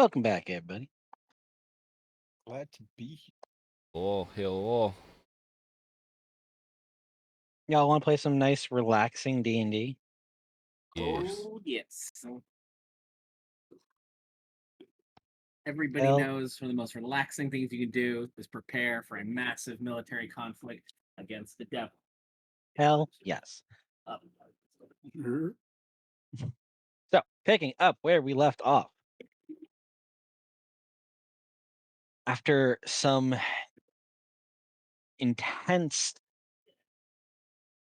Welcome back, everybody. Glad to be here. Oh, hello. Y'all want to play some nice, relaxing D&D? Yes. Oh, yes. So everybody Hell, knows one of the most relaxing things you can do is prepare for a massive military conflict against the devil. hell, yes. Up. So, picking up where we left off. After some intense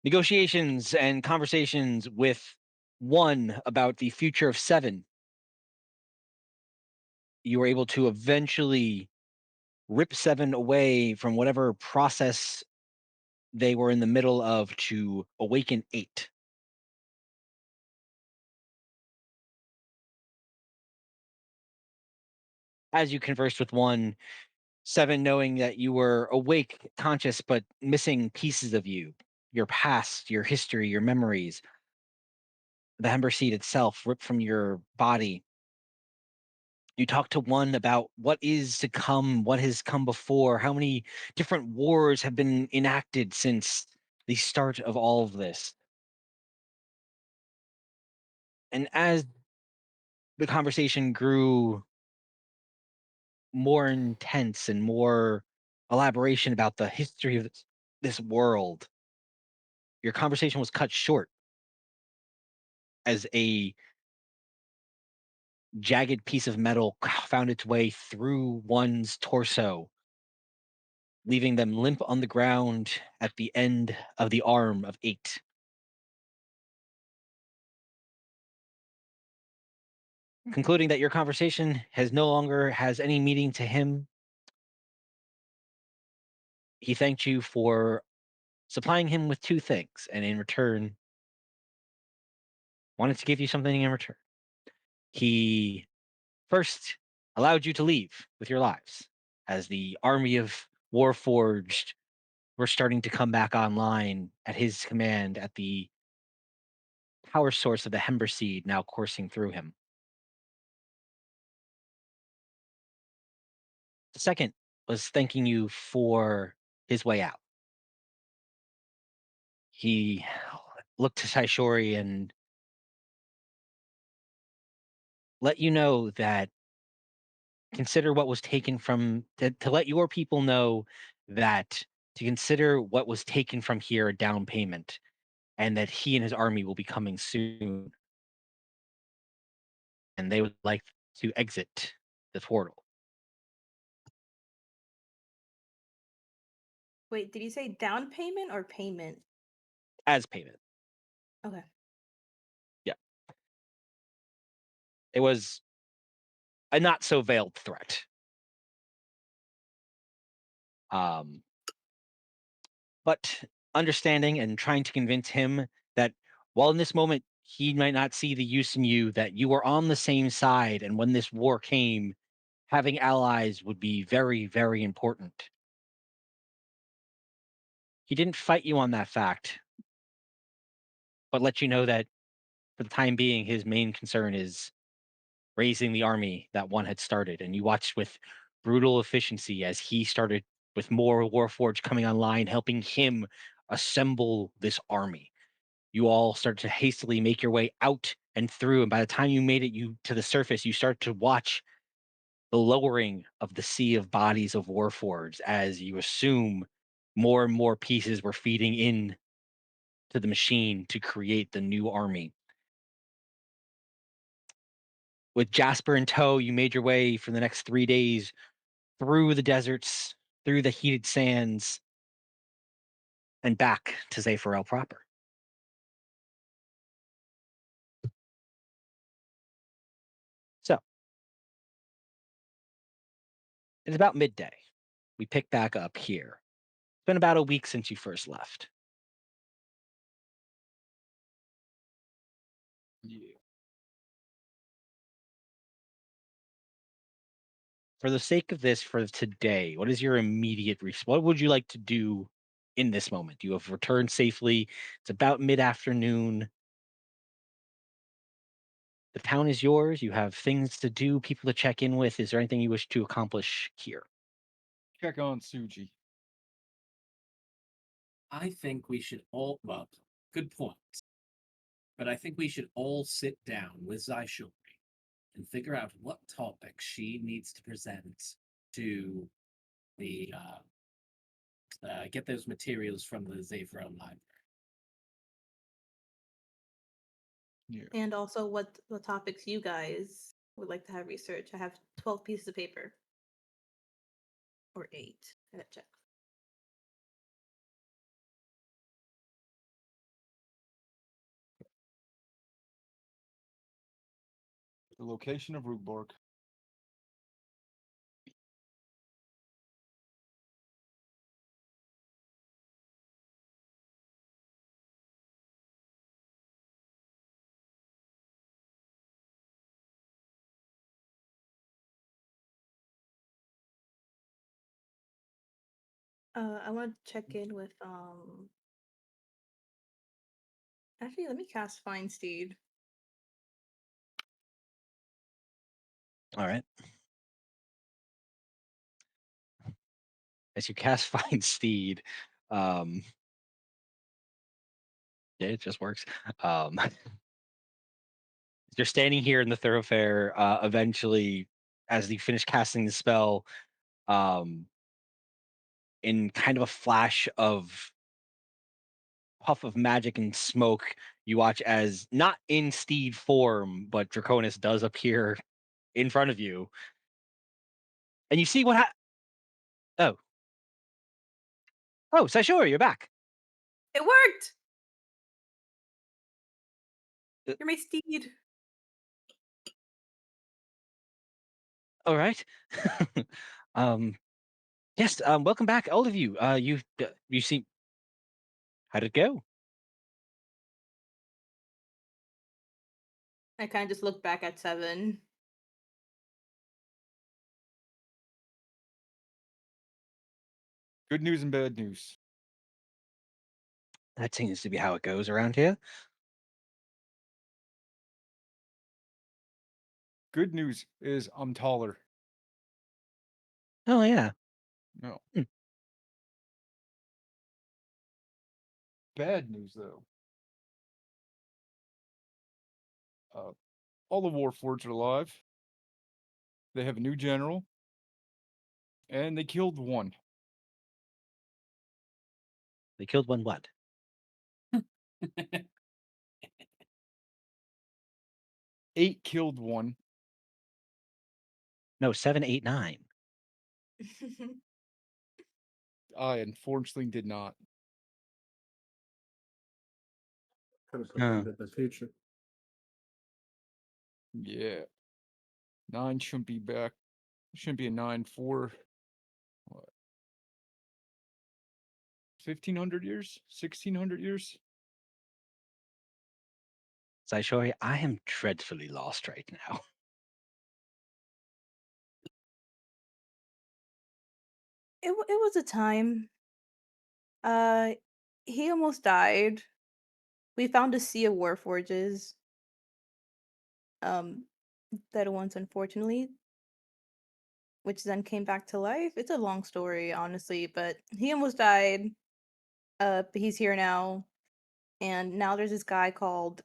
negotiations and conversations with one about the future of seven, you were able to eventually rip seven away from whatever process they were in the middle of to awaken eight. As you conversed with one, seven knowing that you were awake, conscious, but missing pieces of you, your past, your history, your memories, the Hember seed itself ripped from your body. You talk to one about what is to come, what has come before, how many different wars have been enacted since the start of all of this. And as the conversation grew more intense and more elaboration about the history of this world, your conversation was cut short as a jagged piece of metal found its way through one's torso, leaving them limp on the ground at the end of the arm of eight. Concluding that your conversation has no longer has any meaning to him, he thanked you for supplying him with two things, and in return, wanted to give you something in return. He first allowed you to leave with your lives as the army of Warforged were starting to come back online at his command at the power source of the Hember seed now coursing through him. The second was thanking you for his way out. He looked to Saishori and let you know that consider what was taken from to let your people know that to consider what was taken from here a down payment and that he and his army will be coming soon and they would like to exit the portal Wait, did you say down payment or payment? as payment. Okay. Yeah. It was a not so veiled threat. Um, but understanding and trying to convince him that while in this moment he might not see the use in you, that you were on the same side, and when this war came, having allies would be very, very important. He didn't fight you on that fact, but let you know that for the time being, his main concern is raising the army that one had started. And you watched with brutal efficiency as he started with more Warforged coming online, helping him assemble this army. You all start to hastily make your way out and through, and by the time you made it you to the surface, you start to watch the lowering of the sea of bodies of Warforged as you assume more and more pieces were feeding in to the machine to create the new army. With Jasper in tow, you made your way for the next 3 days through the deserts, through the heated sands, and back to Zephyr proper. So it's about midday. We pick back up here. It's been about a week since you first left. Yeah. For the sake of this, for today, what is your immediate response? What would you like to do in this moment? You have returned safely. It's about mid afternoon. The town is yours. You have things to do, people to check in with. Is there anything you wish to accomplish here? Check on Suji. I think we should all, well, good point. But I think we should all sit down with Zaishori and figure out what topic she needs to present to the get those materials from the Zephyr library. Yeah. And also what topics you guys would like to have research. I have 12 pieces of paper. Or 8. I gotta check. The location of Rootborg. I want to check in with Actually, let me cast Find Steed. All right. As you cast Find Steed, um, yeah, it just works. You're standing here in the thoroughfare. Eventually, as you finish casting the spell, um, in kind of a flash of puff of magic and smoke, you watch as not in steed form, but Draconis does appear in front of you, and you see what? Oh, oh, Saishori, you're back. It worked! Uh, You're my steed. All right. um, yes. Welcome back, all of you. You see, how'd it go? I kind of just look back at 7. Good news and bad news. That seems to be how it goes around here. Good news is I'm taller. Oh yeah. No. Hmm. Bad news though. All the Warforged are alive. They have a new general. And they killed one. They killed one. What? 8 killed one. No, 7, 8, 9. I unfortunately did not. Kind of Huh. predicted the future. Yeah. 9 shouldn't be back. Shouldn't be a 9 for what? 1500 years? 1600 years? Saishori, I am dreadfully lost right now. It was a time. Uh, he almost died. We found a sea of warforges. Dead ones, unfortunately, which then came back to life. It's a long story, honestly, but he almost died. But he's here now, and now there's this guy called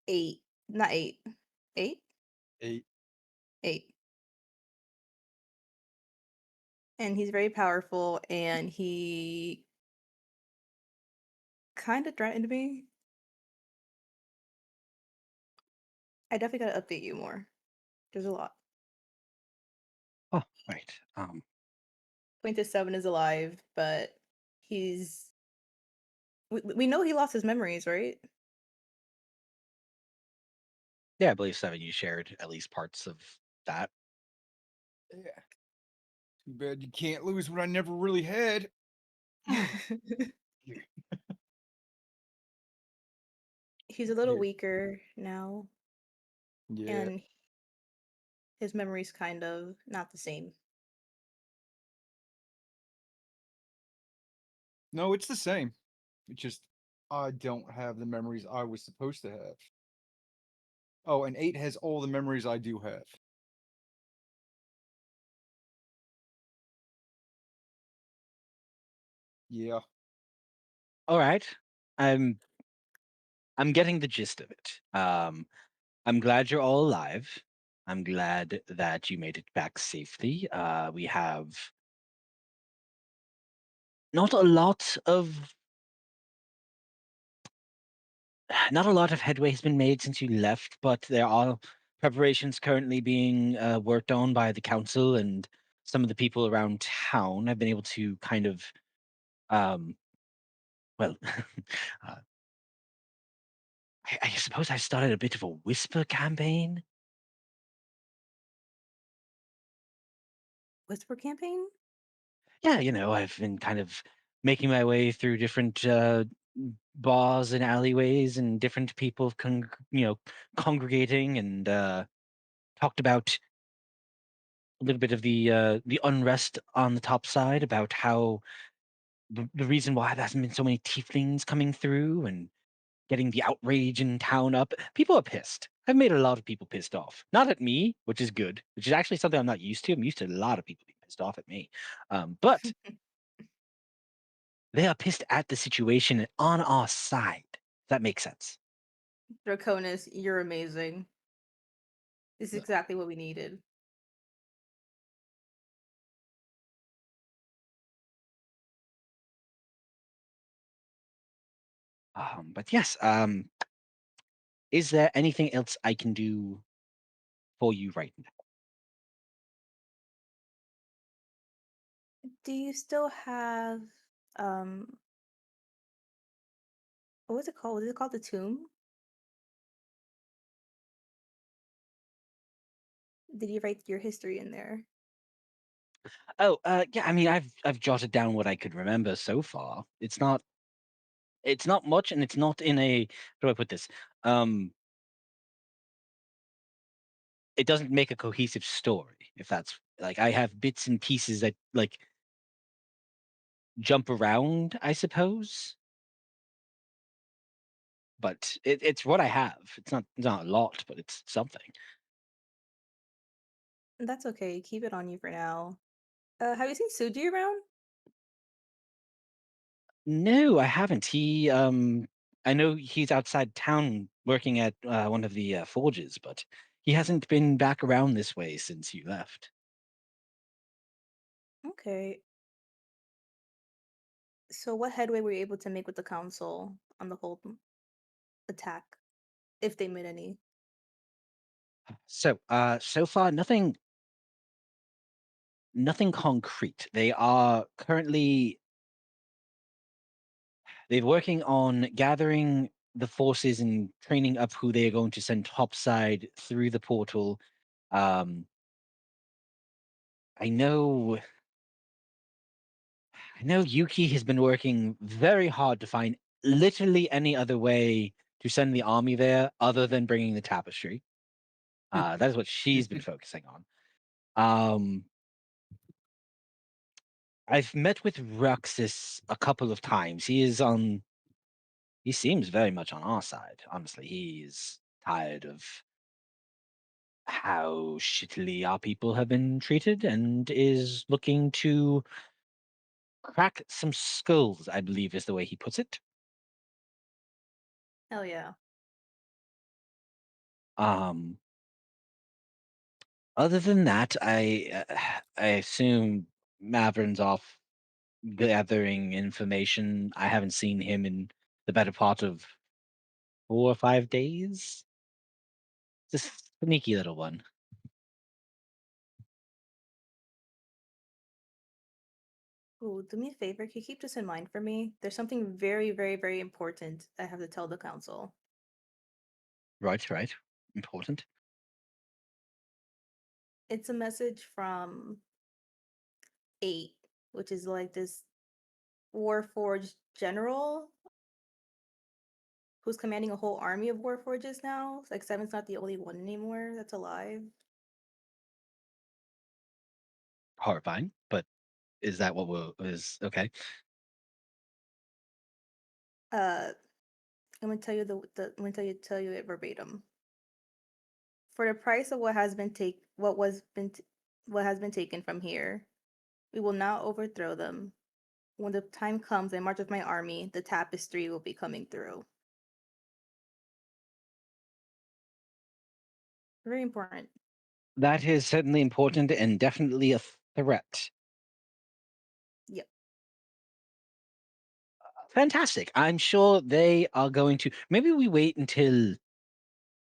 8, not 8, 8, 8. 8, and he's very powerful, and he kind of threatened me. I definitely gotta update you more. There's a lot. Oh, right. Quintus 7 is alive, but he's. We know he lost his memories, right? Yeah, I believe 7, you shared at least parts of that. Yeah. Too bad you can't lose what I never really had. He's a little Yeah. weaker now, Yeah. and his memory's kind of not the same. No, it's the same. It's just I don't have the memories I was supposed to have. Oh, and 8 has all the memories I do have. Yeah. All right. I'm I'm getting the gist of it. I'm glad you're all alive. I'm glad that you made it back safely. We have not a lot of not a lot of headway has been made since you left, but there are preparations currently being worked on by the council, and some of the people around town have been able to kind of, um, well, uh, I suppose I've started a bit of a whisper campaign. Whisper campaign? Yeah, I've been kind of making my way through different bars and alleyways, and different people congregating, and talked about a little bit of the unrest on the top side, about how the reason why there hasn't been so many tieflings coming through, and getting the outrage in town up. People are pissed. I've made a lot of people pissed off. Not at me, which is good, which is actually something I'm not used to. I'm used to a lot of people being pissed off at me. But they are pissed at the situation on our side. If that makes sense. Draconis, you're amazing. This is Yeah. exactly what we needed. But yes, is there anything else I can do for you right now? Do you still have um what was it called? Was it called the tomb? Did you write your history in there? Oh, yeah. I mean, I've jotted down what I could remember so far. It's not much, and it's not in a. How do I put this? Um, it doesn't make a cohesive story. If that's like, I have bits and pieces that like jump around, I suppose. But it's what I have. It's not a lot, but it's something. That's okay. Keep it on you for now. Have you seen Suji around? No, I haven't. I know he's outside town working at one of the forges, but he hasn't been back around this way since you left. Okay. So what headway were you able to make with the council on the whole attack, if they made any? So, so far, nothing concrete. They are currently they're working on gathering the forces and training up who they are going to send topside through the portal. Um, I know I know Yuki has been working very hard to find literally any other way to send the army there other than bringing the tapestry. That is what she's been focusing on. Um, I've met with Ruxus a couple of times. He seems very much on our side. Honestly, he's tired of how shittily our people have been treated, and is looking to crack some skulls, I believe is the way he puts it. Hell yeah. Um, Other than that, I assume Maverin's off gathering information. I haven't seen him in the better part of 4 or 5 days. Just sneaky little one. Ooh, do me a favor. Can you keep this in mind for me? There's something very, very, very important I have to tell the council. Right, right. Important. It's a message from 8, which is like this Warforged general who's commanding a whole army of Warforges now. It's like 7's not the only one anymore that's alive. Horrifying, but is that what is okay? Uh, I'm gonna tell you I'm gonna tell you it verbatim. For the price of what has been what has been taken from here, we will not overthrow them. When the time comes and march with my army, the tapestry will be coming through. Very important. That is certainly important and definitely a threat. Yep. Fantastic. I'm sure they are going to. Maybe we wait until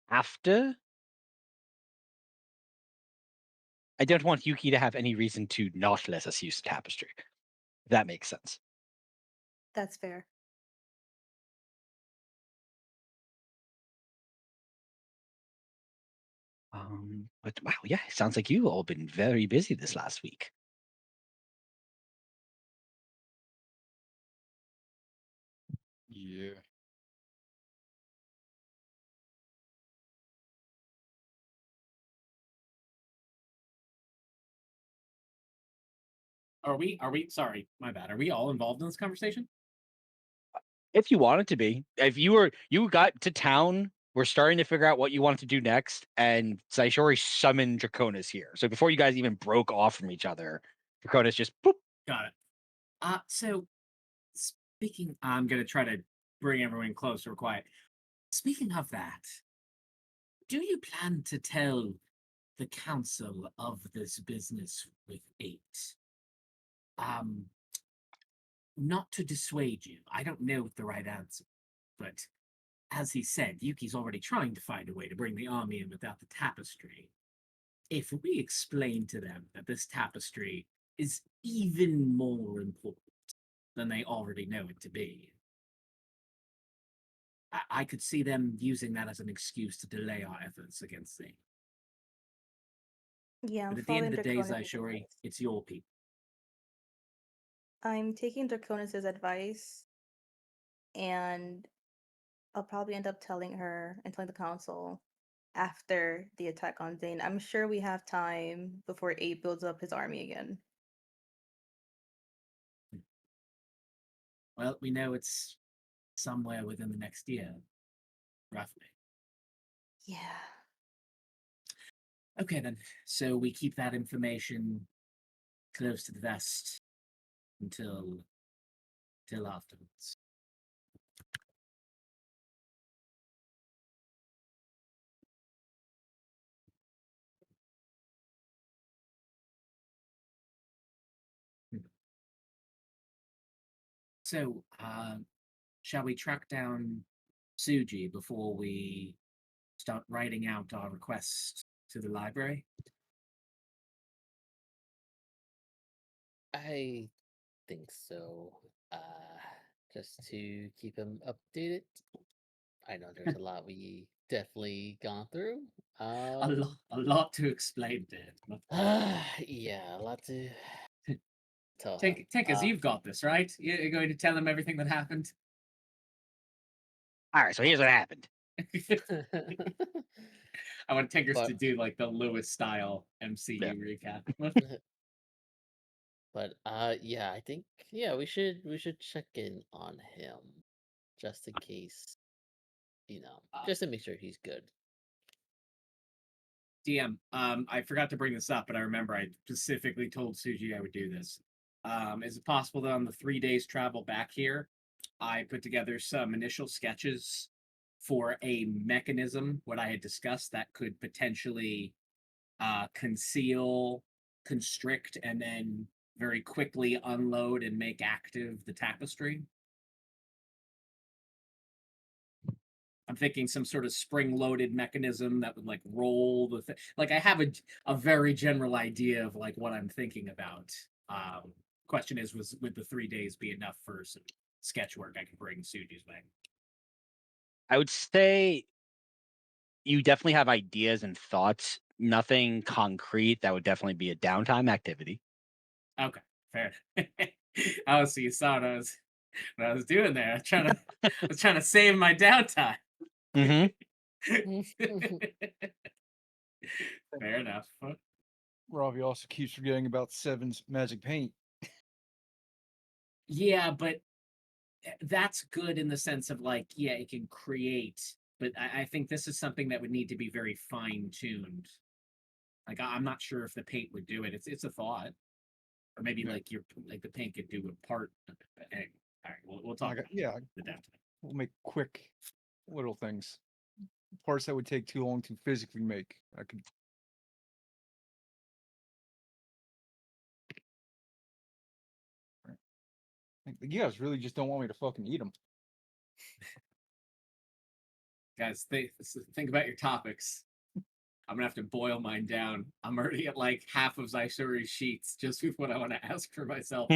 after. I don't want Yuki to have any reason to not let us use the tapestry. If that makes sense. That's fair. But wow, yeah, it sounds like you've all been very busy this last week. Yeah. Are we? Sorry, my bad. Are we all involved in this conversation? If you wanted to be, if you got to town, we're starting to figure out what you want to do next, and Saishori summoned Draconis here. So before you guys even broke off from each other, Draconis just boop. Got it. So speaking, I'm gonna try to bring everyone closer, quiet. Speaking of that, do you plan to tell the council of this business with 8? Not to dissuade you. I don't know the right answer, but as he said, Yuki's already trying to find a way to bring the army in without the tapestry. If we explain to them that this tapestry is even more important than they already know it to be, I could see them using that as an excuse to delay our efforts against things. Yeah, I'm But at the end of following the day, Draconis' Zaishori, advice. it's your people. I'm taking Draconis' advice, and I'll probably end up telling her and telling the council after the attack on Zane. I'm sure we have time before 8 builds up his army again. Well, we know it's somewhere within the next year, roughly. Yeah. Okay, then. So we keep that information close to the vest until afterwards. So, shall we track down Suji before we start writing out our request to the library? I think so. Just to keep him updated. I know there's a lot we definitely gone through. A lot to explain to him. Yeah, a lot to tell him. Tinkers, you've got this, right? You're going to tell him everything that happened? All right, so here's what happened. I want Tinkers But- to do like the Lewis style MCU Yeah. recap. But yeah, I think we should check in on him just in case, just to make sure he's good. DM, I forgot to bring this up, but I remember I specifically told Suji I would do this. Is it possible that on the 3 days travel back here, I put together some initial sketches for a mechanism, what I had discussed, that could potentially conceal, constrict, and then very quickly unload and make active the tapestry? I'm thinking some sort of spring-loaded mechanism that would like roll the thing. Like I have a very general idea of like what I'm thinking about. Question is, would the 3 days be enough for some sketch work I could bring Suji's way? I would say you definitely have ideas and thoughts. Nothing concrete. That would definitely be a downtime activity. Okay, fair. Oh, so you saw what I was doing there. I was trying to save my downtime. Mm-hmm. Fair enough. Ravi also keeps forgetting about Seven's magic paint. Yeah, but that's good in the sense of like, yeah, it can create But I think this is something that would need to be very fine-tuned. Like I'm not sure if the paint would do it. It's a thought. Or maybe Yeah. like the paint could do a part of it. But anyway, all right, we'll talk about the depth. We'll make quick little things. Parts that would take too long to physically make. I could. You guys really just don't want me to fucking eat them. Guys, think about your topics. I'm gonna have to boil mine down. I'm already at like half of Zaisuri's sheets just with what I want to ask for myself.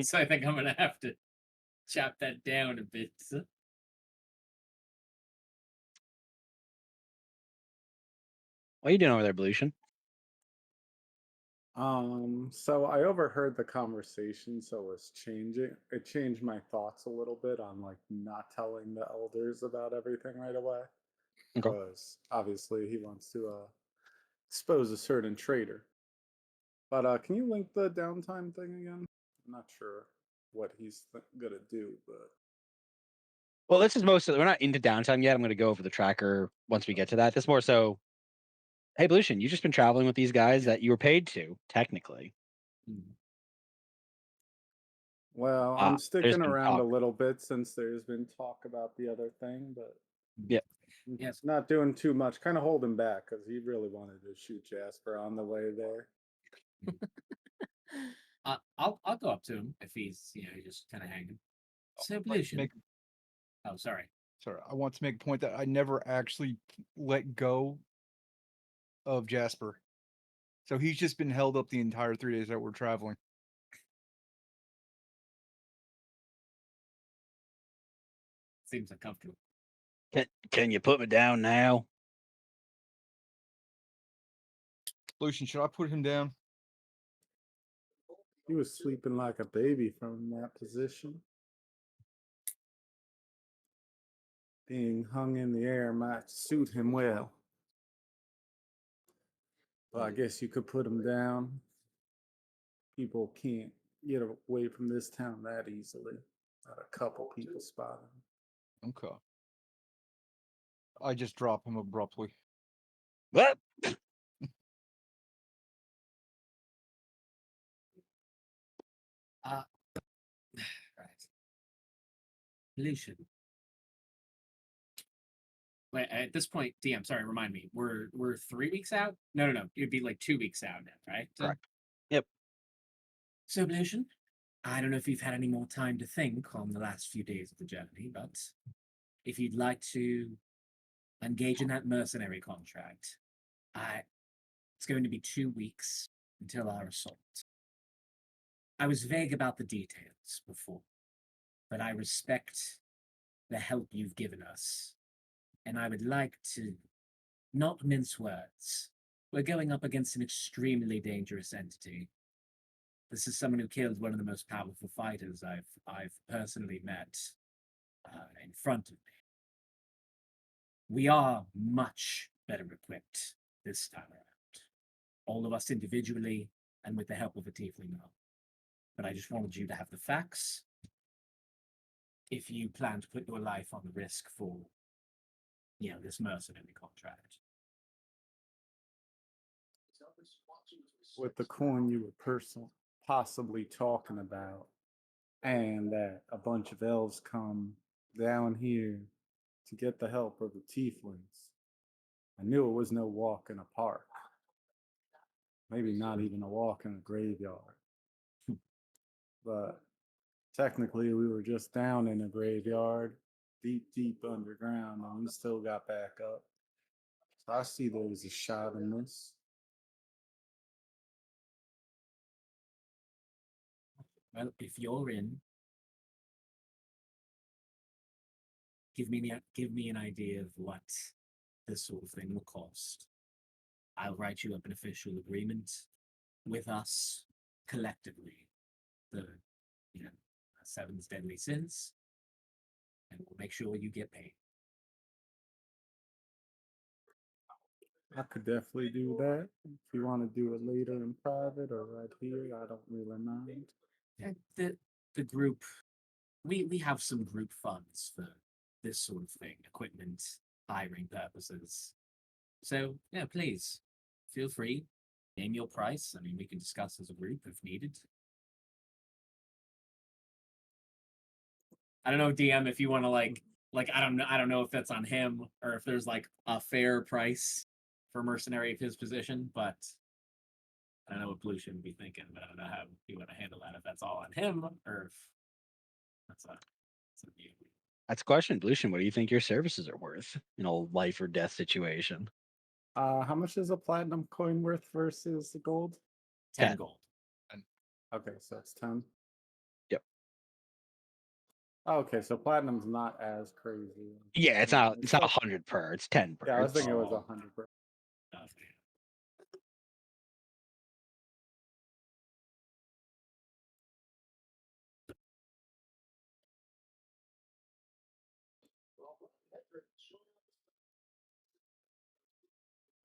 So I think I'm gonna have to chop that down a bit. What are you doing over there, Belution? So I overheard the conversation, so it changed my thoughts a little bit on like not telling the elders about everything right away. Okay. Because obviously he wants to expose a certain traitor. But can you link the downtime thing again? I'm not sure what he's gonna do, but Well, this is mostly we're not into downtime yet. I'm going to go over the tracker once we get to that. This more so. Hey, Belution, you've just been traveling with these guys that you were paid to, technically. well, I'm There's sticking been around a talk. little bit since there's been talk about the other thing, but Yep. Yes. not doing too much. Kind of holding back because he really wanted to shoot Jasper on the way there. I'll go up to him if he's just kind of hanging. So I'd like to Belution. Oh, sorry. Sorry, I want to make a point that I never actually let go of Jasper. So he's just been held up the entire 3 days that we're traveling. Seems uncomfortable. Can you put me down now? Lucian, should I put him down? He was sleeping like a baby from that position. Being hung in the air might suit him well. Well, I guess you could put him down. People can't get away from this town that easily. Not a couple people spot him. Okay. I just drop him abruptly. What? Right. Lucian. Wait, at this point, DM, sorry, remind me. We're 3 weeks out? No. It'd be like 2 weeks out now, right? Correct. Yep. So, Lucian, I don't know if you've had any more time to think on the last few days of the journey, but if you'd like to engage in that mercenary contract, it's going to be 2 weeks until our assault. I was vague about the details before, but I respect the help you've given us, and I would like to not mince words. We're going up against an extremely dangerous entity. This is someone who killed one of the most powerful fighters I've personally met in front of me. We are much better equipped this time around, all of us individually and with the help of a tiefling elf. But I just wanted you to have the facts if you plan to put your life on the risk for, this mercenary contract. With the coin you were possibly talking about, and that a bunch of elves come down here to get the help of the tieflings, I knew it was no walk in a park. Maybe not even a walk in a graveyard. But technically, we were just down in a graveyard, deep underground, and we still got back up. So I see there was a shot in this. Well, if you're in, give me an idea of what this sort of thing will cost. I'll write you up an official agreement with us collectively, the Seven's deadly sins, and we'll make sure you get paid. I could definitely do that. If you want to do it later in private or right here, I don't really mind. And the group, we have some group funds for this sort of thing, equipment, hiring purposes. So, yeah, please feel free. Name your price. I mean, we can discuss as a group if needed. I don't know, DM, if you want to like I don't know if that's on him or if there's like a fair price for a mercenary of his position, but I don't know what Blue should be thinking, but I don't know how you want to handle that. If that's all on him or if that's on you. That's a question, Lucian. What do you think your services are worth in a life or death situation? How much is a platinum coin worth versus the gold? 10 10. gold. Okay, so it's 10. Yep. Okay, so platinum's not as crazy. Yeah, it's Yeah, not. It's not still- 100 per. It's 10 per. Yeah, I was It's- thinking it was 100 per. Okay.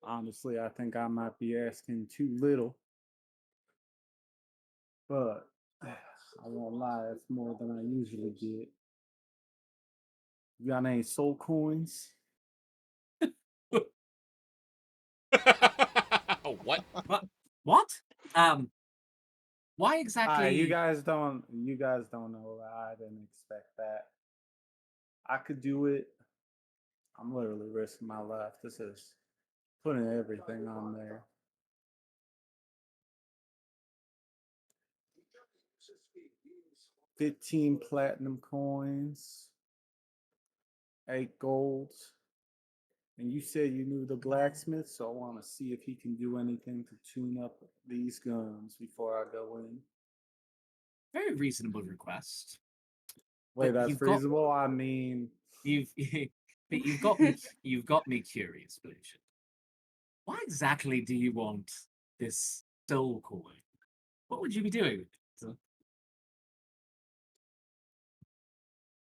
Honestly, I think I might be asking too little, but I won't lie, it's more than I usually get. You got any soul coins? What? What? Why exactly? You guys don't know. I didn't expect that. I could do it. I'm literally risking my life. This is putting everything on there. $15 platinum coins, 8 golds. And you said you knew the blacksmith, so I want to see if he can do anything to tune up these guns before I go in. Very reasonable request. Wait, But that's you've got- feasible? I mean, You've but you've got me curious, Blution. Why exactly do you want this soul coin? What would you be doing with it?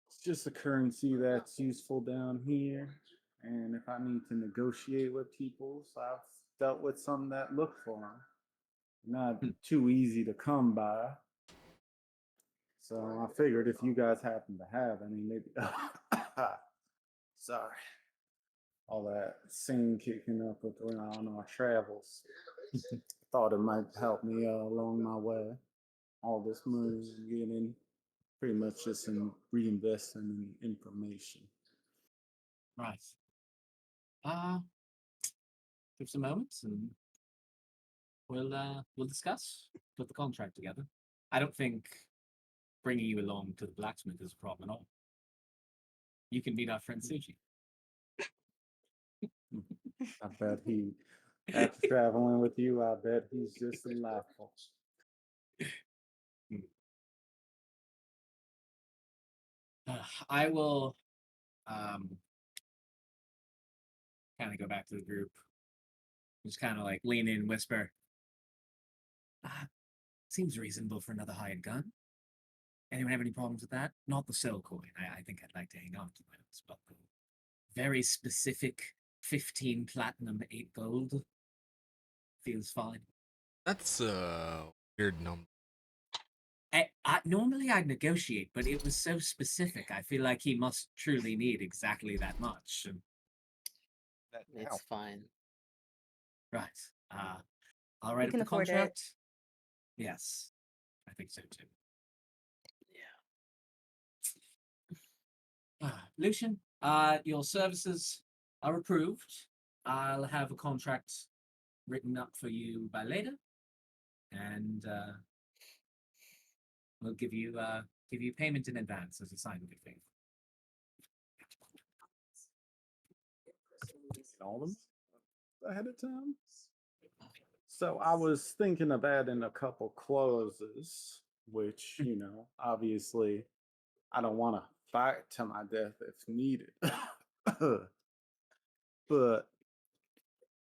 it's just a currency that's useful down here. And if I need to negotiate with people, so I've dealt with some that look for them. Not Hmm. too easy to come by. So I figured if you guys happen to have any, maybe. Sorry. All that scene kicking up with when on our travels. Thought it might help me along my way. All this money I'm getting, pretty much just in reinvesting in information. Right. Give some moments and we'll discuss. Put the contract together. I don't think bringing you along to the blacksmith is a problem at all. You can meet our friend Suji. I bet he, after traveling with you, I bet he's just delightful. I will kind of go back to the group. Just kind of like lean in, whisper. Seems reasonable for another hired gun. Anyone have any problems with that? Not the soul coin. I think I'd like to hang on to those, but the very specific 15 platinum, 8 gold feels fine. That's a weird number. Normally I'd negotiate, but it was so specific. I feel like he must truly need exactly that much. That now. It's fine. Right. I'll write up can the afford it. contract. Yes, I think so too. Lucian, your services are approved. I'll have a contract written up for you by later, and we'll give you payment in advance as a sign of good faith. All of them ahead of time. So I was thinking of adding a couple clauses, which, obviously I don't want to fight to my death if needed. But,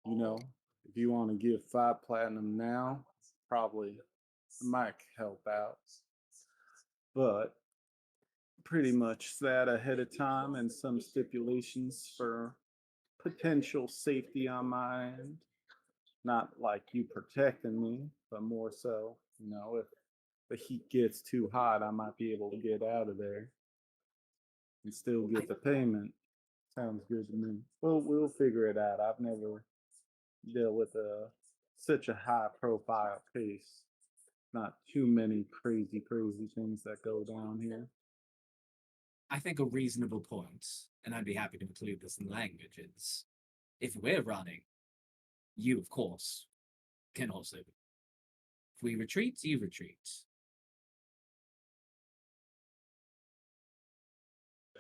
if you want to give 5 platinum now, probably might help out. But pretty much that ahead of time and some stipulations for potential safety on my end. Not like you protecting me, but more so, if the heat gets too hot, I might be able to get out of there and still get the payment. Sounds good to me. Well, we'll figure it out. I've never dealt with such a high profile case. Not too many crazy things that go down here. I think a reasonable point, and I'd be happy to include this in the language, is if we're running, you, of course, can also. If we retreat, you retreat.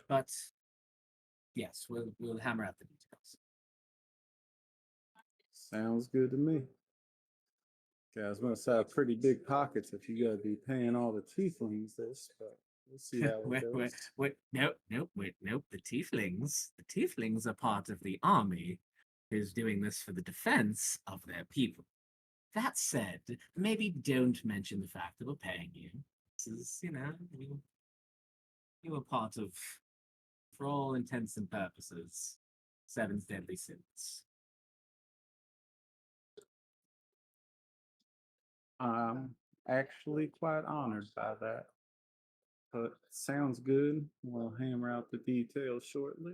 But yes, we'll hammer out the details. Sounds good to me. Guys must have pretty big pockets if you gotta be paying all the tieflings this, but we'll see how it goes. Nope. The tieflings are part of the army who's doing this for the defense of their people. That said, maybe don't mention the fact that we're paying you. This is, you were part of, for all intents and purposes, Seven's deadly sins. I'm actually quite honored by that. But sounds good. We'll hammer out the details shortly.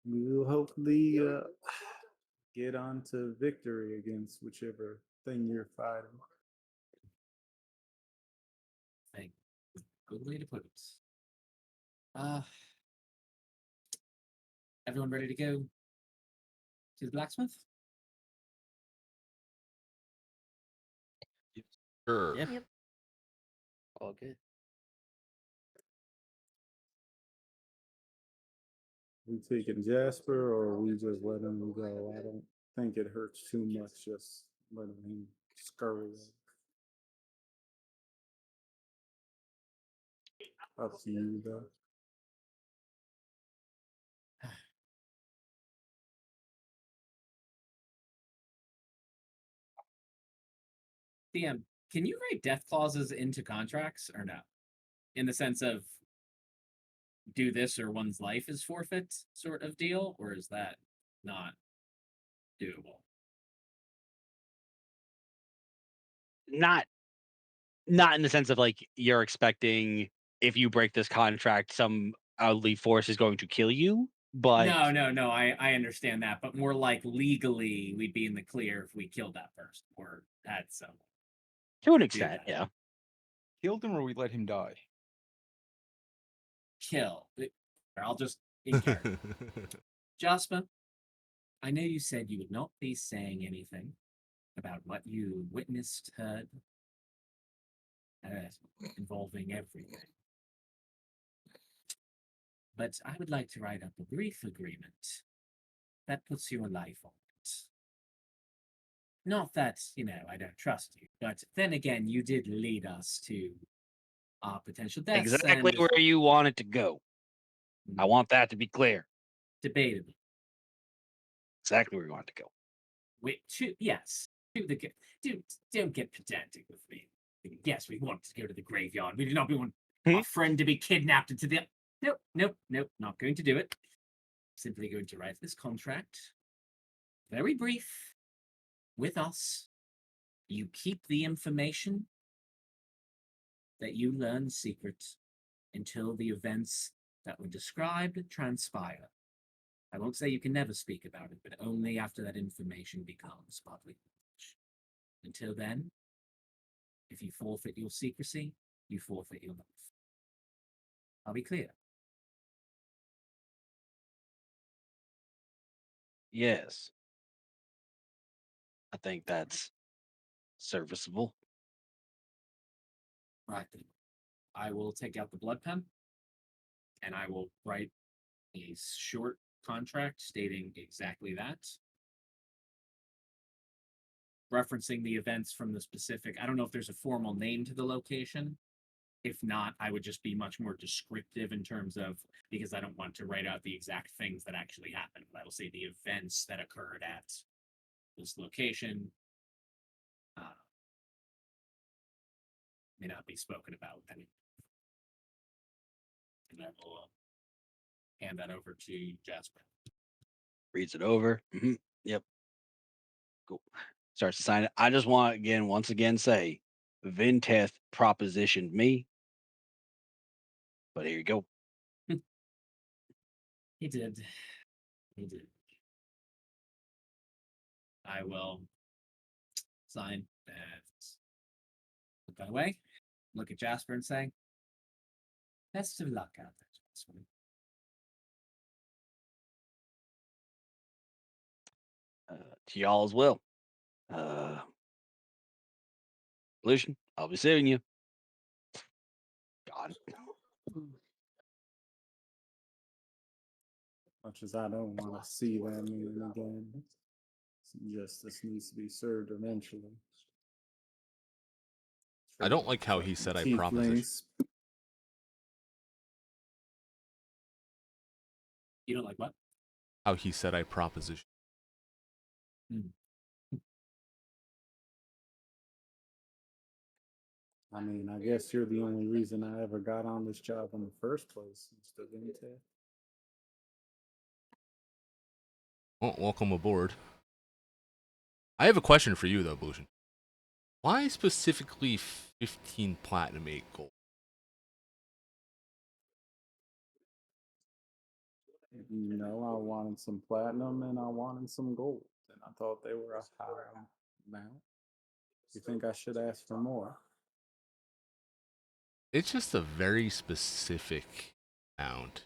We'll hopefully get on to victory against whichever thing you're fighting. Like, good way to put it. Uh, everyone ready to go to the blacksmith? Sure. Yep. All good. We taking Jasper or we just letting him go? I don't think it hurts too much just letting him scurry. Up to you though. DM, can you write death clauses into contracts or no? In the sense of do this or one's life is forfeit sort of deal, or is that not doable? Not not in the sense of like you're expecting if you break this contract, some outly force is going to kill you. But No. I understand that, but more like legally, we'd be in the clear if we killed that person or had someone to an do extent, that. yeah. Killed him or we let him die? Kill. I'll just in character. Jasper, I know you said you would not be saying anything about what you witnessed, heard, involving everything. But I would like to write up a brief agreement that puts your life on it. Not that, I don't trust you, but then again, you did lead us to our potential deaths Exactly and where you want it to go. I want that to be clear. debatable. Exactly where you want it to go. Wait, yes. Dude, don't get pedantic with me. Yes, we want to go to the graveyard. We do not want Hmm? our friend to be kidnapped into the. Nope. Not going to do it. Simply going to write this contract. Very brief. With us. You keep the information that you learn secret until the events that were described transpire. I won't say you can never speak about it, but only after that information becomes public knowledge. Until then, if you forfeit your secrecy, you forfeit your life. I'll be clear. Yes. I think that's serviceable. Right then. I will take out the blood pen and I will write a short contract stating exactly that. Referencing the events from the specific, I don't know if there's a formal name to the location. If not, I would just be much more descriptive in terms of, because I don't want to write out the exact things that actually happened. I will say the events that occurred at this location may not be spoken about with any. And I will hand that over to Jasper. Reads it over. Yep. Cool. Starts to sign it. I just want once again say Vinteth propositioned me. But here you go. He did. He did. I will sign and put that away. Look at Jasper and say, best of luck out there, Jasper. To y'all as well. Lucian, I'll be seeing you. God. Much as I don't want to see that man again, some justice needs to be served eventually. I don't like how he said I Tieflings. proposition. You don't like what? How he said I proposition. I mean, I guess you're the only reason I ever got on this job in the first place, Mr. Vinte. Well, welcome aboard. I have a question for you, though, Blution. Why specifically 15 platinum, 8 gold? You know, I wanted some platinum and I wanted some gold, and I thought they were a high amount. You think I should ask for more? It's just a very specific amount.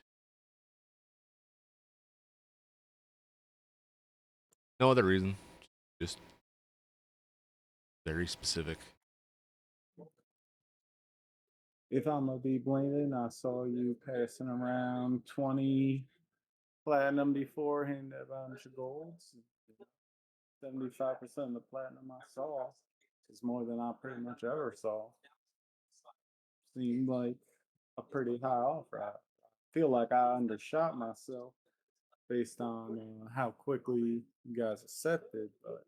No other reason. Just very specific. If I'm gonna be blaming, I saw you passing around 20 platinum before, handing a bunch of golds. 75% of the platinum I saw is more than I pretty much ever saw. Seemed like a pretty high offer. I feel like I undershot myself based on how quickly you guys accepted, but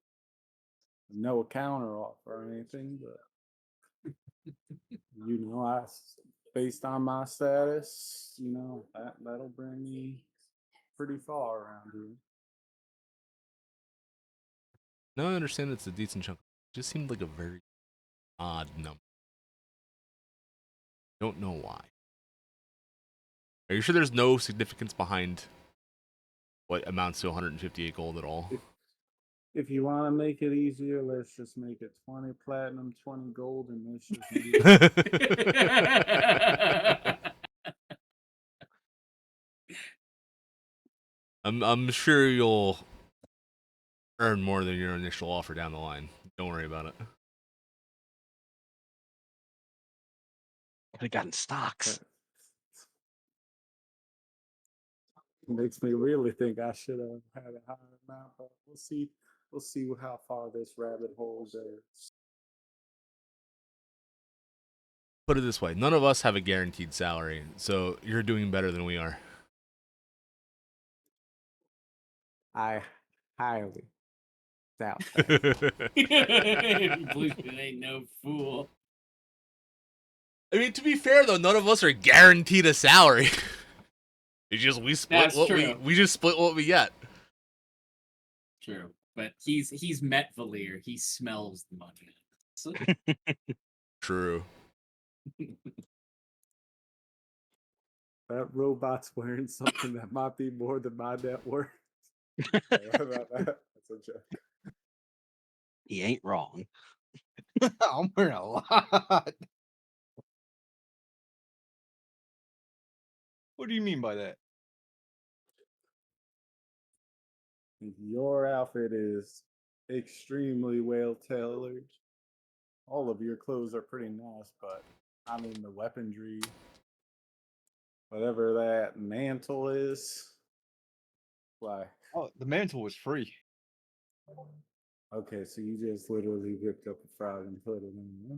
no counter offer or anything. But you know, based on my status, you know, that'll bring me pretty far around here. No, I understand it's a decent chunk. It just seemed like a very odd number. Don't know why. Are you sure there's no significance behind what amounts to 158 gold at all? If you want to make it easier, let's just make it 20 platinum, 20 gold, and let's just move it. I'm sure you'll earn more than your initial offer down the line. Don't worry about it. Could have gotten stocks. Makes me really think I should have had a higher amount, but we'll see. We'll see how far this rabbit hole goes. Put it this way, none of us have a guaranteed salary, so you're doing better than we are. I highly doubt that. Blution ain't no fool. I mean, to be fair though, none of us are guaranteed a salary. It's just we split That's what true. we just split what we get. True, but he's met Valir. He smells the money. So, True. That robot's wearing something that might be more than my net worth. Sorry about that. That's a joke. He ain't wrong. I'm wearing a lot. What do you mean by that? Your outfit is extremely well tailored. All of your clothes are pretty nice, but I mean the weaponry, whatever that mantle is, why? Oh, the mantle was free. Okay, so you just literally ripped up a frog and put it in.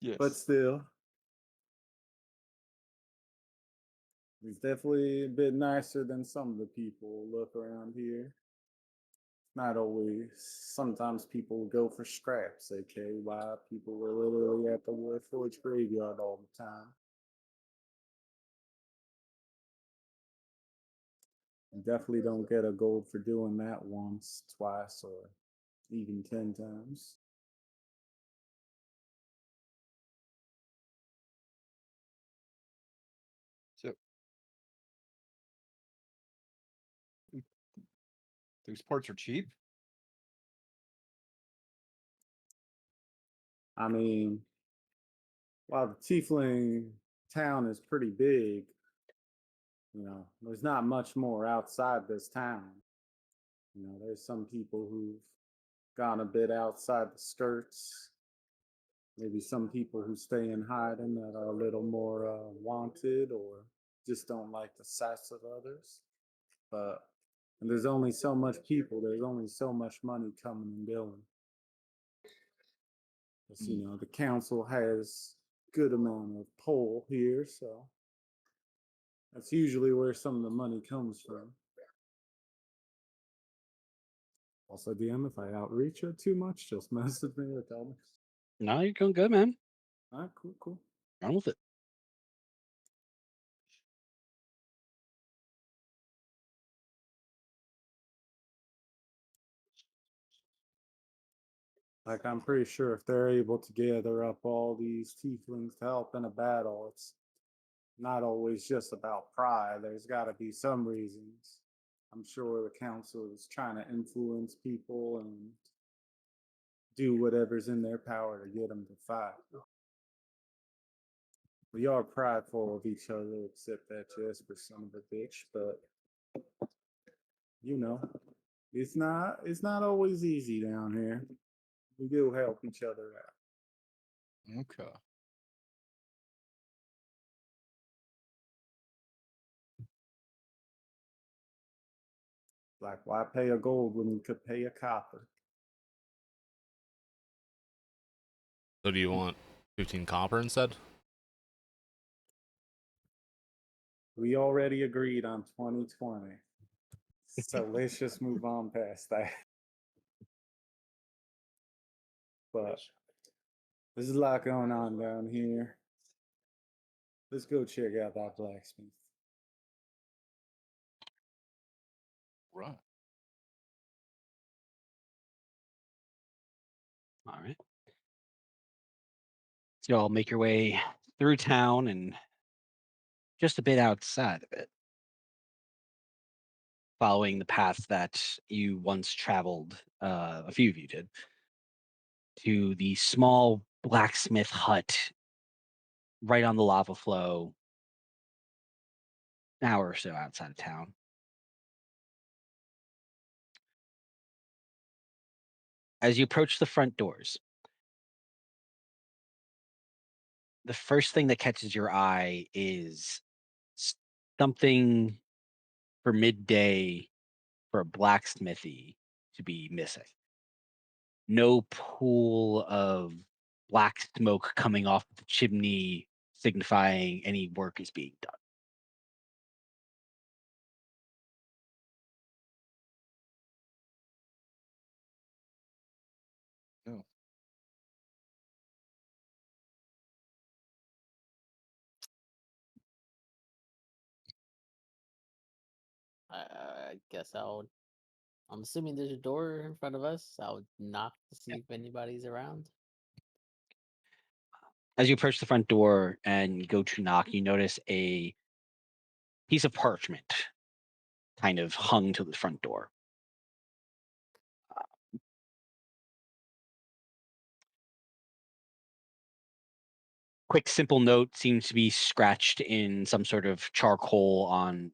Yes. But still, it's definitely a bit nicer than some of the people look around here. Not always. Sometimes people go for scraps, okay? Why people were literally at the Warforged graveyard all the time. You definitely don't get a gold for doing that once, twice, or even 10 times. So Those parts are cheap. I mean, while the Tiefling town is pretty big, there's not much more outside this town. There's some people who've gone a bit outside the skirts. Maybe some people who stay in hiding that are a little more wanted or just don't like the sass of others. And there's only so much people. There's only so much money coming and going. The council has good amount of pull here, so that's usually where some of the money comes from. Also, DM, if I outreach it too much, just message me or tell me. No, you're going good, man. All right, cool. Run with it. Like, I'm pretty sure if they're able to gather up all these tieflings to help in a battle, it's not always just about pride. There's got to be some reasons. I'm sure the council is trying to influence people and do whatever's in their power to get them to fight. We are prideful of each other, except that Jesper son of a bitch, but it's not always easy down here. We do help each other out. Okay. Like, why pay a gold when you could pay a copper? So do you want 15 copper instead? We already agreed on 2020. So let's just move on past that. But there's a lot going on down here. Let's go check out that blacksmith. Right. All right. So y'all make your way through town and just a bit outside of it, following the path that you once traveled, a few of you did, to the small blacksmith hut right on the lava flow, an hour or so outside of town. As you approach the front doors, the first thing that catches your eye is something for midday for a blacksmithy to be missing. No pool of black smoke coming off the chimney signifying any work is being done. No. I guess I'm assuming there's a door in front of us. I'll knock to see if anybody's around. As you approach the front door and go to knock, you notice a piece of parchment kind of hung to the front door. Quick, simple note seems to be scratched in some sort of charcoal on,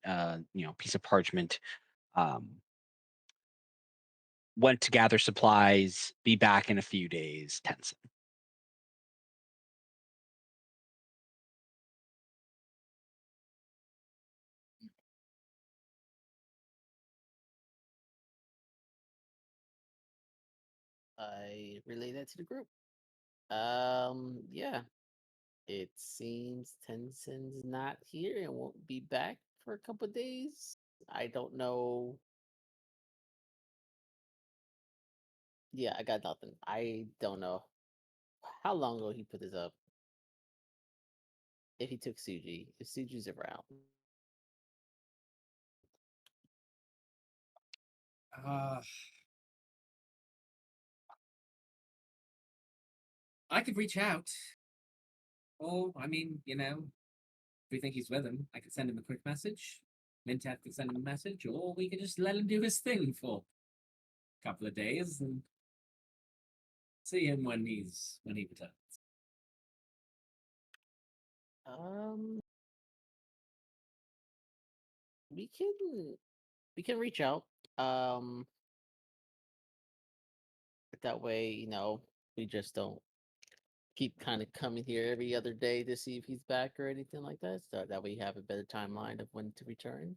piece of parchment. Went to gather supplies. Be back in a few days. Tenson. I relay that to the group. Yeah. It seems Tenson's not here and won't be back for a couple days. I don't know. Yeah, I got nothing. I don't know how long ago he put this up. If he took Suji, if Suji's around. I could reach out. Or, I mean, if we think he's with him, I could send him a quick message. Mintef could send him a message, or we could just let him do his thing for couple of days and see him when he returns. We can reach out. That way, we just don't keep kind of coming here every other day to see if he's back or anything like that. So that way, you have a better timeline of when to return.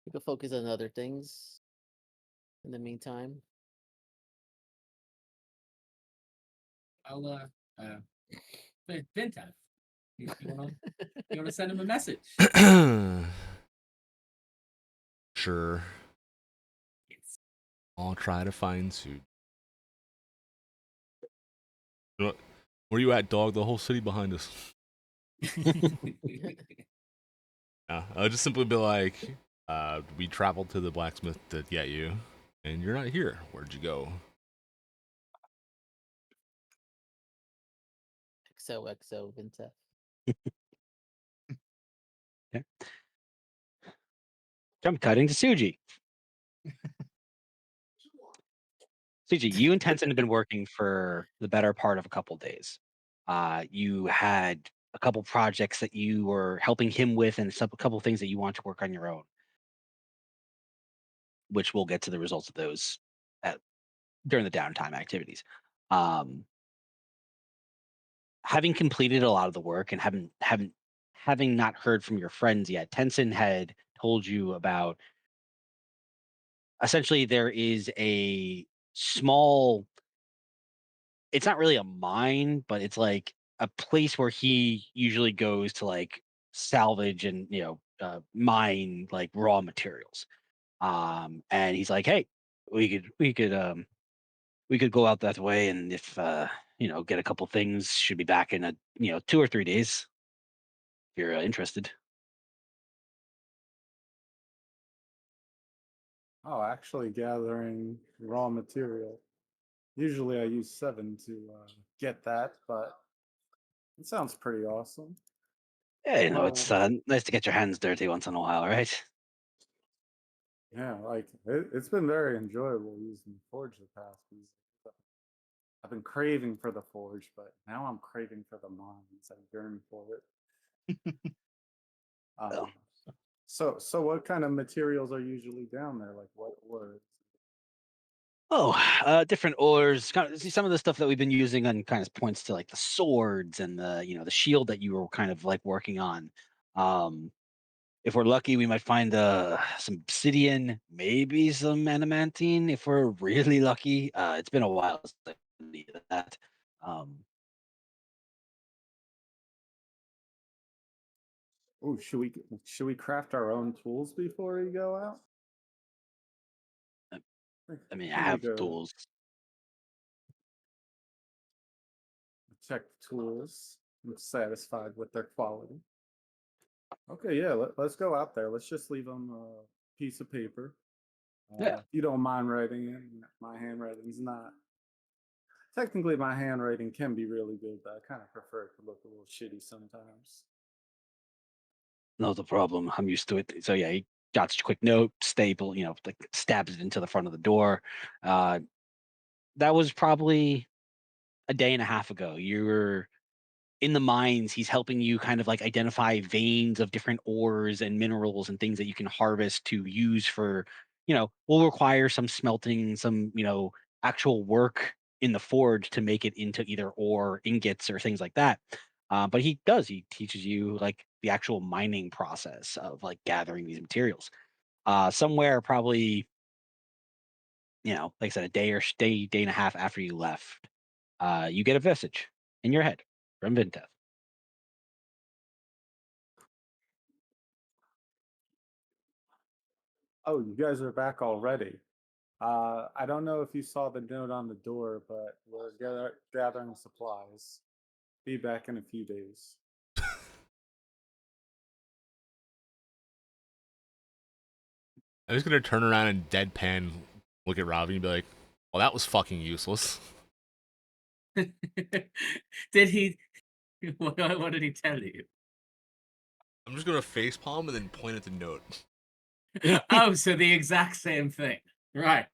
We can focus on other things in the meantime. I'll Vintav, you wanna send him a message? Sure. I'll try to find Suji. You know what? Where you at, dog? The whole city behind us. I'll just simply be like, we traveled to the blacksmith to get you, and you're not here. Where'd you go? XOXO Vinta. Okay. Jump cutting to Suji. Suji, you and Tenson have been working for the better part of a couple days. You had a couple projects that you were helping him with, and a couple things that you want to work on your own, which we'll get to the results of those during the downtime activities. Having completed a lot of the work and having not heard from your friends yet, Tenson had told you about essentially there is a small, it's not really a mine, but it's like a place where he usually goes to like salvage and mine like raw materials. And he's like, hey, we could go out that way, and if get a couple things, should be back in a 2 or 3 days if you're interested. Oh, actually gathering raw material. Usually I use 7 to get that, but it sounds pretty awesome. Yeah, it's nice to get your hands dirty once in a while, right? Yeah, like it's been very enjoyable using the Forge the past few days. I've been craving for the Forge, but now I'm craving for the mines. I yearn for it. Well, So what kind of materials are usually down there? Like what ores? different ores. See, some of the stuff that we've been using on kind of points to like the swords and the shield that you were kind of like working on. If we're lucky, we might find some obsidian, maybe some adamantine. If we're really lucky, it's been a while since I needed that. Um, Oh, should we craft our own tools before we go out? I mean, I Can have make a tools. check the tools. I'm satisfied with their quality. Okay, yeah, let's go out there. Let's just leave them a piece of paper. Yeah. If you don't mind writing it, my handwriting's not. Technically, my handwriting can be really good, but I kind of prefer it to look a little shitty sometimes. Not a problem. I'm used to it. So yeah, he jots a quick note, staple, like stabs it into the front of the door. That was probably a day and a half ago. You were in the mines. He's helping you kind of like identify veins of different ores and minerals and things that you can harvest to use for, will require some smelting, some, actual work in the forge to make it into either ore, ingots, or things like that. But he teaches you like the actual mining process of like gathering these materials. Somewhere probably, like I said, a day and a half after you left, you get a message in your head from Vintev. Oh, you guys are back already. I don't know if you saw the note on the door, but we're gathering supplies. Be back in a few days. I'm just gonna turn around and deadpan look at Robbie and be like, well, that was fucking useless. Did he? What did he tell you? I'm just gonna facepalm and then point at the note. Oh, so the exact same thing, right?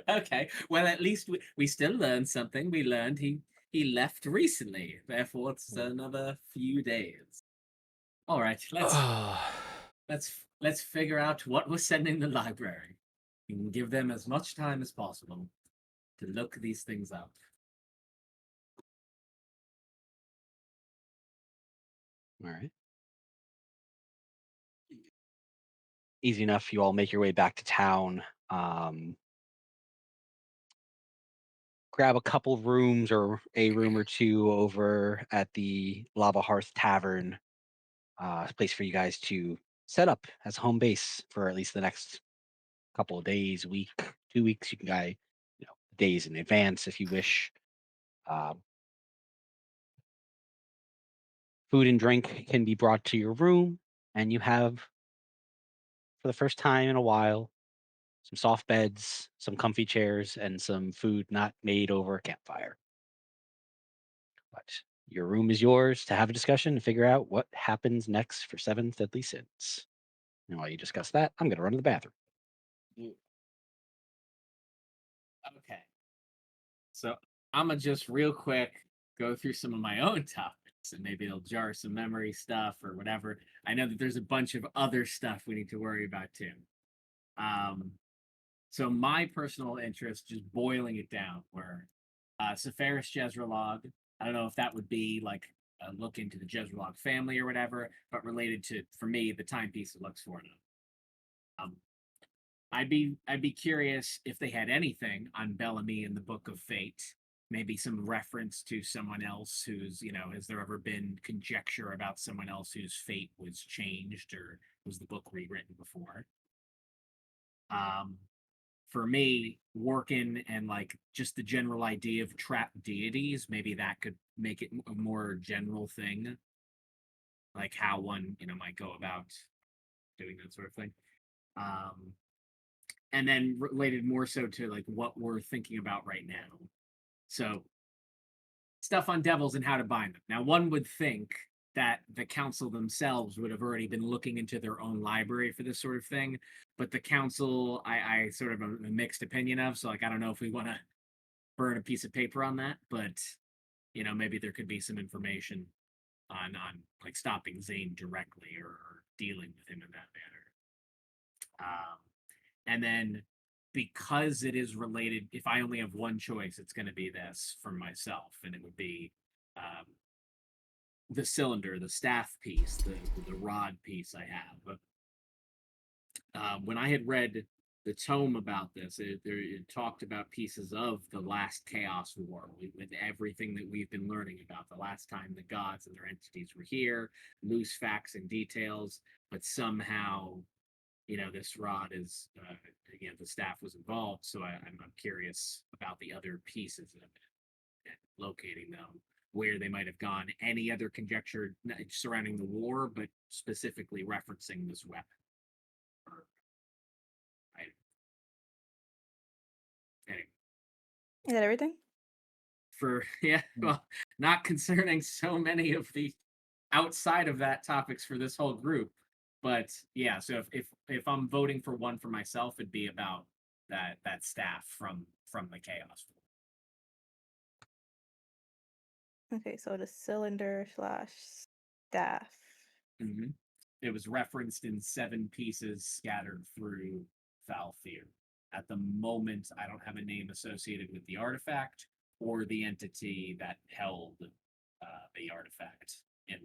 Okay. Well, at least we still learned something. We learned he left recently. Therefore, it's another few days. All right. Let's figure out what we're sending the library. We can give them as much time as possible to look these things up. All right. Easy enough. You all make your way back to town. Grab a couple rooms or a room or two over at the Lava Hearth Tavern. A place for you guys to set up as home base for at least the next couple of days, week, 2 weeks. You can guy, days in advance if you wish. Um, Food and drink can be brought to your room, and you have, for the first time in a while, some soft beds, some comfy chairs, and some food not made over a campfire. But your room is yours to have a discussion and figure out what happens next for Seven Deadly Sins. And while you discuss that, I'm going to run to the bathroom. Okay. So I'm gonna just real quick go through some of my own topics, and maybe it'll jar some memory stuff or whatever. I know that there's a bunch of other stuff we need to worry about too. Um, so my personal interest, just boiling it down, were Sepharis Jezrelog. I don't know if that would be like a look into the Jezrelog family or whatever, but related to, for me, the timepiece it looks for now. I'd be curious if they had anything on Bellamy in the Book of Fate. Maybe some reference to someone else who's, has there ever been conjecture about someone else whose fate was changed, or was the book rewritten before? Um, for me, working and like just the general idea of trapped deities, maybe that could make it a more general thing, like how one, might go about doing that sort of thing. Um, and then related more so to like what we're thinking about right now. So stuff on devils and how to bind them. Now, one would think that the council themselves would have already been looking into their own library for this sort of thing, but the council, I sort of a mixed opinion of. So, like, I don't know if we want to burn a piece of paper on that, but maybe there could be some information on like stopping Zane directly, or dealing with him in that manner. And then because it is related, if I only have one choice, it's going to be this for myself, and it would be um, the cylinder, the staff piece, the rod piece I have. When I had read the tome about this, it talked about pieces of the last Chaos War, with everything that we've been learning about the last time the gods and their entities were here, loose facts and details, but somehow this rod is, again, the staff was involved. So I'm curious about the other pieces of it, and locating them, where they might have gone. Any other conjecture surrounding the war, but specifically referencing this weapon. Right. Anyway, Is that everything? yeah, well, not concerning so many of the outside of that topics for this whole group. But yeah, so if I'm voting for one for myself, it'd be about that staff from the Chaos. Okay, so the cylinder slash staff. Mm-hmm. It was referenced in 7 pieces scattered through Falfir. At the moment, I don't have a name associated with the artifact or the entity that held the artifact in.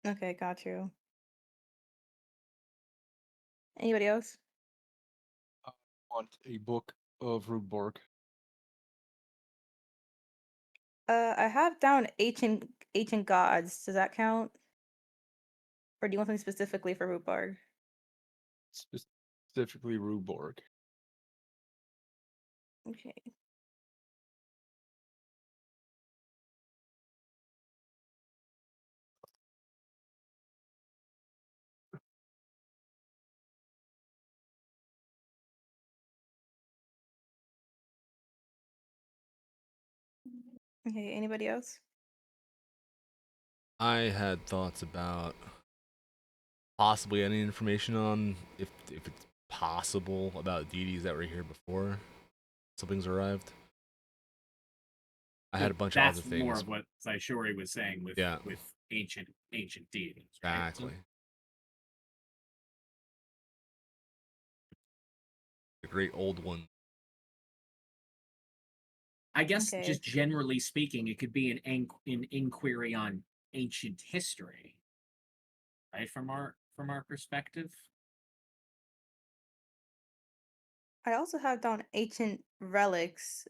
Okay, got you. Anybody else? I want a book of Rudborg. I have down ancient gods. Does that count? Or do you want something specifically for Rhubarb? Specifically Rudborg. Okay. Okay, anybody else? I had thoughts about possibly any information on if it's possible about deities that were here before something's arrived. I So had a bunch of other that's more things. of what Saishori was saying with Yeah. with ancient deities, right? Exactly. The great old one. I guess Okay. just generally speaking, it could be an inquiry on ancient history, right? From our perspective. I also have down ancient relics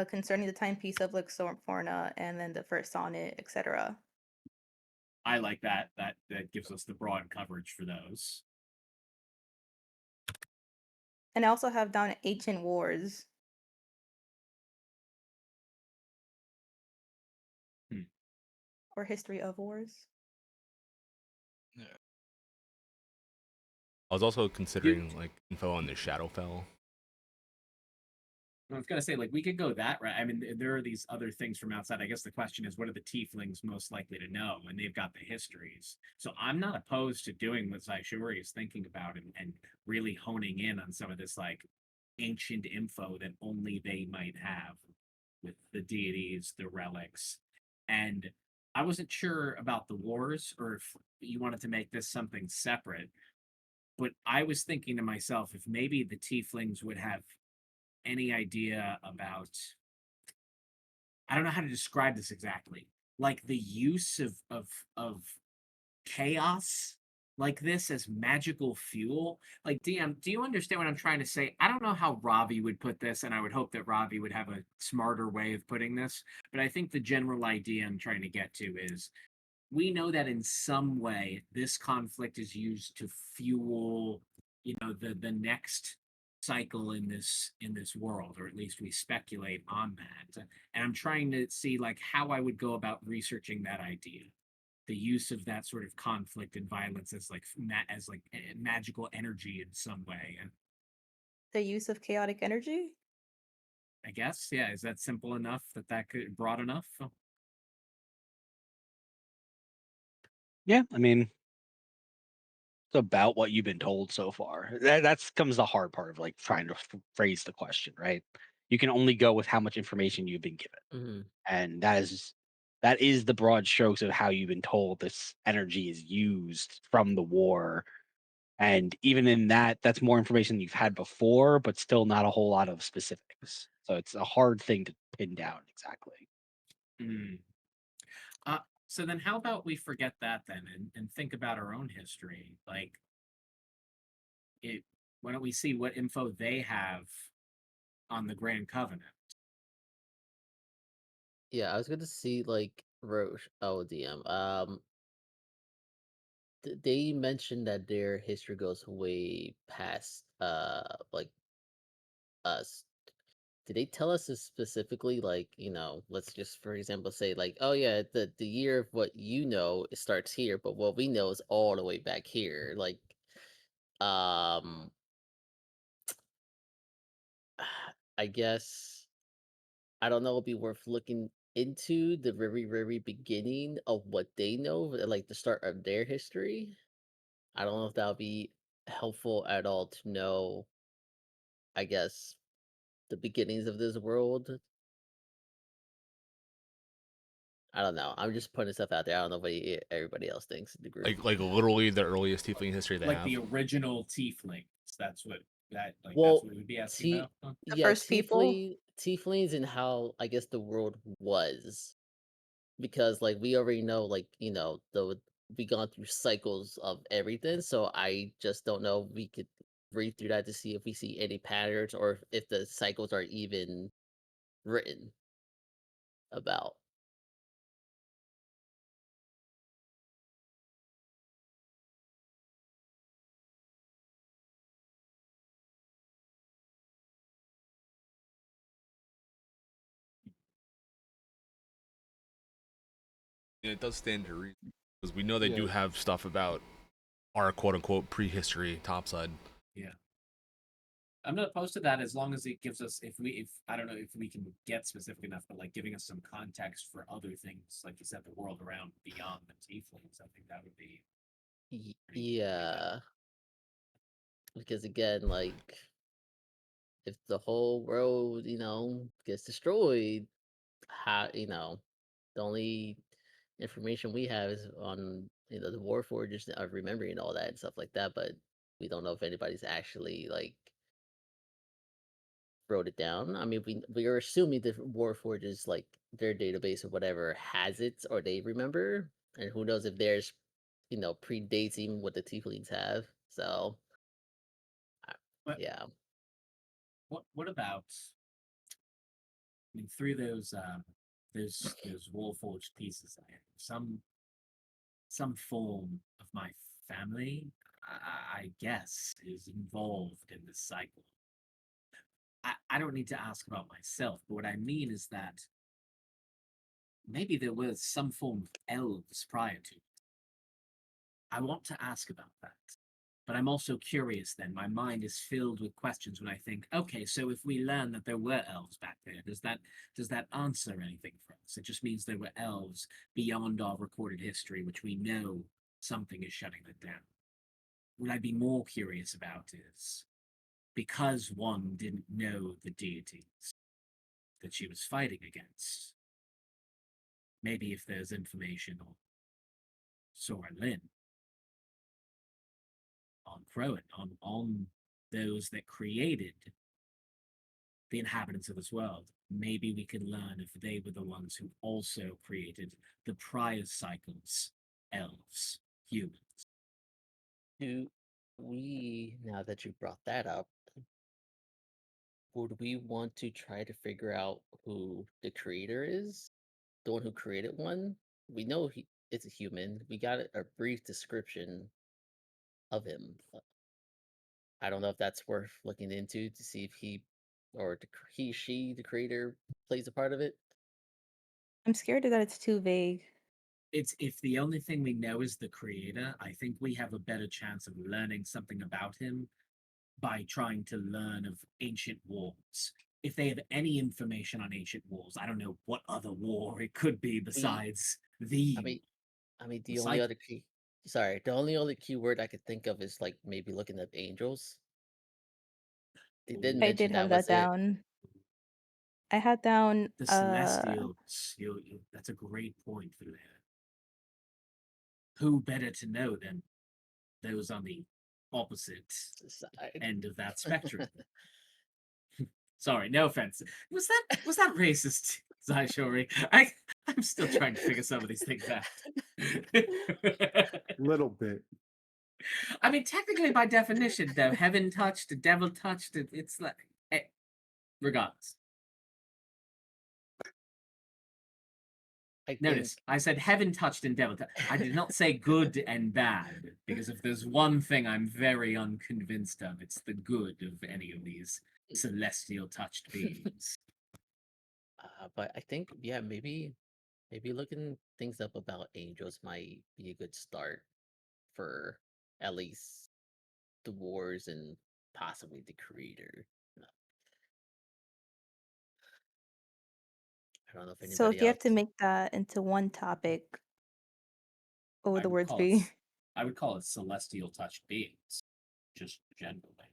concerning the timepiece of Lixorna and then the first sonnet, etc. I like that. That gives us the broad coverage for those. And I also have down ancient wars. Hmm. Or history of wars. I was also considering like info on the Shadowfell. I was gonna say, like, we could go that right. I mean, there are these other things from outside. I guess the question is, what are the tieflings most likely to know? And they've got the histories. So I'm not opposed to doing what Zaishuri is thinking about and really honing in on some of this like ancient info that only they might have with the deities, the relics. And I wasn't sure about the wars or if you wanted to make this something separate, but I was thinking to myself if maybe the tieflings would have any idea about, I don't know how to describe this exactly, like the use of chaos like this as magical fuel. Like, DM, do you understand what I'm trying to say? I don't know how Ravi would put this, and I would hope that Ravi would have a smarter way of putting this, but I think the general idea I'm trying to get to is we know that in some way this conflict is used to fuel, the next cycle in this world, or at least we speculate on that. And I'm trying to see like how I would go about researching that idea, the use of that sort of conflict and violence as like magical energy in some way. And The use of chaotic energy? I guess, yeah, is that simple enough, that could broad enough? Yeah, I mean, it's about what you've been told so far. That's comes the hard part of like trying to phrase the question, right? You can only go with how much information you've been given, Mhm. and that is the broad strokes of how you've been told this energy is used from the war. And even in that, that's more information you've had before, but still not a whole lot of specifics. So it's a hard thing to pin down exactly. Mm. Uh, so then how about we forget that then and think about our own history? Like it why don't we see what info they have on the Grand Covenant? Yeah, I was gonna see like Roche. Oh, DM. They mentioned that their history goes way past like us. Did they tell us this specifically? Like, let's just for example say like, oh yeah, the year of what you know it starts here, but what we know is all the way back here. Like, um, I guess I don't know. It'd be worth looking into the very very beginning of what they know, like the start of their history. I don't know if that would be helpful at all to know, I guess, the beginnings of this world. I don't know. I'm just putting stuff out there. I don't know what everybody else thinks in the group. Like literally the earliest tiefling history they Like have. the original tieflings. That's what that's Well, what we'd be asking about. Huh? The yeah, first people? tieflings and how I guess the world was, because like we already know, like we gone through cycles of everything. So I just don't know. If we could read through that to see if we see any patterns or if the cycles are even written about. And it does stand to reason because we know they do Yeah. have stuff about our quote unquote prehistory topside. Yeah. I'm not opposed to that as long as it gives us if I don't know if we can get specific enough, but like giving us some context for other things, like you said, the world around beyond the tieflings. I think that would be pretty good. Yeah, because again, like if the whole world, gets destroyed, how the only information we have is on the war forges of remembering all that and stuff like that, but we don't know if anybody's actually like wrote it down. I mean, we are assuming the war forges like their database or whatever has it or they remember, and who knows if theirs predates even what the tieflings have. So But yeah. what about? I mean, through those wall forged pieces, I have some form of my family, I guess, is involved in this cycle. I don't need to ask about myself, but what I mean is that maybe there was some form of elves prior to it. I want to ask about that. But I'm also curious then. My mind is filled with questions when I think, okay, so if we learn that there were elves back there, does that answer anything for us? It just means there were elves beyond our recorded history, which we know something is shutting it down. What I'd be more curious about is because one didn't know the deities that she was fighting against, maybe if there's information on Sora Lynn, on Crowan, on those that created the inhabitants of this world, maybe we can learn if they were the ones who also created the prior cycles, elves, humans. Do we, now that you brought that up, would we want to try to figure out who the creator is? The one who created one? We know it's a human. We got a brief description of him. I don't know if that's worth looking into to see if he or she, the creator, plays a part of it. I'm scared that it's too vague. It's if the only thing we know is the creator, I think we have a better chance of learning something about him by trying to learn of ancient wars. If they have any information on ancient wars, I don't know what other war it could be besides I the mean, the only cycle. other the only other keyword I could think of is like maybe looking up angels. They did I mention did that have that was it. down. I had down The Celestials. That's a great point through there. Who better to know than those on the opposite Side. end of that spectrum? Sorry, no offense. Was that racist, Zaishori? I'm still trying to figure some of these things out. Little bit. I mean, technically, by definition, though, heaven touched, devil touched, it's like, regardless. I think Notice, I said heaven touched and devil touched. I did not say good and bad, because if there's one thing I'm very unconvinced of, it's the good of any of these celestial touched beings. but I think maybe looking things up about angels might be a good start for at least the wars and possibly the creator. I don't know if So anybody if you have to else. make that into one topic, what would I the would words call it, be? I would call it celestial touched beings, just generally,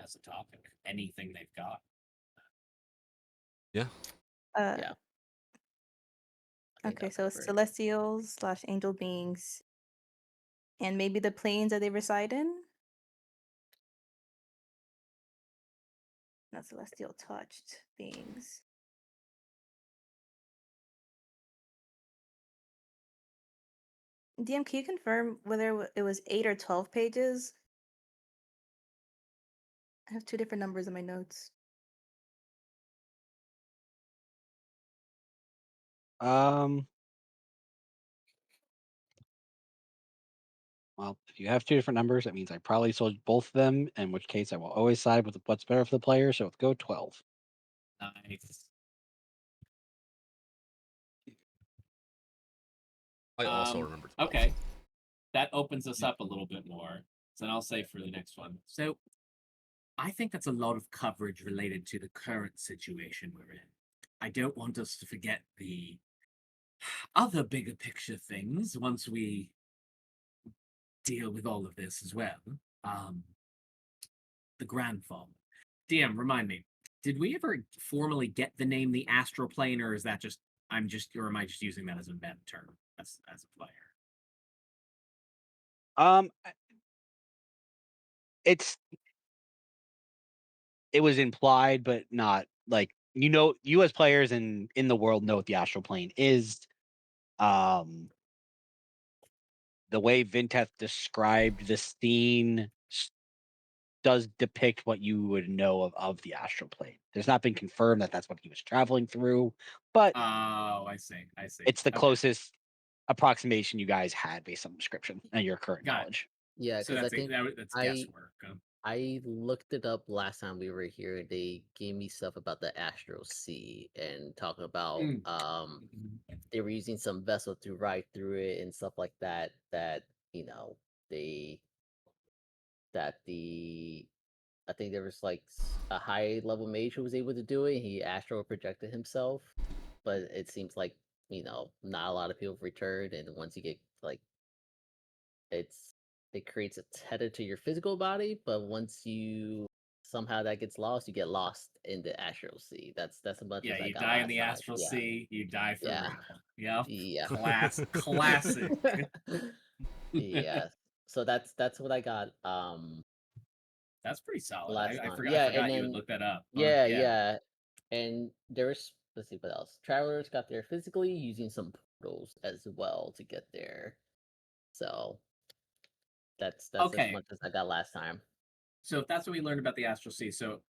as a topic. Anything they've got. Yeah. Yeah. I think Okay, that'll so cover it. celestials / angel beings, and maybe the planes that they reside in. Not celestial touched beings. DM, can you confirm whether it was 8 or 12 pages? I have two different numbers in my notes. Well, if you have two different numbers, that means I probably sold both of them, in which case I will always side with what's better for the player. So let's go 12. Nice. I also remember. 12. Okay. That opens us up a little bit more. So then I'll say for the next one. So I think that's a lot of coverage related to the current situation we're in. I don't want us to forget the other bigger picture things once we deal with all of this as well. Um, the grandfather. DM, remind me, did we ever formally get the name the astral plane, or is that just or am I just using that as a meta term as a player? Um, it's it was implied, but not like you as players and in the world know what the astral plane is. Um, the way Vinteth described the scene does depict what you would know of the astral plane. There's not been confirmed that that's what he was traveling through, but Oh, I see. I see. it's the Okay. closest approximation you guys had based on the description and your current Got it. knowledge. Yeah, So because I that's think that's I guesswork. I looked it up last time we were here. They gave me stuff about the Astral Sea and talking about Mm. they were using some vessel to ride through it and stuff like that. That you know they that the I think there was like a high level mage who was able to do it. He astral projected himself, but it seems like not a lot of people returned. And once you get like it's it creates a tether to your physical body, but once you somehow that gets lost, you get lost in the astral sea. That's as much Yeah, as I you got die in last the time. astral Yeah, sea, you die for yeah, real. Yep. yeah, Classic. yeah. So that's what I got. That's pretty solid. Last I time. forgot I Yeah, and forgot you would then look that up. But yeah, yeah. yeah, and there's let's see what else. Travelers got there physically using some portals as well to get there. So that's as Okay. much as I got last time. So if that's what we learned about the astral sea, so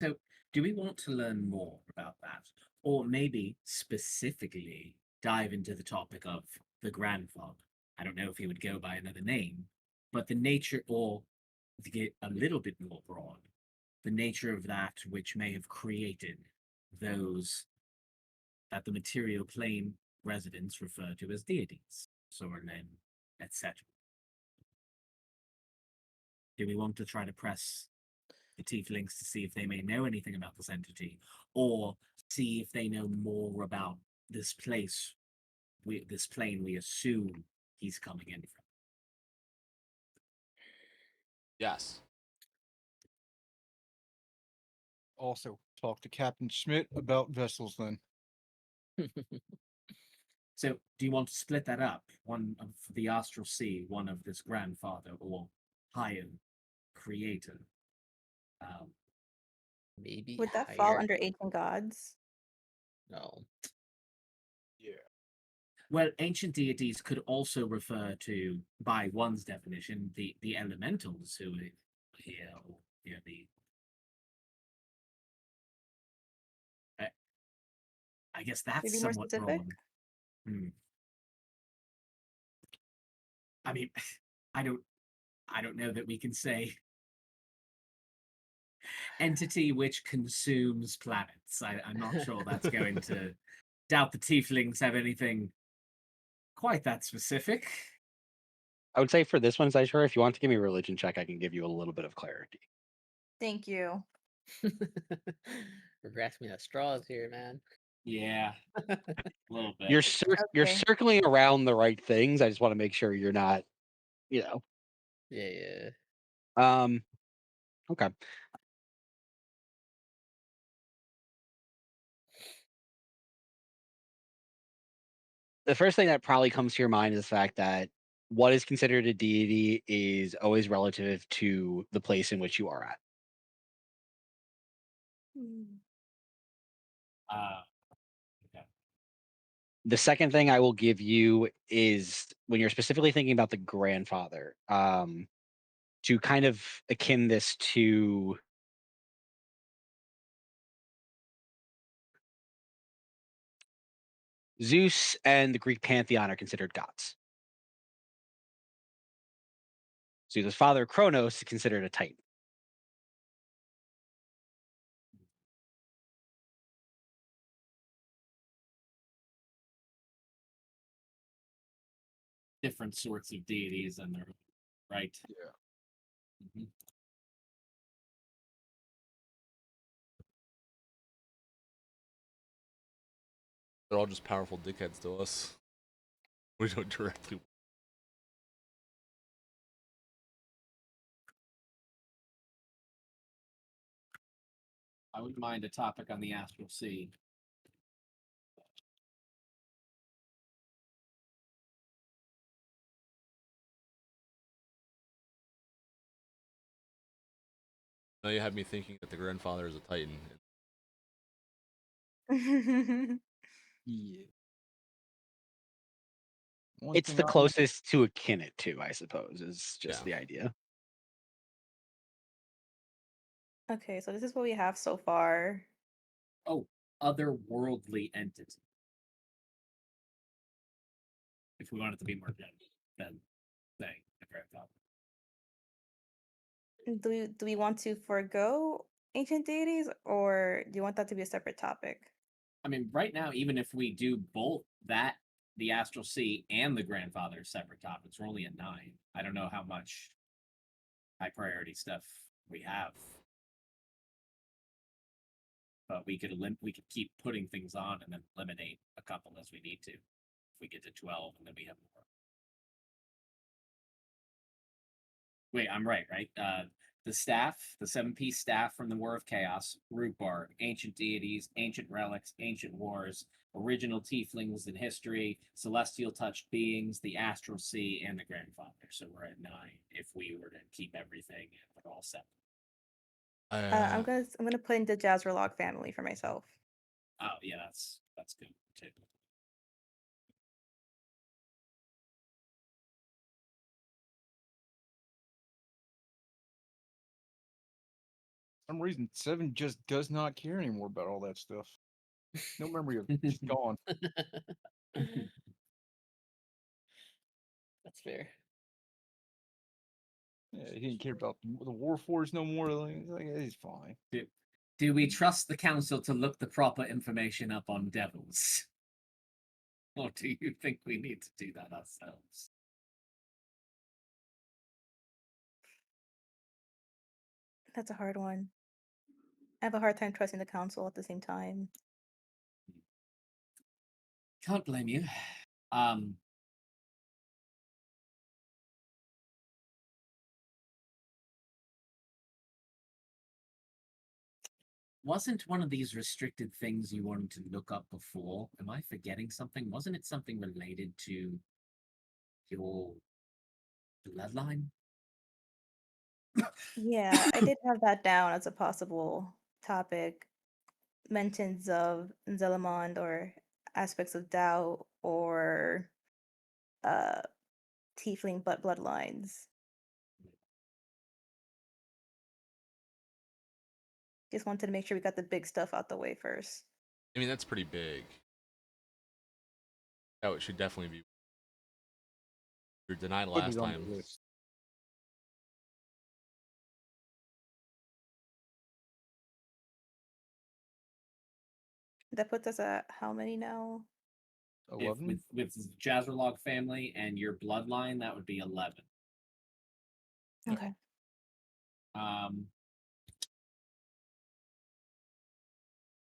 do we want to learn more about that? Or maybe specifically dive into the topic of the grandfather? I don't know if he would go by another name, but the nature, or to get a little bit more broad, the nature of that which may have created those that the material plane residents refer to as deities, Sorlin, etc. Do we want to try to press the tieflings to see if they may know anything about this entity, or see if they know more about this place, this plane we assume he's coming in from? Yes. Also, talk to Captain Schmidt about vessels then. So, do you want to split that up? One of the astral sea, one of this grandfather or higher creator. Um, Maybe Would that fall higher. under ancient gods? No. well, ancient deities could also refer to, by one's definition, the elementals who are here, or the. I, I guess Can you that's be more somewhat specific? broad. Hmm. I mean, I don't I don't know that we can say entity which consumes planets. I'm not sure that's going to doubt the tieflings have anything quite that specific. I would say for this one, Zaishar, if you want to give me a religion check, I can give you a little bit of clarity. Thank you. We're grasping at straws here, man. Yeah, a little bit. You're Okay. circling around the right things. I just want to make sure you're not, you know. Yeah. Okay. The first thing that probably comes to your mind is the fact that what is considered a deity is always relative to the place in which you are at. Mm. Uh, okay. The second thing I will give you is when you're specifically thinking about the grandfather, to kind of akin this to Zeus and the Greek pantheon are considered gods. Zeus' father, Kronos, is considered a titan. Different sorts of deities and their right. Yeah. They're all just powerful dickheads to us. We don't directly. I wouldn't mind a topic on the astral sea. Now you have me thinking that the grandfather is a Titan. Yeah. One It's thing the I closest to akin it to, I suppose, is just Yeah. the idea. Okay, so this is what we have so far. Oh, otherworldly entity. If we want it to be more general than saying the grandfather. Do we want to forego ancient deities, or do you want that to be a separate topic? I mean, right now, even if we do both that, the astral sea, and the grandfather as separate topics, we're only at 9. I don't know how much high priority stuff we have, but we could keep putting things on and then eliminate a couple as we need to. If we get to 12, and then we have more. Wait, I'm right? The staff, the 7-piece staff from the War of Chaos, Rhubarb, ancient deities, ancient relics, ancient wars, original tieflings in history, celestial touched beings, the astral sea, and the grandfather. So we're at 9 if we were to keep everything and put all 7. I'm gonna put in the Jazzerlog family for myself. Oh yeah, that's good too. For some reason 7 just does not care anymore about all that stuff. No memory of it. Just gone. That's fair. Yeah, he didn't care about the war force no more. Like, it's fine. Do we trust the council to look the proper information up on devils? Or do you think we need to do that ourselves? That's a hard one. I have a hard time trusting the council at the same time. Can't blame you. Wasn't one of these restricted things you wanted to look up before? Am I forgetting something? Wasn't it something related to your bloodline? Yeah, I did have that down as a possible topic. Mentions of Zelemond or aspects of doubt or uh tiefling bloodlines. Just wanted to make sure we got the big stuff out the way first. I mean, that's pretty big. That should definitely be. You were denied Put last it on time. the list. That puts us at how many now? If 11. with Jazzerlog family and your bloodline, that would be 11. Okay.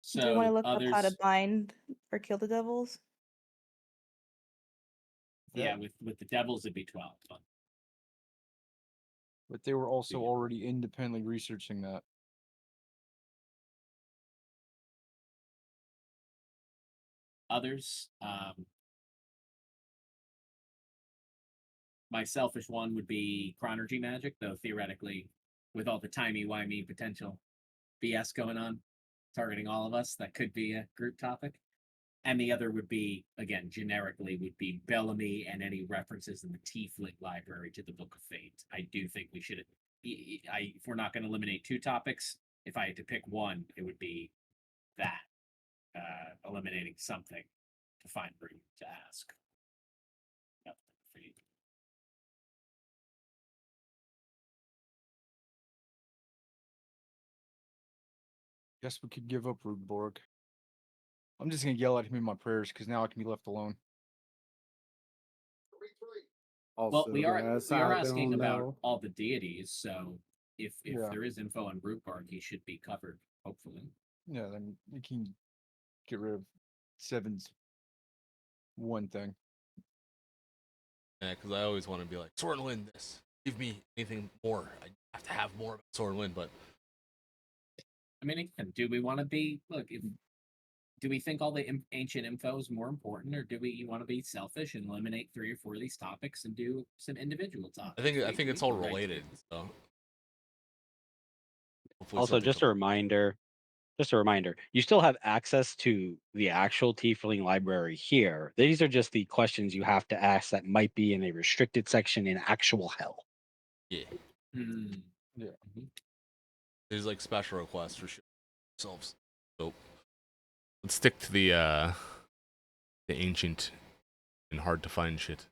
So Do we want to look up how to others, bind or kill the devils? yeah, with the devils it'd be 12. But they were also Yeah. already independently researching that. Others, my selfish one would be chronergy magic, though theoretically, with all the timey-wimey potential BS going on, targeting all of us, that could be a group topic. And the other would be, again, generically, would be Bellamy and any references in the Tiefling library to the Book of Fate. I do think we should, if we're not going to eliminate 2 topics, if I had to pick one, it would be that, eliminating something to find room to ask. Yep, Fate. Guess we could give up Rudborg. I'm just gonna yell at him in my prayers because now I can be left alone. Also, Well, we are guys, we are I asking don't about know. all the deities, so if Yeah. there is info on Rootbark, he should be covered, hopefully. Yeah, then we can get rid of 7's one thing. Yeah, because I always want to be like Sword and Wind. This give me anything more. I have to have more about Sword and Wind, but I mean, again, do we want to be do we think all the ancient info is more important, or do we want to be selfish and eliminate 3 or 4 of these topics and do some individual topics? I think it's all Right. related. So hopefully Also, something just a comes. reminder. Just a reminder. You still have access to the actual Tiefling library here. These are just the questions you have to ask that might be in a restricted section in actual hell. Yeah, Hmm. Yeah. there's like special requests for ourselves. So let's stick to the ancient and hard to find shit.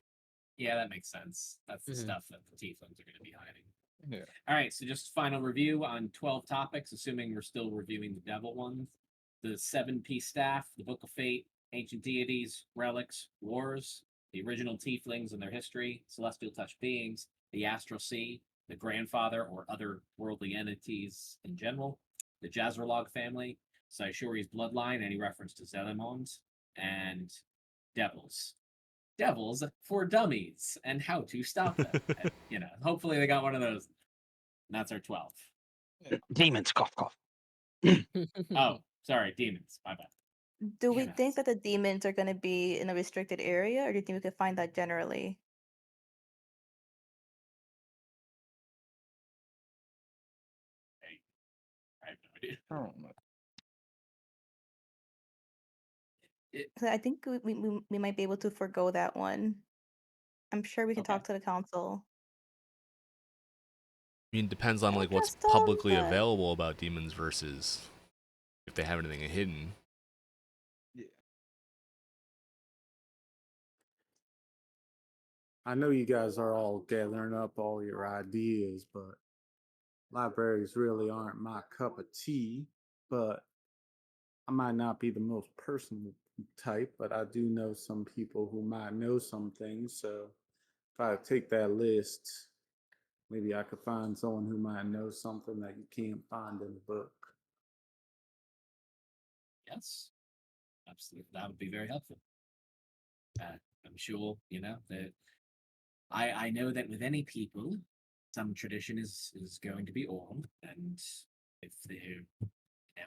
Yeah, that makes sense. That's the Mhm. stuff that the tieflings are going to be hiding. Yeah. All right, so just final review on 12 topics, assuming we're still reviewing the devil ones. The 7-piece staff, the Book of Fate, ancient deities, relics, wars, the original tieflings and their history, celestial touch beings, the astral sea, the grandfather or other worldly entities in general, the Jazerlog family, Saishuri's bloodline, any reference to Zelemons, and devils. Devils for dummies and how to stop them. And, hopefully they got one of those. And that's our 12. Demons, cough, cough. Oh, sorry, demons. My bad. Do we Damn think it. that the demons are going to be in a restricted area, or do you think we could find that generally? I have no idea. I don't know. 'Cause I think we might be able to forego that one. I'm sure we can Okay. talk to the council. I mean, it depends on like what's Interesting, publicly but available about demons versus if they have anything hidden. I know you guys are all gathering up all your ideas, but libraries really aren't my cup of tea. But I might not be the most personal type, but I do know some people who might know some things. So if I take that list, maybe I could find someone who might know something that you can't find in the book. Yes. Absolutely. That would be very helpful. I'm sure, that I know that with any people, some tradition is going to be old, and if they're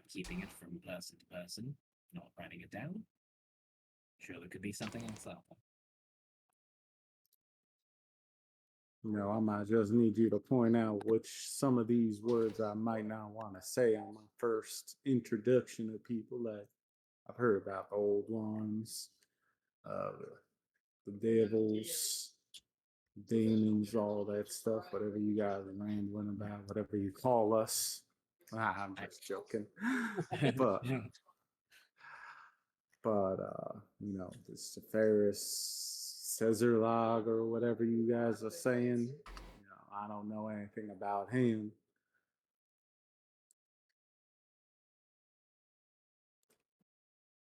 keeping it from person to person, not writing it down, sure there could be something else out there. I might just need you to point out which some of these words I might not want to say on my first introduction to people that I've heard about the old ones, uh, the devils, demons, all that stuff, whatever you guys are rambling about, whatever you call us. I'm just joking. but this Ferris Caesarlog or whatever you guys are saying, I don't know anything about him.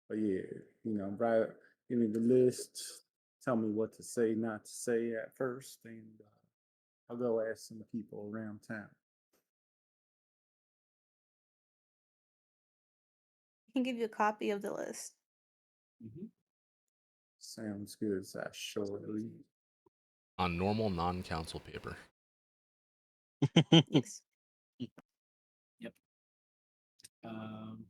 But yeah, right, give me the list, tell me what to say, not to say at first, and I'll go ask some people around town. I can give you a copy of the list. Mm-hmm. Sounds good, surely. On normal non-council paper. Yes. Yep. Hmm.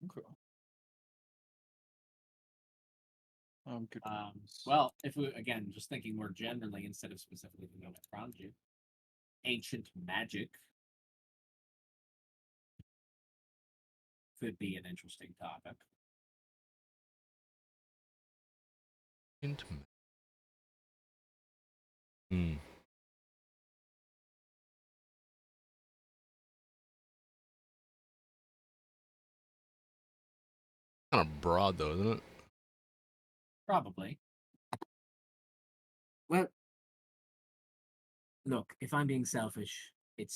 Okay. Good. Well, if we again just thinking more generally instead of specifically the moment around you, ancient magic could be an interesting topic. Intimate. Hmm. Kind of broad though, isn't it? Probably. Well, look, if I'm being selfish, it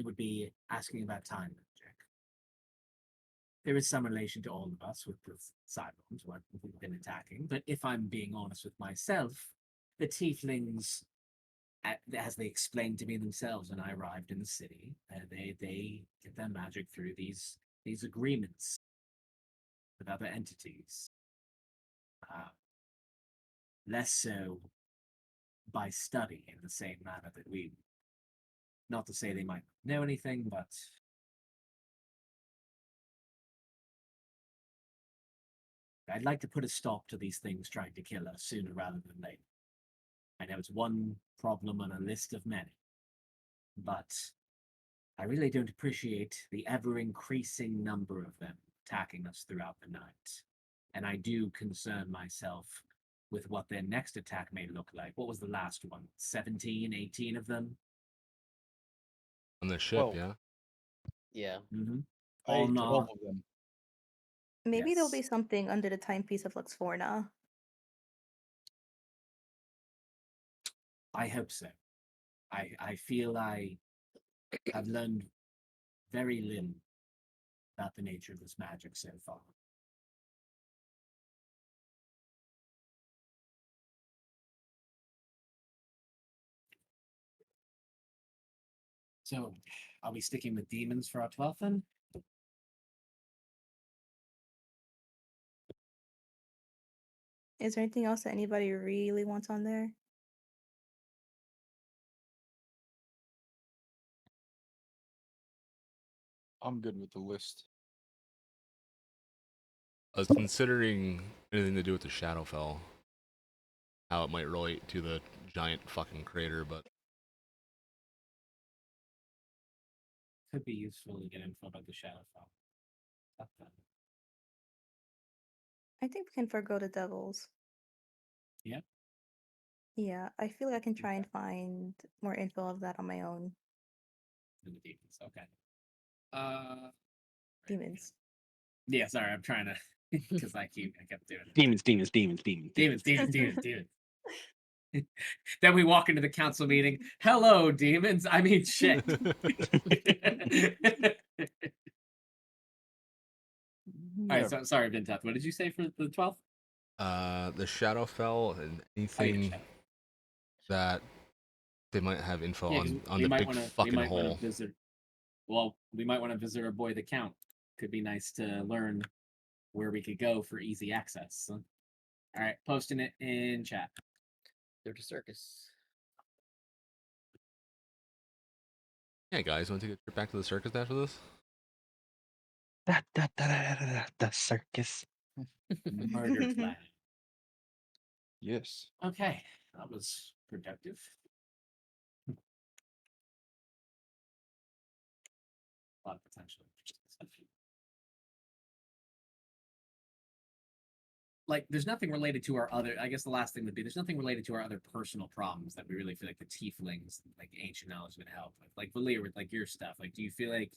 would be asking about time magic. There is some relation to all of us with the Cylons, what we've been attacking, but if I'm being honest with myself, the Tieflings as they explained to me themselves when I arrived in the city, they get their magic through these agreements with other entities. Less so by study in the same manner that we. Not to say they might not know anything, but I'd like to put a stop to these things trying to kill us sooner rather than later. I know it's one problem on a list of many, but I really don't appreciate the ever increasing number of them attacking us throughout the night. And I do concern myself with what their next attack may look like. What was the last one? 17, 18 of them? On the ship, 12. yeah. Yeah. Mm-hmm. I ate 12 of them. Maybe there'll be Yes. something under the timepiece of Luxforna. I hope so. I feel I have learned very little about the nature of this magic so far. So, are we sticking with demons for our 12th then? Is there anything else that anybody really wants on there? I'm good with the list. I was considering anything to do with the Shadowfell, how it might relate to the giant fucking crater, but Could be useful to get info about the Shadowfell. I think we can forgo the devils. Yep. Yeah, I feel like I can try Okay. and find more info of that on my own. And the demons. Okay. Demons. Yeah, sorry, I'm trying to because I kept doing it. Demons. Demons. Then we walk into the council meeting. Hello, demons. I mean, shit. All right, so sorry, Vinteth. What did you say for the 12th? the Shadowfell and anything that they might have info Yeah, 'cause on we the might big want to. fucking We might want hole. to visit. Well, we might want to visit our boy the Count. Could be nice to learn where we could go for easy access. All right, posting it in chat. They're the circus. Yeah, guys, want to take a trip back to the circus after this? The circus. Murder plan. Yes. Okay, that was productive. A lot of potential. Like, there's nothing related to our other. I guess the last thing would be there's nothing related to our other personal problems that we really feel like the tieflings, like ancient knowledge, would help with. Like Valir, with like your stuff. Like, do you feel like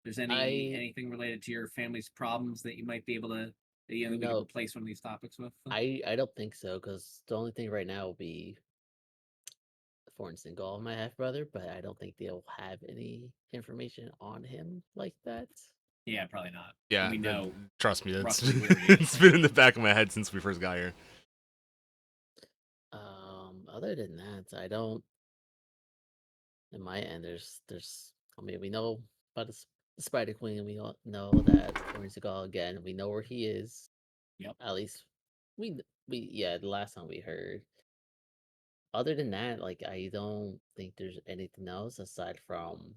there's anything related to your family's problems that you might be able to, that, you know, that we could No. replace one of these topics with? I don't think so, because the only thing right now will be, for instance, Gall, my half brother, but I don't think they'll have any information on him like that. Yeah, probably not. Yeah, we know. trust me, that's roughly where he is. it's been in the back of my head since we first got here. Other than that, I don't. In my end, there's. I mean, we know about the Spider Queen. We all know that for instance, Gall again. We know where he is. Yep. At least we yeah. The last time we heard. Other than that, like I don't think there's anything else aside from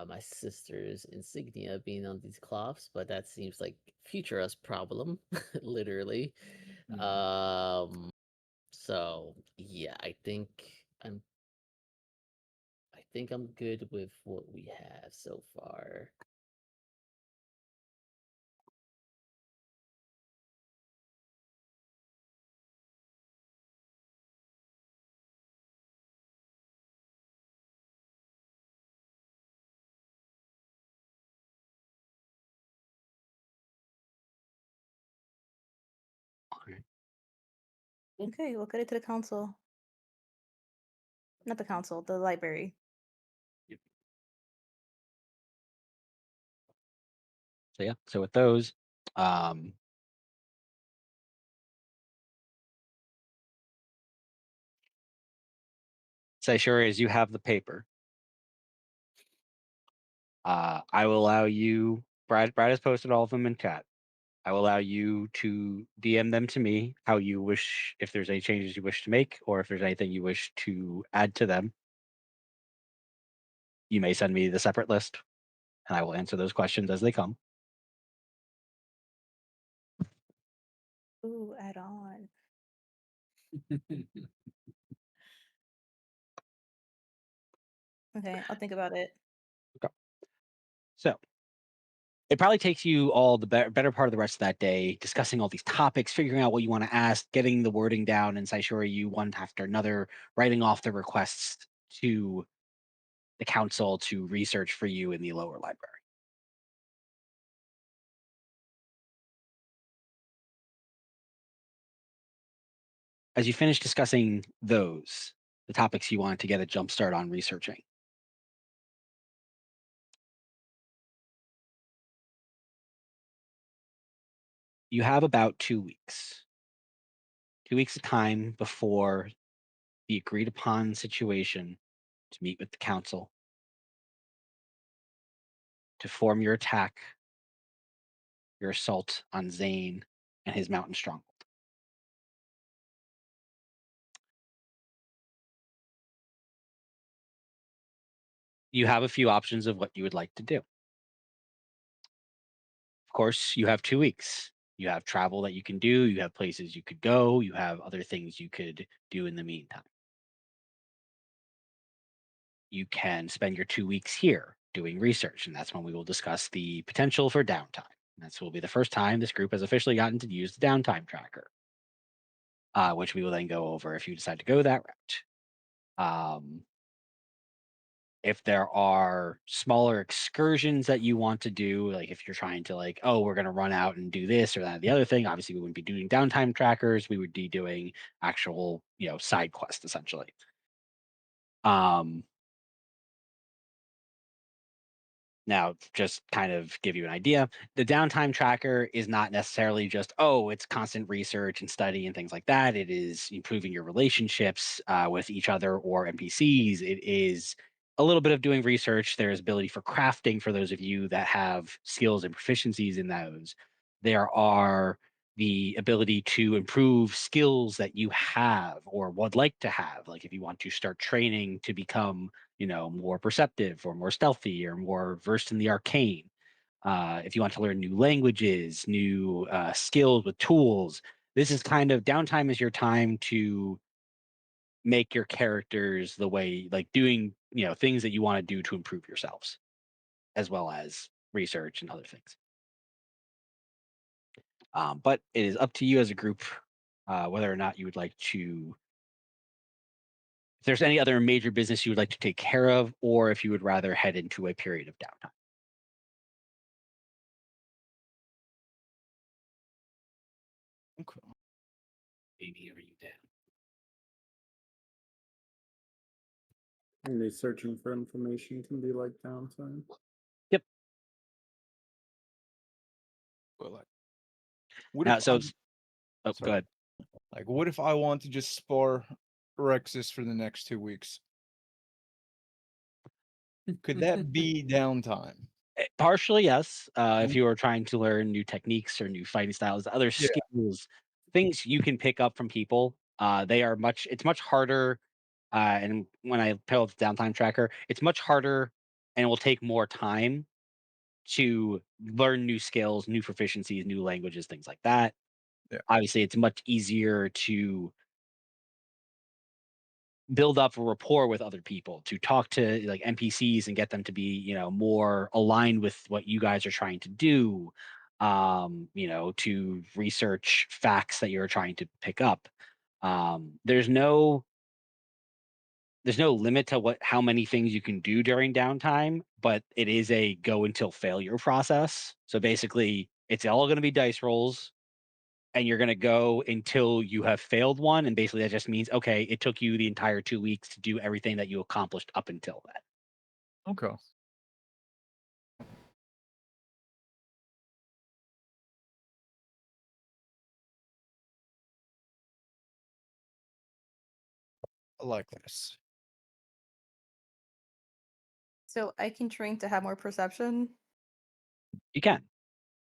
my sister's insignia being on these cloths, but that seems like future us problem, literally. So yeah, I'm I think I'm good with what we have so far. Okay, we'll get it to the council. Not the council, the library. So yeah. So with those, um, Say sure as you have the paper. I will allow you. Brad has posted all of them in chat. I will allow you to DM them to me how you wish, if there's any changes you wish to make, or if there's anything you wish to add to them. You may send me the separate list, and I will answer those questions as they come. Ooh, add on. Okay, I'll think about it. So it probably takes you all the better part of the rest of that day discussing all these topics, figuring out what you want to ask, getting the wording down, and Saishori, you one after another, writing off the requests to the council to research for you in the lower library. As you finish discussing those, the topics you want to get a jump start on researching, you have about 2 weeks. 2 weeks of time before the agreed upon situation to meet with the council to form your attack, your assault on Zane and his mountain stronghold. You have a few options of what you would like to do. Of course, you have 2 weeks. You have travel that you can do, you have places you could go, you have other things you could do in the meantime. You can spend your 2 weeks here doing research, and that's when we will discuss the potential for downtime. This will be the first time this group has officially gotten to use the downtime tracker, which we will then go over if you decide to go that route. If there are smaller excursions that you want to do, like if you're trying to like, oh, we're going to run out and do this or that, the other thing, obviously we wouldn't be doing downtime trackers. We would be doing actual, side quest essentially. Um, Now, just kind of give you an idea, the downtime tracker is not necessarily just, oh, it's constant research and study and things like that. It is improving your relationships with each other or NPCs. It is a little bit of doing research. There's ability for crafting for those of you that have skills and proficiencies in those. There are the ability to improve skills that you have or would like to have. Like if you want to start training to become more perceptive or more stealthy or more versed in the arcane. If you want to learn new languages, new skills with tools, this is kind of downtime is your time to make your characters the way, like doing, things that you want to do to improve yourselves, as well as research and other things. But it is up to you as a group whether or not you would like to if there's any other major business you would like to take care of, or if you would rather head into a period of downtime. Okay. Baby, are you down? Maybe searching for information can be like downtime. Yep. But like, what Now, if so I'm it's, oh, go sorry? ahead. Like, what if I want to just spar Rexus for the next 2 weeks? Could that be downtime? Partially, yes. If Mhm. you are trying to learn new techniques or new fighting styles, other Yeah. skills, things you can pick up from people, it's much harder. And when I tell the downtime tracker, it's much harder and will take more time to learn new skills, new proficiencies, new languages, things like that. Yeah. Obviously, it's much easier to build up a rapport with other people, to talk to like NPCs and get them to be, more aligned with what you guys are trying to do. To research facts that you're trying to pick up. There's no limit to how many things you can do during downtime, but it is a go until failure process. So basically, it's all going to be dice rolls and you're going to go until you have failed one. And basically, that just means, okay, it took you the entire 2 weeks to do everything that you accomplished up until that. Okay. I like this. So I can train to have more perception. You can.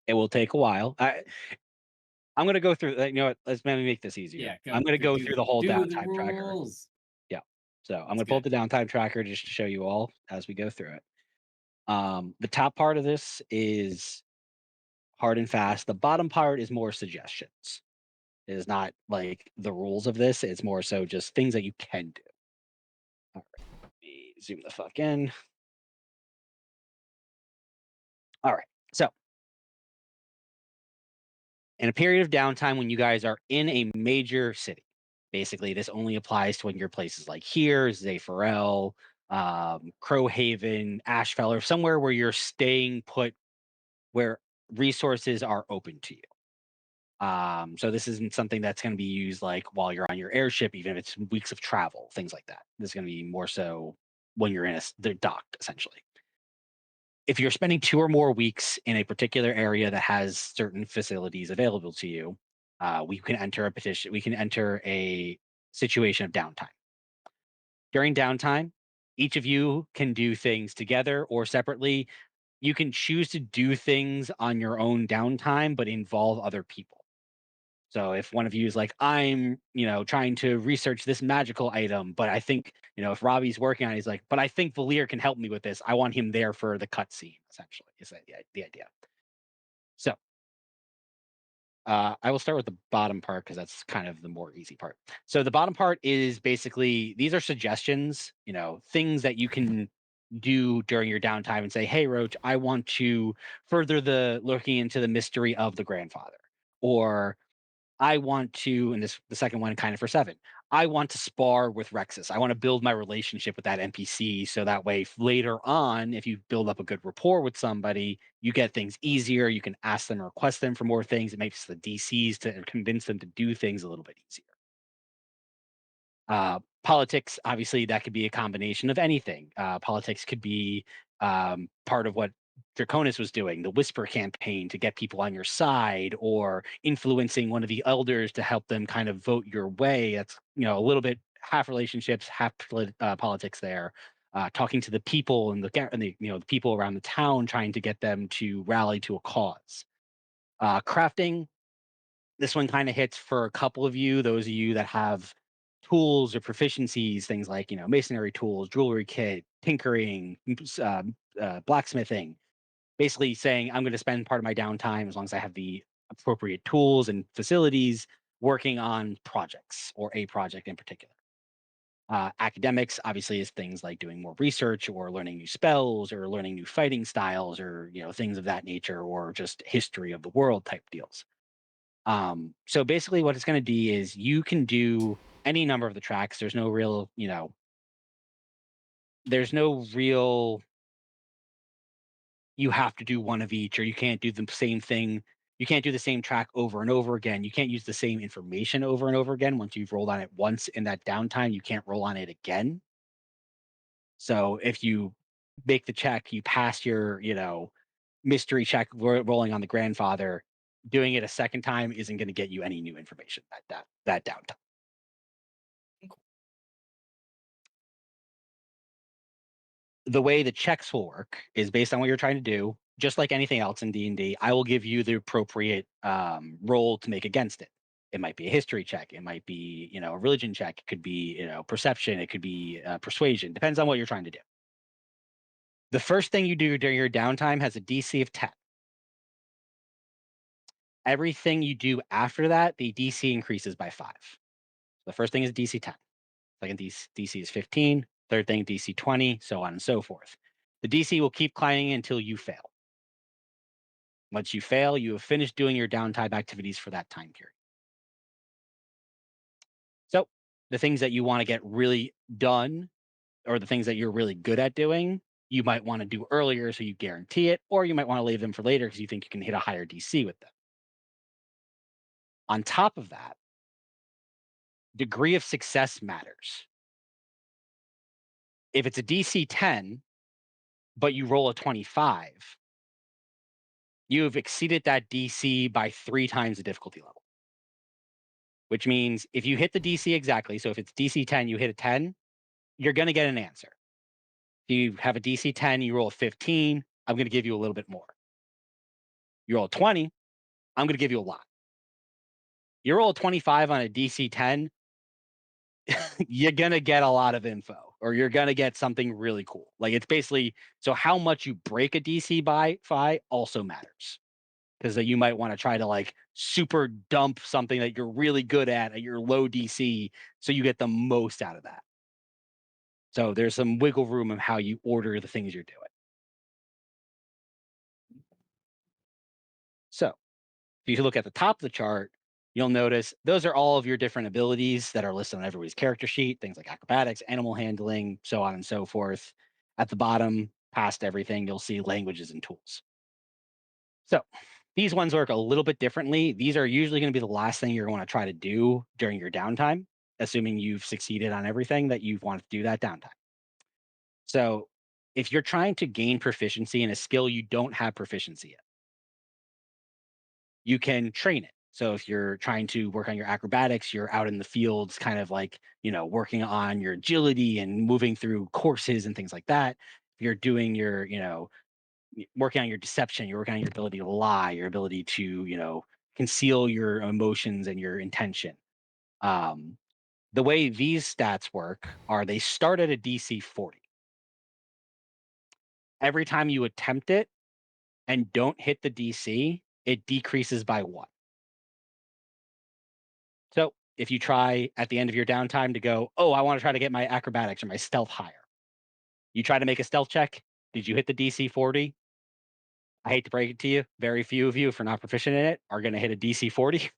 It will take a while. I'm gonna go through. You know what? Let's maybe make this easier. Yeah, I'm gonna go through the whole do the downtime tracker. rules. Yeah. So I'm That's gonna pull up good. the downtime tracker just to show you all as we go through it. The top part of this is hard and fast. The bottom part is more suggestions. It is not like the rules of this. It's more so just things that you can do. All right. Let me zoom the fuck in. All right. So in a period of downtime when you guys are in a major city, basically this only applies to when your places like here, Zayfarel, Crowhaven, Ashfell, or somewhere where you're staying put, where resources are open to you. So this isn't something that's going to be used like while you're on your airship, even if it's weeks of travel, things like that. This is going to be more so when you're in they're docked essentially. If you're spending 2 or more weeks in a particular area that has certain facilities available to you, we can enter a petition. We can enter a situation of downtime. During downtime, each of you can do things together or separately. You can choose to do things on your own downtime, but involve other people. So if one of you is like, I'm, trying to research this magical item, but I think, if Robbie's working on it, he's like, but I think Valir can help me with this. I want him there for the cutscene, essentially, is the idea. So I will start with the bottom part because that's kind of the more easy part. So the bottom part is basically these are suggestions, things that you can do during your downtime and say, hey, Roach, I want to further the looking into the mystery of the grandfather. Or I want to, and this the second one kind of for 7. I want to spar with Rexus. I want to build my relationship with that NPC so that way later on, if you build up a good rapport with somebody, you get things easier. You can ask them or request them for more things. It makes the DCs to convince them to do things a little bit easier. Politics, obviously, that could be a combination of anything. Politics could be part of what Draconis was doing, the Whisper campaign to get people on your side, or influencing one of the elders to help them kind of vote your way. That's a little bit half relationships, half politics there. Talking to the people and the people around the town, trying to get them to rally to a cause. Crafting, this one kind of hits for a couple of you, those of you that have tools or proficiencies, things like, masonry tools, jewelry kit, tinkering, blacksmithing, basically saying, I'm going to spend part of my downtime, as long as I have the appropriate tools and facilities, working on projects or a project in particular. Academics obviously is things like doing more research or learning new spells or learning new fighting styles or, things of that nature, or just history of the world type deals. So basically what it's going to be is you can do any number of the tracks. There's no real, you have to do one of each, or you can't do the same thing. You can't do the same track over and over again. You can't use the same information over and over again. Once you've rolled on it once in that downtime, you can't roll on it again. So if you make the check, you pass your, mystery check rolling on the grandfather, doing it a second time isn't going to get you any new information at that downtime. The way the checks will work is based on what you're trying to do. Just like anything else in D&D, I will give you the appropriate roll to make against it. It might be a history check. It might be, a religion check. It could be, perception. It could be persuasion. Depends on what you're trying to do. The first thing you do during your downtime has a DC of 10. Everything you do after that, the DC increases by 5. The first thing is DC 10. Second DC is 15. Third thing, DC 20, so on and so forth. The DC will keep climbing until you fail. Once you fail, you have finished doing your downtime activities for that time period. So the things that you want to get really done, or the things that you're really good at doing, you might want to do earlier so you guarantee it, or you might want to leave them for later because you think you can hit a higher DC with them. On top of that, degree of success matters. If it's a DC 10, but you roll a 25, you have exceeded that DC by 3 times the difficulty level. Which means if you hit the DC exactly, so if it's DC 10, you hit a 10, you're going to get an answer. If you have a DC 10, you roll a 15, I'm going to give you a little bit more. You roll a 20, I'm going to give you a lot. You roll a 25 on a DC 10, you're going to get a lot of info, or you're going to get something really cool. Like, it's basically, so how much you break a DC by fi also matters. Because you might want to try to like super dump something that you're really good at your low DC, so you get the most out of that. So there's some wiggle room of how you order the things you're doing. So if you look at the top of the chart, you'll notice those are all of your different abilities that are listed on everybody's character sheet, things like acrobatics, animal handling, so on and so forth. At the bottom, past everything, you'll see languages and tools. So these ones work a little bit differently. These are usually going to be the last thing you're going to try to do during your downtime, assuming you've succeeded on everything that you've wanted to do that downtime. So if you're trying to gain proficiency in a skill you don't have proficiency in, you can train it. So if you're trying to work on your acrobatics, you're out in the fields, kind of like, working on your agility and moving through courses and things like that. If you're doing your, working on your deception, you're working on your ability to lie, your ability to, conceal your emotions and your intention. The way these stats work are they start at a DC 40. Every time you attempt it and don't hit the DC, it decreases by 1. So if you try at the end of your downtime to go, oh, I want to try to get my acrobatics or my stealth higher. You try to make a stealth check. Did you hit the DC 40? I hate to break it to you. Very few of you, if you're not proficient in it, are going to hit a DC 40.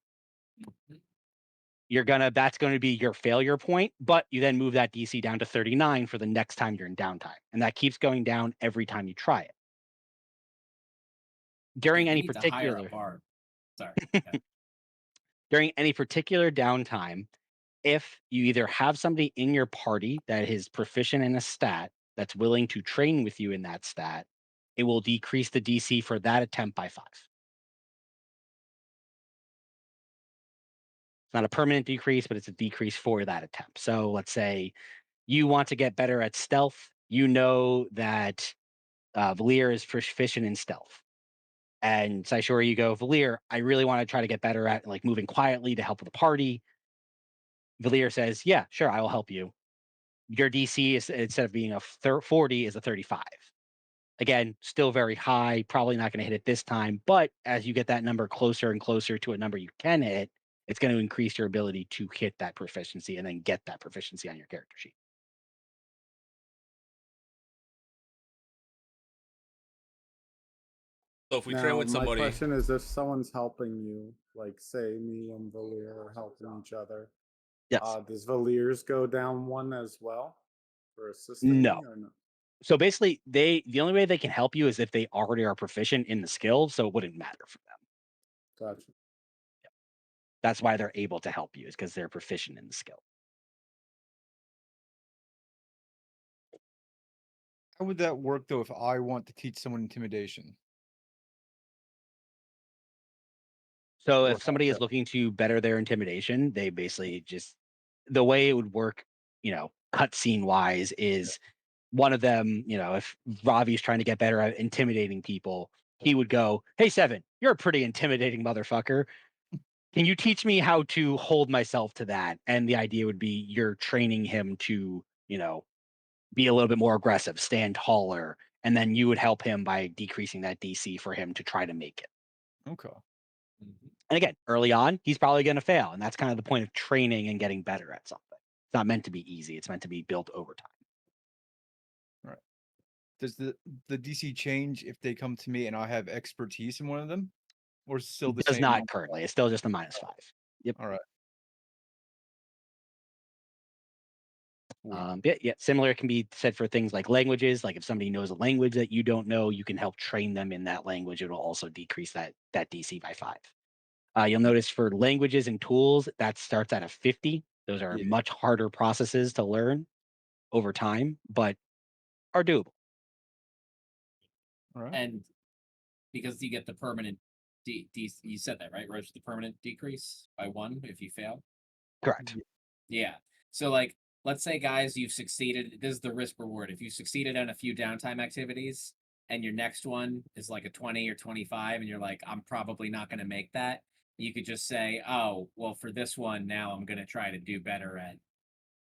That's going to be your failure point, but you then move that DC down to 39 for the next time you're in downtime. And that keeps going down every time you try it. During You any need to hire a particular bar. Sorry. Yeah. during any particular downtime, if you either have somebody in your party that is proficient in a stat that's willing to train with you in that stat, it will decrease the DC for that attempt by 5. It's not a permanent decrease, but it's a decrease for that attempt. So let's say you want to get better at stealth. You know that Valir is proficient in stealth. And Saishori, you go, Valir, I really want to try to get better at like moving quietly to help with the party. Valir says, yeah, sure, I will help you. Your DC is, instead of being a 40, is a 35. Again, still very high, probably not going to hit it this time, but as you get that number closer and closer to a number you can hit, it's going to increase your ability to hit that proficiency and then get that proficiency on your character sheet. So if we train Now, with my somebody, question is, if someone's helping you, like say me and Valir are helping each other, Yes. does Valir's go down 1 as well for assisting No. me or no? So basically, the only way they can help you is if they already are proficient in the skill, so it wouldn't matter for them. Gotcha. That's why they're able to help you, is because they're proficient in the skill. How would that work though if I want to teach someone intimidation? So Or if somebody is looking to better their intimidation, they basically just, the way it would work, cutscene wise, is one of them, if Ravi's trying to get better at intimidating people, he would go, hey, Seven, you're a pretty intimidating motherfucker. Can you teach me how to hold myself to that? And the idea would be you're training him to, be a little bit more aggressive, stand taller, and then you would help him by decreasing that DC for him to try to make it. Okay. Mhm. And again, early on, he's probably going to fail. And that's kind of the point of training and getting better at something. It's not meant to be easy. It's meant to be built over time. Right. Does the DC change if they come to me and I have expertise in one of them? Or is it still the Does same not number? currently. It's still just a -5. Yep. All right. Sweet. Yeah, similar can be said for things like languages. Like if somebody knows a language that you don't know, you can help train them in that language. It'll also decrease that DC by 5. You'll notice for languages and tools, that starts at a 50. Those are Yeah. much harder processes to learn over time, but are doable. All right. And because you get the permanent you said that, right, Roach? The permanent decrease by 1 if you fail? Correct. Yeah. So like let's say, guys, you've succeeded. This is the risk reward. If you succeeded on a few downtime activities, and your next one is like a 20 or 25, and you're like, I'm probably not going to make that. You could just say, oh, well, for this one, now I'm going to try to do better at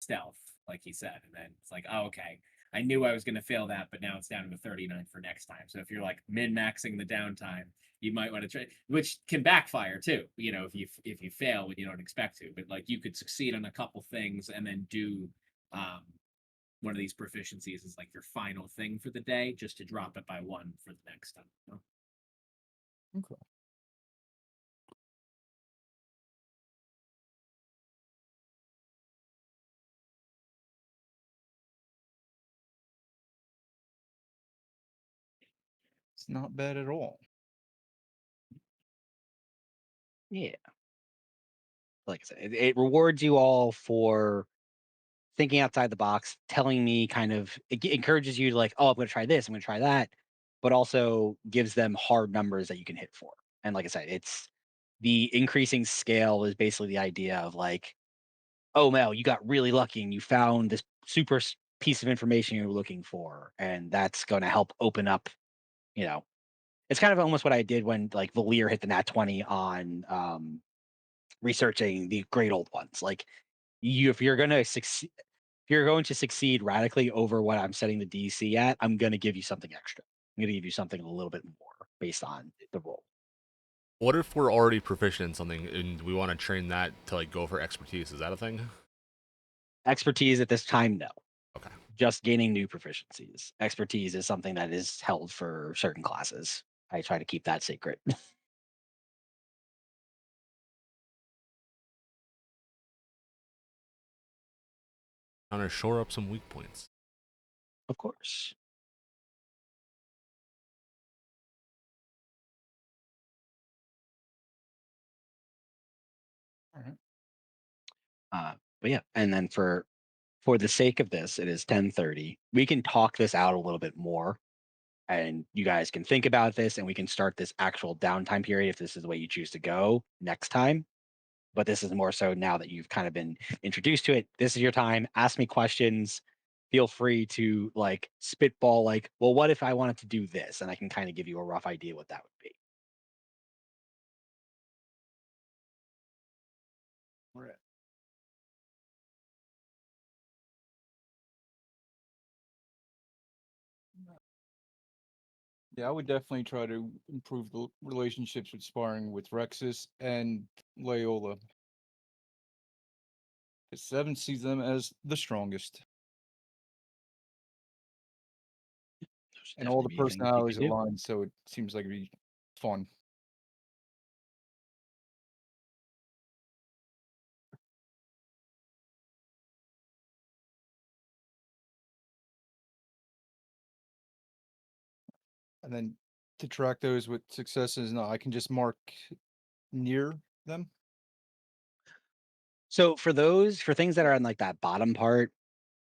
stealth, like he said. And then it's like, oh, okay. I knew I was going to fail that, but now it's down to a 39 for next time. So if you're like min-maxing the downtime, you might want to try, which can backfire too. You know, if you fail when you don't expect to, but like you could succeed on a couple things and then do one of these proficiencies as like your final thing for the day, just to drop it by one for the next time. You know? Okay. It's not bad at all. Yeah. Like I said, it rewards you all for thinking outside the box, telling me kind of encourages you to like, oh, I'm going to try this, I'm going to try that, but also gives them hard numbers that you can hit for. And like I said, it's the increasing scale is basically the idea of like, oh, Mel, you got really lucky and you found this super piece of information you were looking for, and that's going to help open up, you know, it's kind of almost what I did when like Valir hit the nat 20 on researching the great old ones. Like if you're going to succeed, if you're going to succeed radically over what I'm setting the DC at, I'm going to give you something extra. I'm going to give you something a little bit more based on the role. What if we're already proficient in something and we want to train that to like go for expertise? Is that a thing? Expertise at this time, no. Okay. Just gaining new proficiencies. Expertise is something that is held for certain classes. I try to keep that secret. Trying to shore up some weak points. Of course. All right. But yeah, and then for the sake of this, it is 10:30. We can talk this out a little bit more, and you guys can think about this, and we can start this actual downtime period if this is the way you choose to go next time. But this is more so now that you've kind of been introduced to it. This is your time. Ask me questions. Feel free to like spitball, like, well, what if I wanted to do this? And I can kind of give you a rough idea what that would be. All right. Yeah, I would definitely try to improve the relationships with sparring with Rexus and Leola. 'Cause Seven sees them as the strongest, Those and all definitely the be things you personalities could do. align, so it seems like it'd be fun. And then to track those with successes, no, I can just mark near them. So for things that are on like that bottom part,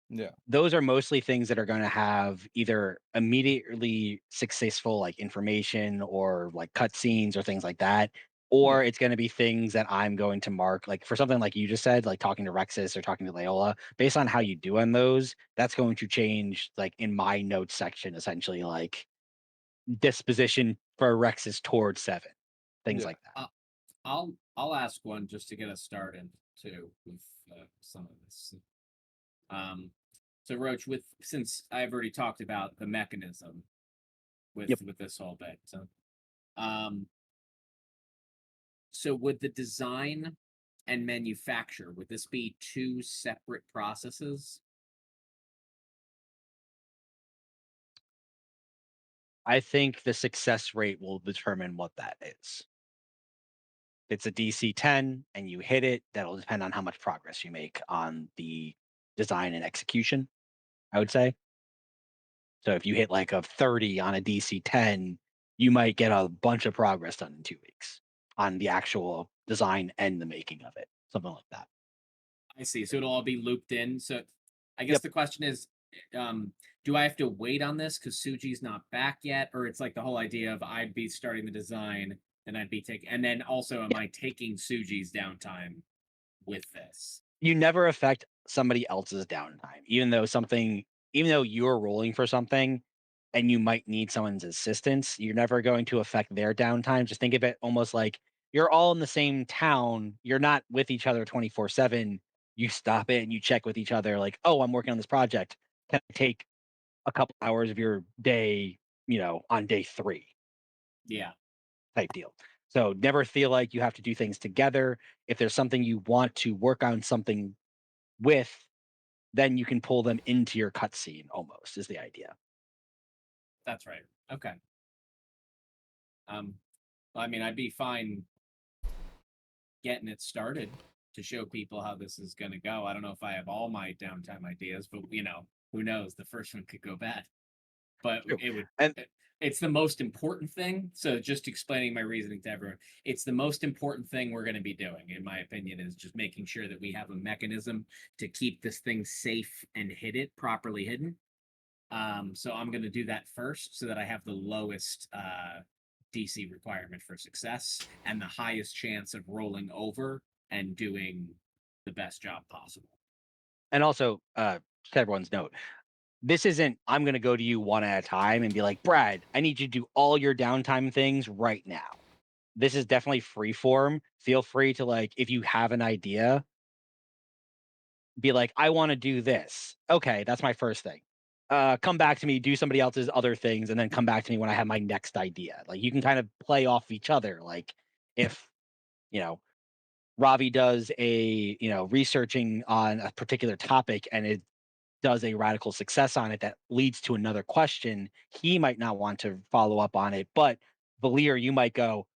Yeah. those are mostly things that are going to have either immediately successful like information or like cutscenes or things like that, Yeah. or it's going to be things that I'm going to mark like for something like you just said, like talking to Rexus or talking to Leola. Based on how you do on those, that's going to change like in my notes section, essentially like disposition for Rexus towards Seven, things Yeah. like that. I'll ask one just to get us started too with some of this. So Roach, with since I've already talked about the mechanism with Yep. this whole bit, so would the design and manufacture, would this be two separate processes? I think the success rate will determine what that is. If it's a DC 10 and you hit it, that'll depend on how much progress you make on the design and execution, I would say. So if you hit like a 30 on a DC 10, you might get a bunch of progress done in 2 weeks on the actual design and the making of it, something like that. I see. So it'll all be looped in. So I guess Yep. the question is, do I have to wait on this because Suji's not back yet, or it's like the whole idea of I'd be starting the design and I'd be taking, and then also am Yeah. I taking Suji's downtime with this? You never affect somebody else's downtime, even though you're rolling for something and you might need someone's assistance, you're never going to affect their downtime. Just think of it almost like you're all in the same town. You're not with each other 24/7. You stop it and you check with each other, like, oh, I'm working on this project. Can I take a couple hours of your day, on day 3 Yeah. type deal? So never feel like you have to do things together. If there's something you want to work on something with, then you can pull them into your cutscene almost is the idea. That's right. Okay. Um, well, I mean, I'd be fine getting it started to show people how this is going to go. I don't know if I have all my downtime ideas, but who knows? The first one could go bad. But True. it would. And It's the most important thing. So just explaining my reasoning to everyone, it's the most important thing we're going to be doing, in my opinion, is just making sure that we have a mechanism to keep this thing safe and properly hidden. So I'm going to do that first so that I have the lowest DC requirement for success and the highest chance of rolling over and doing the best job possible. also, to everyone's note, this isn't I'm gonna go to you one at a time and be like, Brad, I need you to do all your downtime things right now. This is definitely free form. Feel free to, like, if you have an idea, be like, I want to do this. Okay, that's my first thing. Come back to me, do somebody else's other things, and then come back to me when I have my next idea. Like, you can kind of play off each other. Like, if you know Ravi does researching on a particular topic and it does a radical success on it that leads to another question, he might not want to follow up on it. But Valir, you might go,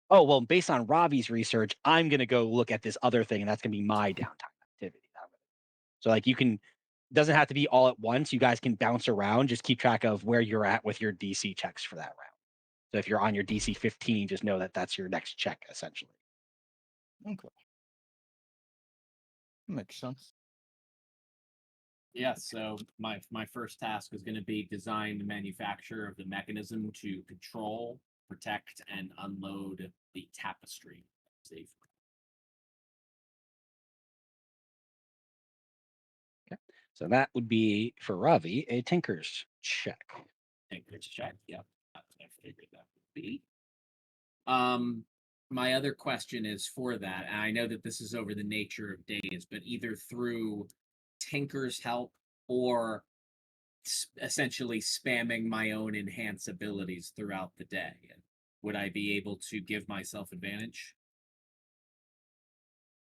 oh, well, based on Ravi's research, I'm going to go look at this other thing, and that's going to be my downtime activity. So, like, you can, doesn't have to be all at once. You guys can bounce around. Just keep track of where you're at with your DC checks for that round. So if you're on your DC 15, just know that that's your next check, essentially. Okay. Makes sense. Yeah, so my first task is going to be design the manufacture of the mechanism to control, protect, and unload the tapestry safely. So that would be for Ravi a Tinker's check. Tinker's check. Yep, I figured that would be. My other question is for that, and I know that this is over the nature of days, but either through Tinker's help or essentially spamming my own enhance abilities throughout the day, would I be able to give myself advantage?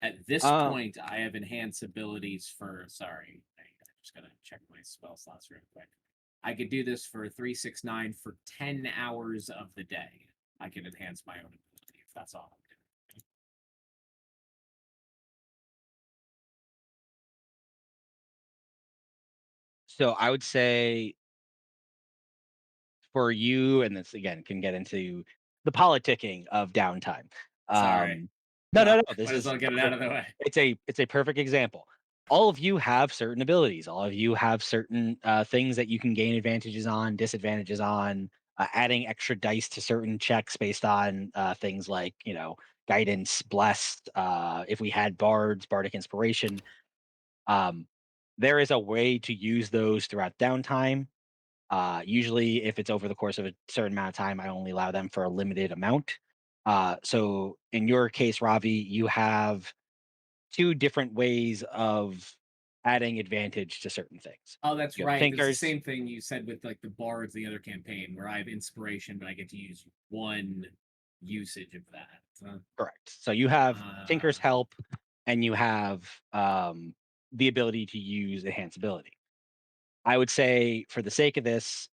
At this Uh, point, I have enhance abilities for. Sorry, I'm just gonna check my spell slots real quick. I could do this for 369 for 10 hours of the day. I can enhance my own ability if that's all I'm doing. so I would say for you, and this again can get into the politicking of downtime. Sorry. No, no, Well, no. This might as is well get it out perfect. of the way. It's a perfect example. All of you have certain abilities. All of you have certain things that you can gain advantages on, disadvantages on. Adding extra dice to certain checks based on things like guidance, blessed. If we had bards, bardic inspiration, um, there is a way to use those throughout downtime. Usually, if it's over the course of a certain amount of time, I only allow them for a limited amount. So in your case, Ravi, you have two different ways of adding advantage to certain things. Oh, that's You have right. There's the thinkers, same thing you said with like the bards, the other campaign, where I have inspiration, but I get to use one usage of that. correct. So you have Uh, thinkers help, and you have the ability to use enhance ability. I would say, for the sake of this,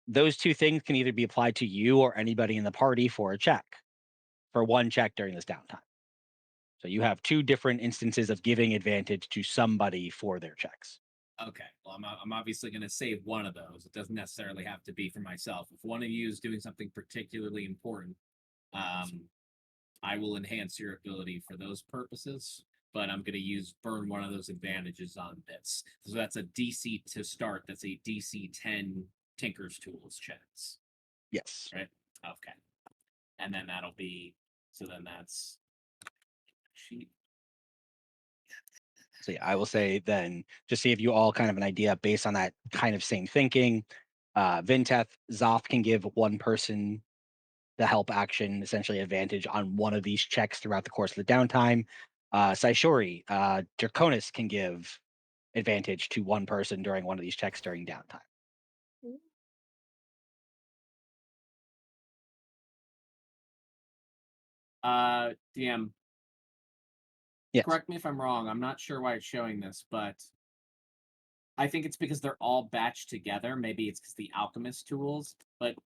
those two things can either be applied to you or anybody in the party for a check, for one check during this downtime. So you have two different instances of giving advantage to somebody for their checks. okay. Well, I'm obviously going to save one of those. It doesn't necessarily have to be for myself. If one of you is doing something particularly important, um, I will enhance your ability for those purposes. But I'm going to burn one of those advantages on this. So that's a DC to start. That's a DC 10 Tinker's Tools checks, Yes. right? Okay. And then that'll be, so then that's sheet. So yeah, I will say then, just to give you all kind of an idea based on that kind of same thinking, Vinteth, Zoth can give one person the help action, essentially advantage on one of these checks throughout the course of the downtime. Saishori, Draconis can give advantage to one person during one of these checks during downtime. DM, Yes. correct me if I'm wrong. I'm not sure why it's showing this, but I think it's because they're all batched together. Maybe it's because the alchemist tools, but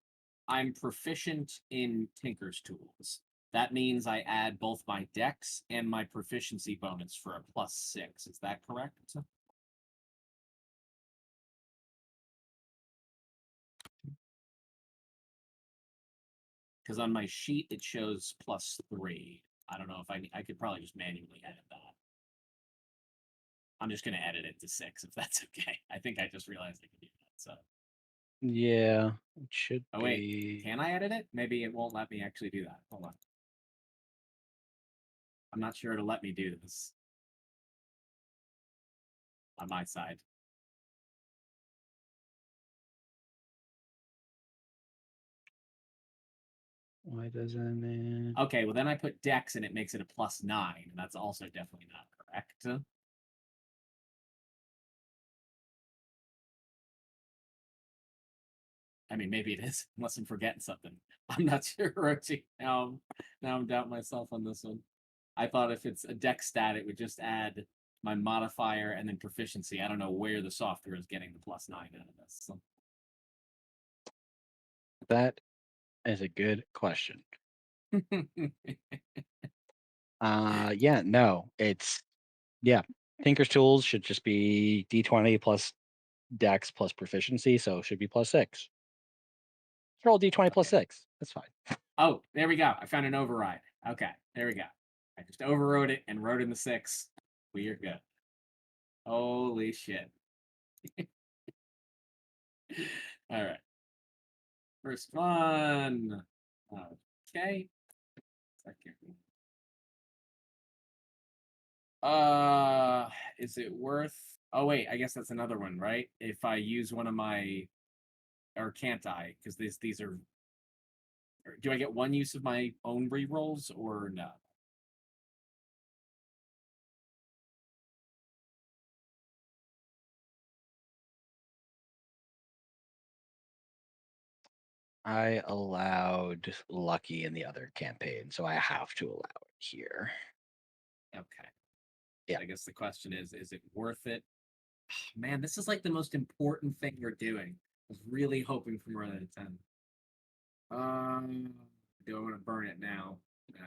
I'm proficient in Tinker's tools. That means I add both my dex and my proficiency bonus for a +6. Is that correct? Because on my sheet it shows +3. I don't know if I could probably just manually edit that. I'm just gonna edit it to 6 if that's okay. I think I just realized I could do that. So Yeah, it should oh wait, be. can I edit it? Maybe it won't let me actually do that. Hold on. I'm not sure it'll let me do this on my side. Why doesn't it? Okay, well then I put dex and it makes it a +9, and that's also definitely not correct. I mean, maybe it is, unless I'm forgetting something. I'm not sure, Rochi. Now I'm doubting myself on this one. I thought if it's a dex stat, it would just add my modifier and then proficiency. I don't know where the software is getting the +9 out of this. So. That is a good question. Yeah, no, it's yeah. Tinker's tools should just be D20 plus Dex plus proficiency, so it should be +6. Roll D20 plus Okay. 6. That's fine. Oh, there we go. I found an override. Okay, there we go. I just overrode it and wrote in the 6. We are good. Holy shit. All right. First one. Okay. Second. Is it worth? Oh wait, I guess that's another one, right? If I use one of my, or can't I? Because these are. Do I get one use of my own rerolls or no? I allowed Lucky in the other campaign, so I have to allow it here. Okay. Yeah. I guess the question is it worth it? Man, this is like the most important thing we're doing. I was really hoping for more than a 10. Do I want to burn it now? Uh,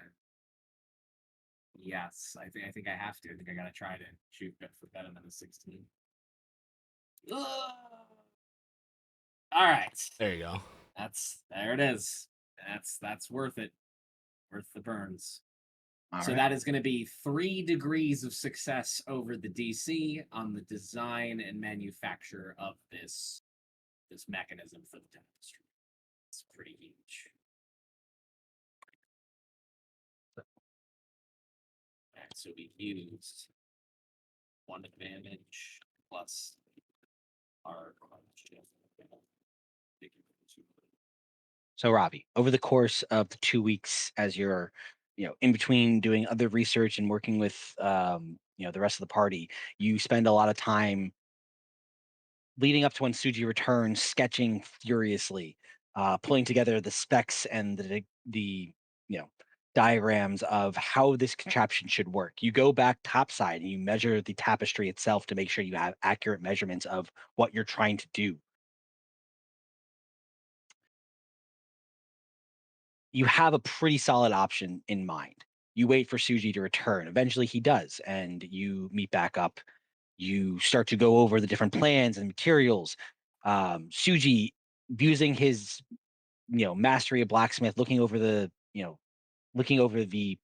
yes, I think I have to. I think I gotta try to shoot for better than a 16. Ugh. All right. There you go. There it is. That's worth it. Worth the burns. All So right. that is going to be 3 degrees of success over the DC on the design and manufacture of this mechanism for the tapestry. It's pretty huge. All right, so we used 1 advantage plus our So Ravi, over the course of the 2 weeks as you're, in between doing other research and working with the rest of the party, you spend a lot of time leading up to when Suji returns, sketching furiously, pulling together the specs and the diagrams of how this contraption should work. You go back topside and you measure the tapestry itself to make sure you have accurate measurements of what you're trying to do. You have a pretty solid option in mind. You wait for Suji to return. Eventually he does, and you meet back up. You start to go over the different plans and materials. Suji, using his mastery of blacksmith, looking over the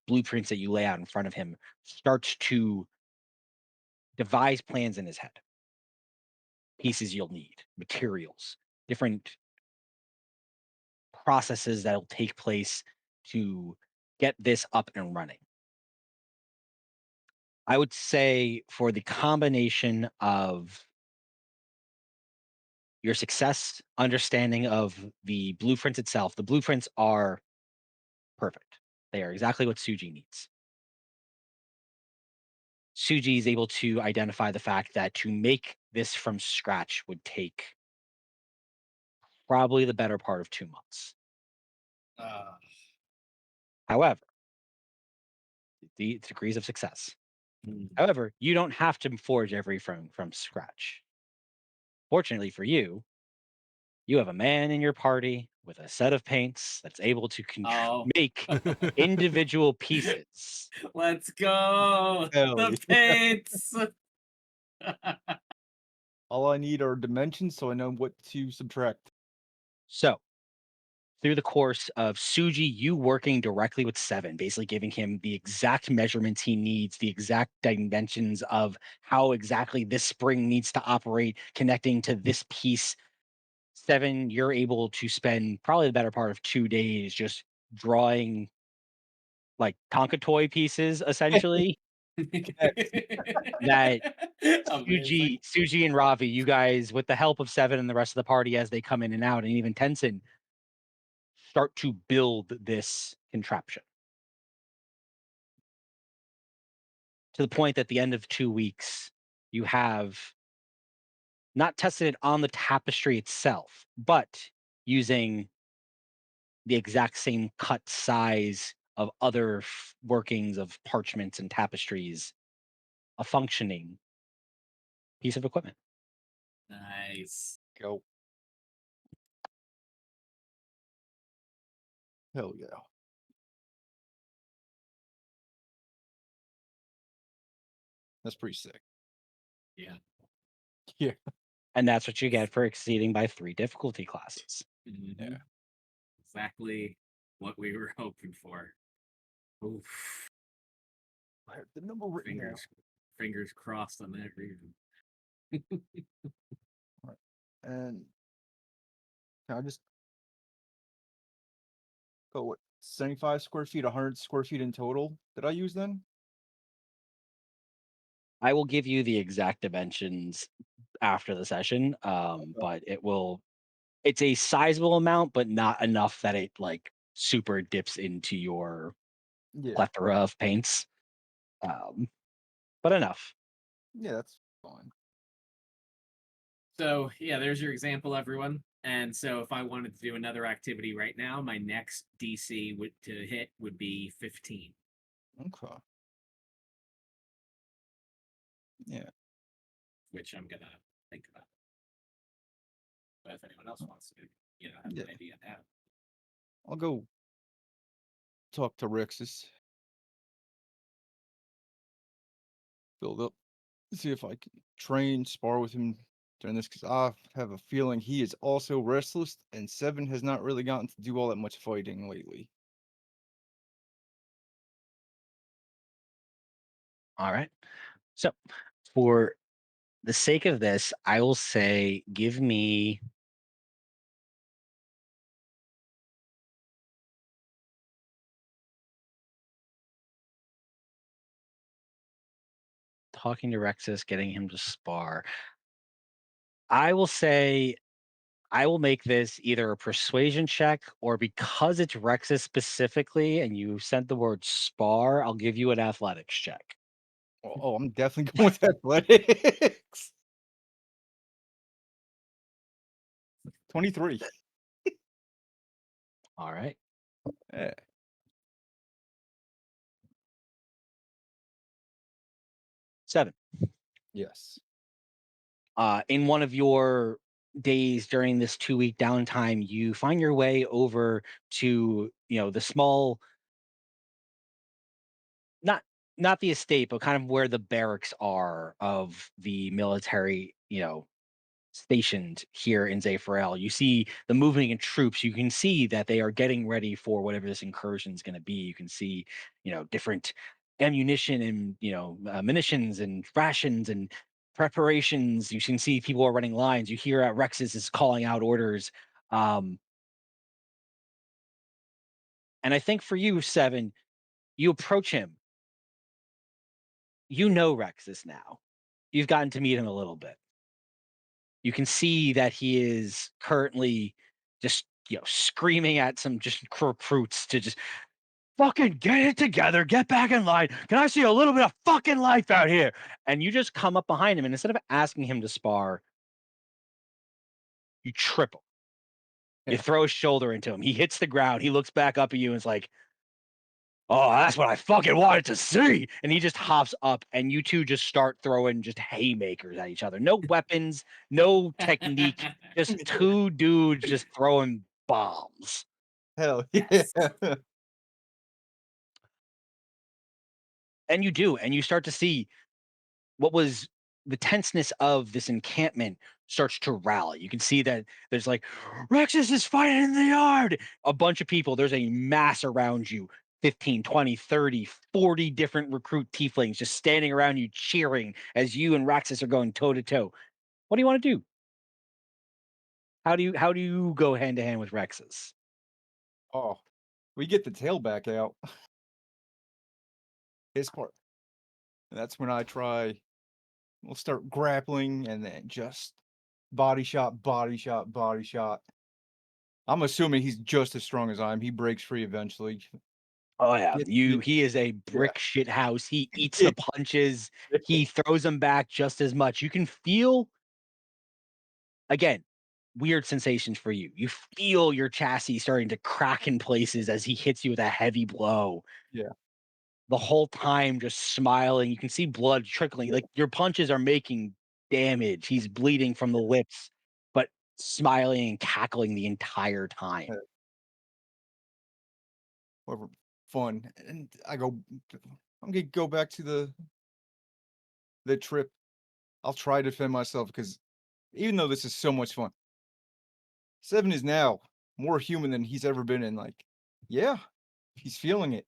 blueprints that you lay out in front of him, starts to devise plans in his head. Pieces you'll need, materials, different processes that'll take place to get this up and running. I would say for the combination of your success, understanding of the blueprints itself, the blueprints are perfect. They are exactly what Suji needs. Suji is able to identify the fact that to make this from scratch would take probably the better part of 2 months. Uh, However, the degrees of success. mm, However, you don't have to forge every from scratch. Fortunately for you, you have a man in your party with a set of paints that's able to oh, make individual pieces. let's go. Hell The yeah. paints. All I need are dimensions so I know what to subtract. So, through the course of Suji, you working directly with Seven, basically giving him the exact measurements he needs, the exact dimensions of how exactly this spring needs to operate, connecting to this piece. Seven, you're able to spend probably the better part of 2 days just drawing like Tonka toy pieces, essentially. That Amazing. Suji and Ravi, you guys, with the help of Seven and the rest of the party as they come in and out, and even Tenson, start to build this contraption to the point that at the end of 2 weeks, you have not tested it on the tapestry itself, but using the exact same cut size of other workings of parchments and tapestries, a functioning piece of equipment. Nice. Go. Hell yeah. That's pretty sick. Yeah. Yeah. And that's what you get for exceeding by 3 difficulty classes. Mhm. Yeah. Exactly what we were hoping for. Oof. I have the number written down. Fingers crossed on that reason. And can I just go what 75 square feet, 100 square feet in total did I use then? I will give you the exact dimensions after the session, Okay. but it's a sizable amount, but not enough that it like super dips into your Yeah. plethora of paints. Um, but enough. Yeah, that's fine. So yeah, there's your example, everyone. And so if I wanted to do another activity right now, my next DC to hit would be 15, Okay. Yeah. which I'm gonna think about. But if anyone else wants to, have Yeah. an idea now. I'll go talk to Rexus. Build up. See if I can train, spar with him during this because I have a feeling he is also restless, and Seven has not really gotten to do all that much fighting lately. All right. So for the sake of this, I will say give me talking to Rexus, getting him to spar. I will say I will make this either a persuasion check or because it's Rexus specifically and you sent the word spar, I'll give you an athletics check. Oh, I'm definitely going with athletics. 23. All right. Yeah. Seven. Yes. In one of your days during this 2 week downtime, you find your way over to, the small, not not the estate, but kind of where the barracks are of the military, stationed here in Zephyr. You see the moving in troops. You can see that they are getting ready for whatever this incursion is going to be. You can see, different ammunition and munitions and rations and preparations. You can see people are running lines. You hear Rex's is calling out orders. Um, and I think for you, Seven, you approach him you know Rexus now. You've gotten to meet him a little bit. You can see that he is currently just, screaming at some just recruits to just fucking get it together, get back in line. Can I see a little bit of fucking life out here? And you just come up behind him, and instead of asking him to spar, you triple. You Yeah. throw a shoulder into him. He hits the ground. He looks back up at you and is like, "Oh, that's what I fucking wanted to see." And he just hops up, and you two just start throwing just haymakers at each other. No weapons, no technique, just two dudes just throwing bombs. Hell Yes. yeah. And you do, and you start to see what was the tenseness of this encampment starts to rally. You can see that there's like, Rexus is fighting in the yard. A bunch of people, there's a mass around you, 15, 20, 30, 40 different recruit tieflings just standing around you cheering as you and Rexus are going toe to toe. What do you want to do? How do you go hand to hand with Rexus? Oh, we get the tailback out. His part. And that's when I try. We'll start grappling and then just body shot, body shot, body shot. I'm assuming he's just as strong as I am. He breaks free eventually. Oh yeah, Get he is a yeah. brick shit house. He eats the punches. He throws them back just as much. You can feel, again, weird sensations for you. You feel your chassis starting to crack in places as he hits you with a heavy blow. Yeah. The whole time just smiling. You can see blood trickling. Yeah. Like your punches are making damage. He's bleeding from the lips, but smiling and cackling the entire time. Yeah. Whatever. Fun. And I'm gonna go back to the trip. I'll try to defend myself because even though this is so much fun, Seven is now more human than he's ever been. And like, yeah, he's feeling it.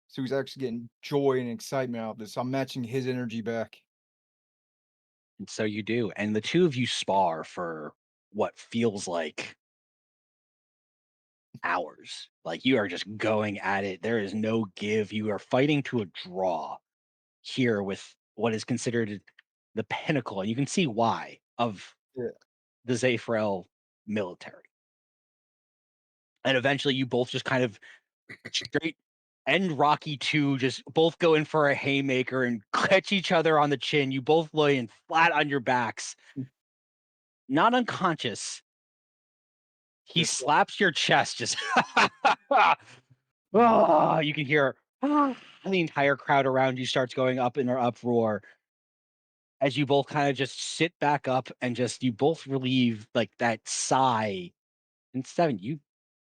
So he's actually getting joy and excitement out of this. I'm matching his energy back. And so you do. And the two of you spar for what feels like hours. Like you are just going at it. There is no give. You are fighting to a draw here with what is considered the pinnacle. And you can see why of Yeah. the Zafrael military. And eventually you both just kind of straight end Rocky 2, just both go in for a haymaker and catch each other on the chin. You both laying flat on your backs, not unconscious. He Just slaps your chest, just oh, you can hear the entire crowd around you starts going up in an uproar as you both kind of just sit back up and just you both relieve like that sigh. And Seven, you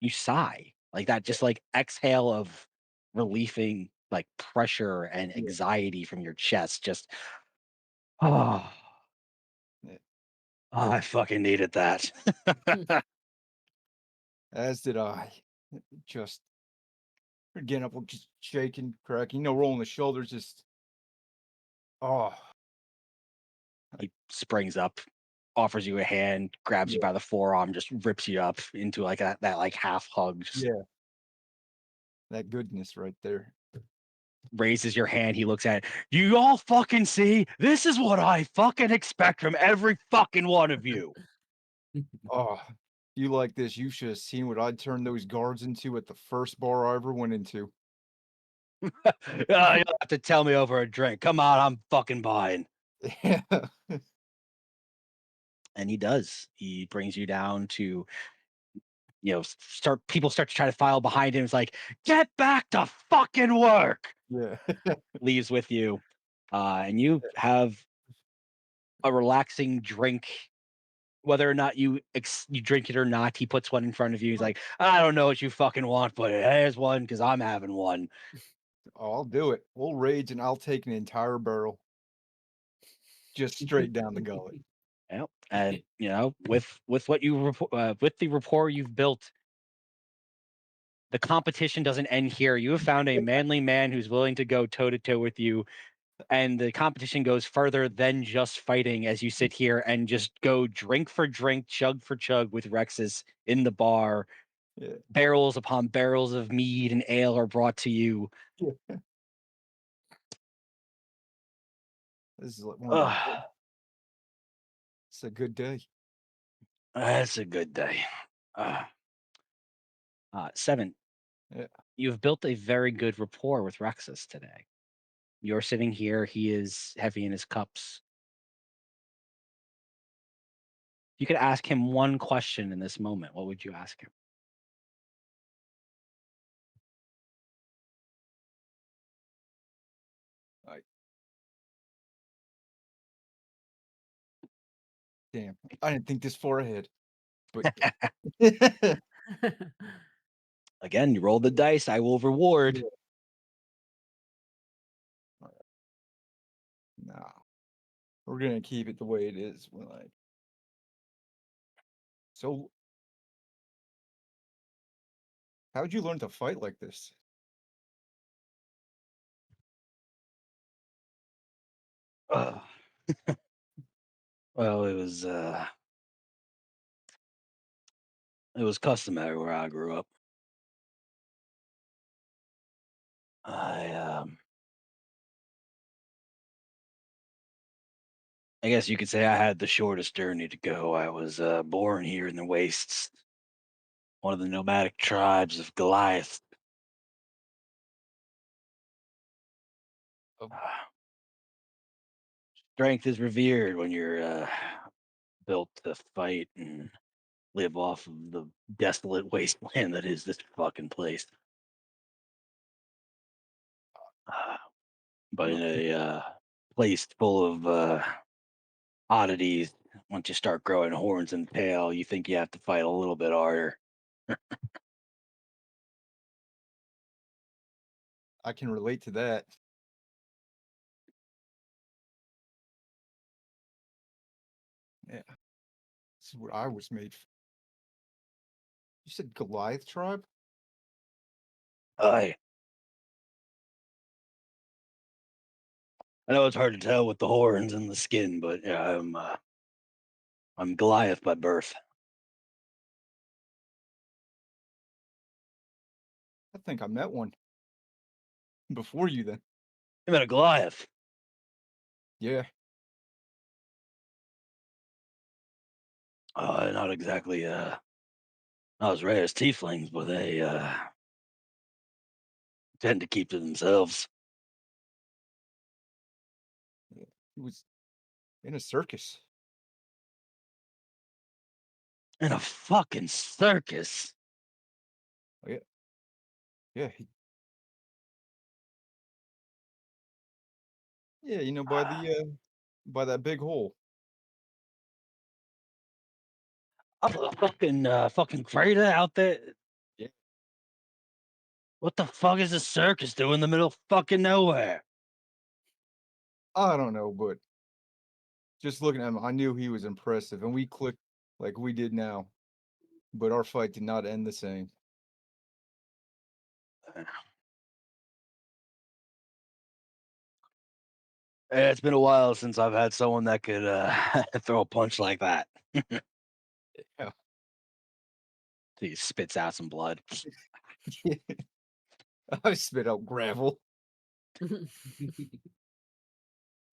sigh like that, just like exhale of relieving like pressure and yeah. anxiety from your chest. Just oh, Yeah. I fucking needed that. As did I. Just getting up, just shaking, cracking, rolling the shoulders, just oh He springs up, offers you a hand, grabs you yeah, by the forearm, just rips you up into like that like half hug, just yeah, that goodness right there. raises your hand. He looks at it. You all fucking see? This is what I fucking expect from every fucking one of you. Oh, you like this? You should have seen what I turned those guards into at the first bar I ever went into. You'll have to tell me over a drink. Come on, I'm fucking buying. Yeah, And he does. He brings you down to, people start to try to file behind him. It's like, get back to fucking work. yeah, Leaves with you. And you have a relaxing drink. Whether or not you drink it or not, he puts one in front of you. He's like, I don't know what you fucking want, but here's one because I'm having one. oh, I'll do it. We'll rage, and I'll take an entire barrel, just straight down the gullet. Yep. And with what with the rapport you've built, the competition doesn't end here. You have found a manly man who's willing to go toe to toe with you, and the competition goes further than just fighting. As you sit here and just go drink for drink, chug for chug with Rexus in the bar. Yeah, Barrels upon barrels of mead and ale are brought to you. yeah, This is like one of the, Ugh, it's a good day. that's a good day. 7. Yeah. You've built a very good rapport with Rexus today. You're sitting here. He is heavy in his cups. You could ask him one question in this moment. What would you ask him? Damn, I didn't think this far ahead. But Again, you roll the dice. I will reward. no, we're gonna keep it the way it is. We're like, so, how'd you learn to fight like this? Ugh. Well, it was customary where I grew up. I guess you could say I had the shortest journey to go. I was born here in the wastes, one of the nomadic tribes of Goliath. Oh. Strength is revered when you're built to fight and live off of the desolate wasteland that is this fucking place. Uh, but in a place full of oddities, once you start growing horns and tail, you think you have to fight a little bit harder. I can relate to that. Yeah, this is what I was made for. You said Goliath tribe? I know it's hard to tell with the horns and the skin, but yeah, I'm Goliath by birth. I think I met one before you then. I met a Goliath. Yeah, Not exactly not as rare as tieflings, but they tend to keep to themselves. he was in a circus. In a fucking circus. Oh, yeah, yeah, yeah. You know, by that big hole. Up a fucking crater out there. Yeah. What the fuck is a circus doing in the middle of fucking nowhere? I don't know, but just looking at him, I knew he was impressive, and we clicked like we did now. But our fight did not end the same. It's been a while since I've had someone that could throw a punch like that. Yeah. He spits out some blood. I spit out gravel.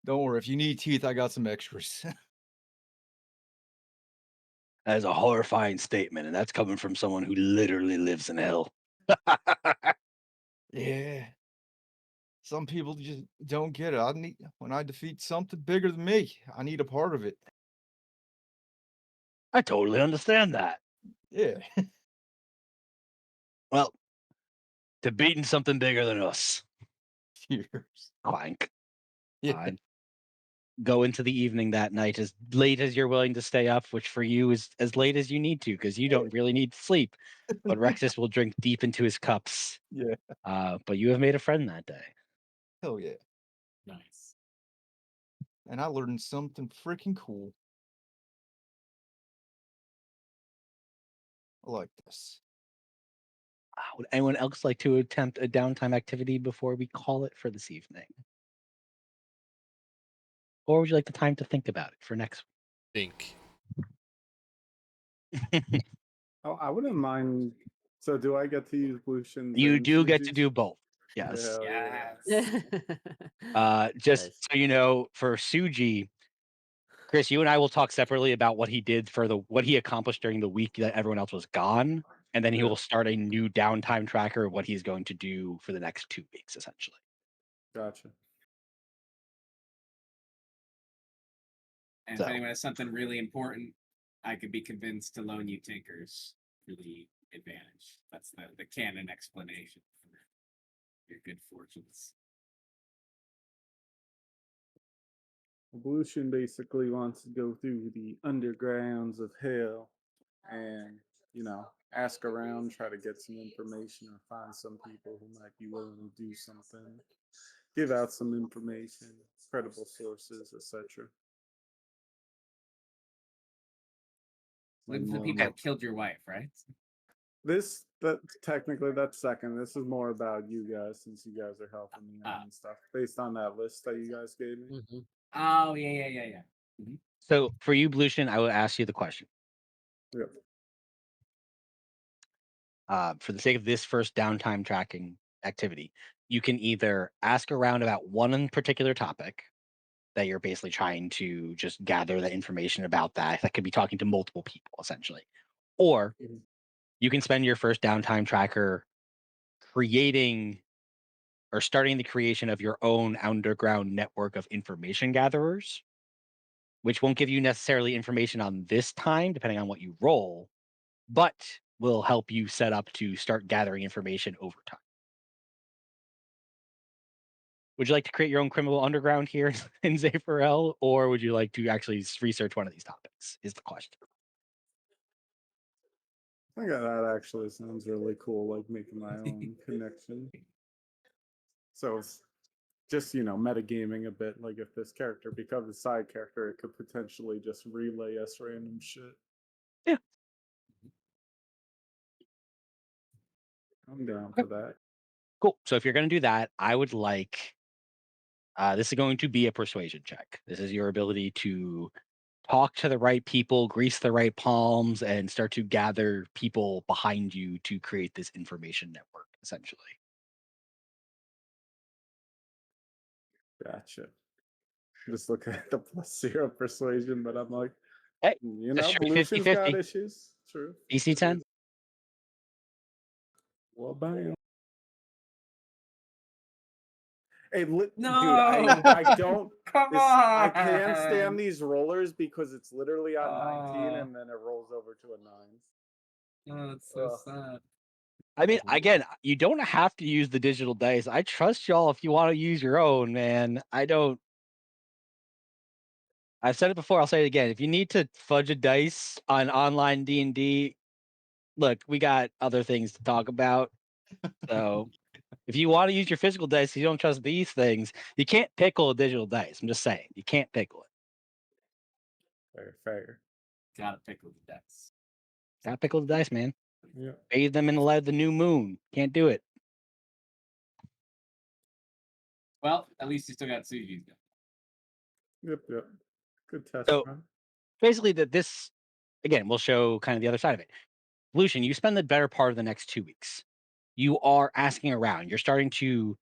Don't worry, if you need teeth, I got some extras. That is a horrifying statement, and that's coming from someone who literally lives in hell. Yeah. Some people just don't get it. I need when I defeat something bigger than me, I need a part of it. I totally understand that. Yeah. Well, to beating something bigger than us. Cheers. Clank. Yeah. Go into the evening that night as late as you're willing to stay up, which for you is as late as you need to because you don't really need to sleep. But Rexus will drink deep into his cups. Yeah. But you have made a friend that day. Hell yeah. Nice. And I learned something freaking cool. I like this. Would anyone else like to attempt a downtime activity before we call it for this evening? Or would you like the time to think about it for next Think. week? Oh, I wouldn't mind. So, do I get to use Lucian's You do get to infusions? do both. Yes. Hell yeah. Yes. Just Nice. so you know, for Suji, Chris, you and I will talk separately about what he did for what he accomplished during the week that everyone else was gone, and then he Yeah. will start a new downtime tracker of what he's going to do for the next 2 weeks, essentially. Gotcha. And So. if anyone has something really important, I could be convinced to loan you Tinkers for the advantage. That's the canon explanation for your good fortunes. Evolution basically wants to go through the undergrounds of hell and, ask around, try to get some information or find some people who might be willing to do something, give out some information, credible sources, etc. Looking for the And people that killed your wife, right? that technically that's second. This is more about you guys since you guys are helping me out and stuff based on that list that you guys gave me. Mm-hmm. Oh, yeah. Mhm. So for you, Blution, I will ask you the question. Yep. For the sake of this first downtime tracking activity, you can either ask around about one particular topic that you're basically trying to just gather the information about that. That could be talking to multiple people, essentially. Or Mhm. you can spend your first downtime tracker creating or starting the creation of your own underground network of information gatherers, which won't give you necessarily information on this time, depending on what you roll, but will help you set up to start gathering information over time. Would you like to create your own criminal underground here in Zafarel, or would you like to actually research one of these topics? Is the question. I think that actually sounds really cool, like making my own connection. So it's just, metagaming a bit. Like if this character becomes a side character, it could potentially just relay us random shit. Yeah. I'm down for that. Cool. So if you're going to do that, I would like this is going to be a persuasion check. This is your ability to talk to the right people, grease the right palms, and start to gather people behind you to create this information network, essentially. Gotcha. Just look at the +0 persuasion, but I'm like, Hey, just straight Volution's got 50-50. issues. True. DC 10. Well, bam. Hey, dude, No! I don't. Come I can't stand on! these rollers because it's literally on 19 Aw. and then it rolls over to a 9. Oh, it's so Ugh. sad. I mean, Mhm. again, you don't have to use the digital dice. I trust y'all if you want to use your own, man. I don't. I've said it before. I'll say it again. If you need to fudge a dice on online D&D, look, we got other things to talk about. So if you want to use your physical dice, you don't trust these things. You can't pickle a digital dice. I'm just saying, you can't pickle it. Fair. Gotta pickle the dice. Got to pickle the dice, man. Yeah. Bathe them in the light of the new moon. Can't do it. Well, at least you still got Suji's gun. Yep. Good test So run. basically, this again will show kind of the other side of it. Lucian, you spend the better part of the next 2 weeks. You are asking around. You're starting to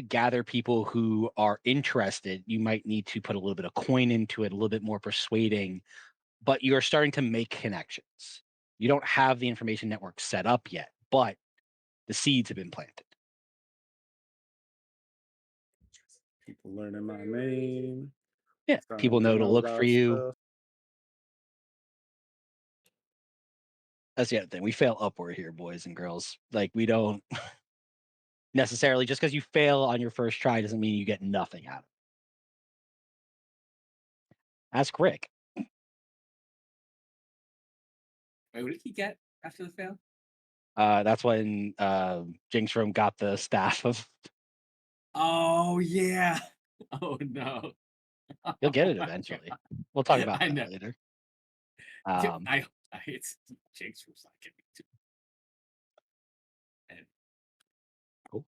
gather people who are interested. You might need to put a little bit of coin into it, a little bit more persuading, but you're starting to make connections. You don't have the information network set up yet, but the seeds have been planted. People learning my name. Yeah, people Starting to know to know look for about you. stuff. That's the other thing. We fail upward here, boys and girls. Like, we don't necessarily, just because you fail on your first try doesn't mean you get nothing out of it. Ask Rick. Wait, what did he get after the fail? That's when Jinx Room got the staff of. Oh, yeah. Oh, no. You'll get Oh it my eventually. God. We'll talk about I that know. later. I it's Jake's was not getting to. And Cool.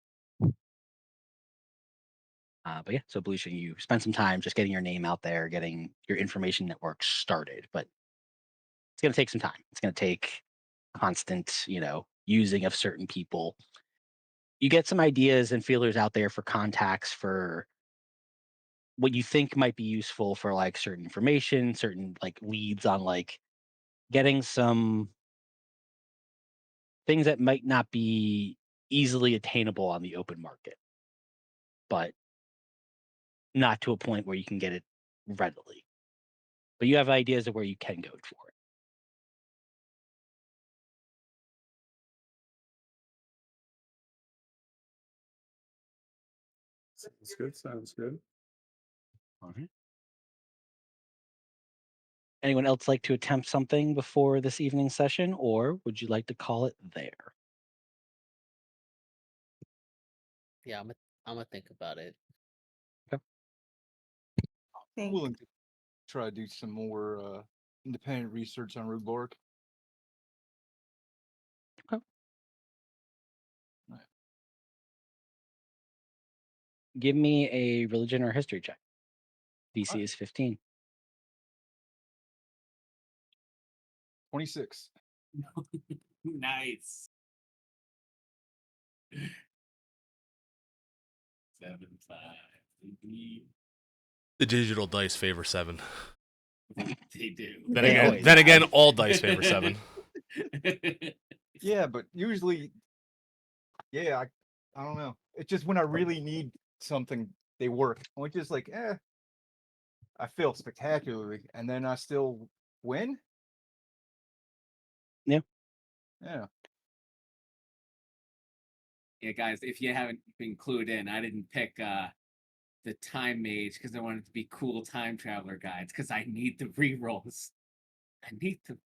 But yeah, so Belushi, you spend some time just getting your name out there, getting your information network started, but it's going to take some time. It's going to take constant, using of certain people. You get some ideas and feelers out there for contacts for what you think might be useful for like certain information, certain like leads on like getting some things that might not be easily attainable on the open market, but not to a point where you can get it readily. But you have ideas of where you can go for it. Sounds good. Sounds good. All right. Anyone else like to attempt something before this evening session, or would you like to call it there? Yeah, I'm gonna think about it. I'm Think. willing to try to do some more independent research on rhubarb. Okay. Right. Give me a religion or history check. DC Alright. is 15. 26. Nice. 7, 5. The digital dice favor 7. They do. Then They again, always then have. again, all dice favor 7. Yeah, but usually, yeah, I don't know. It's just when I really need something, they work. I'm just like, I fail spectacularly, and then I still win. Yeah. Yeah. Yeah, guys, if you haven't been clued in, I didn't pick the time mage because I wanted to be cool time traveler guides because I need the rerolls. I need to.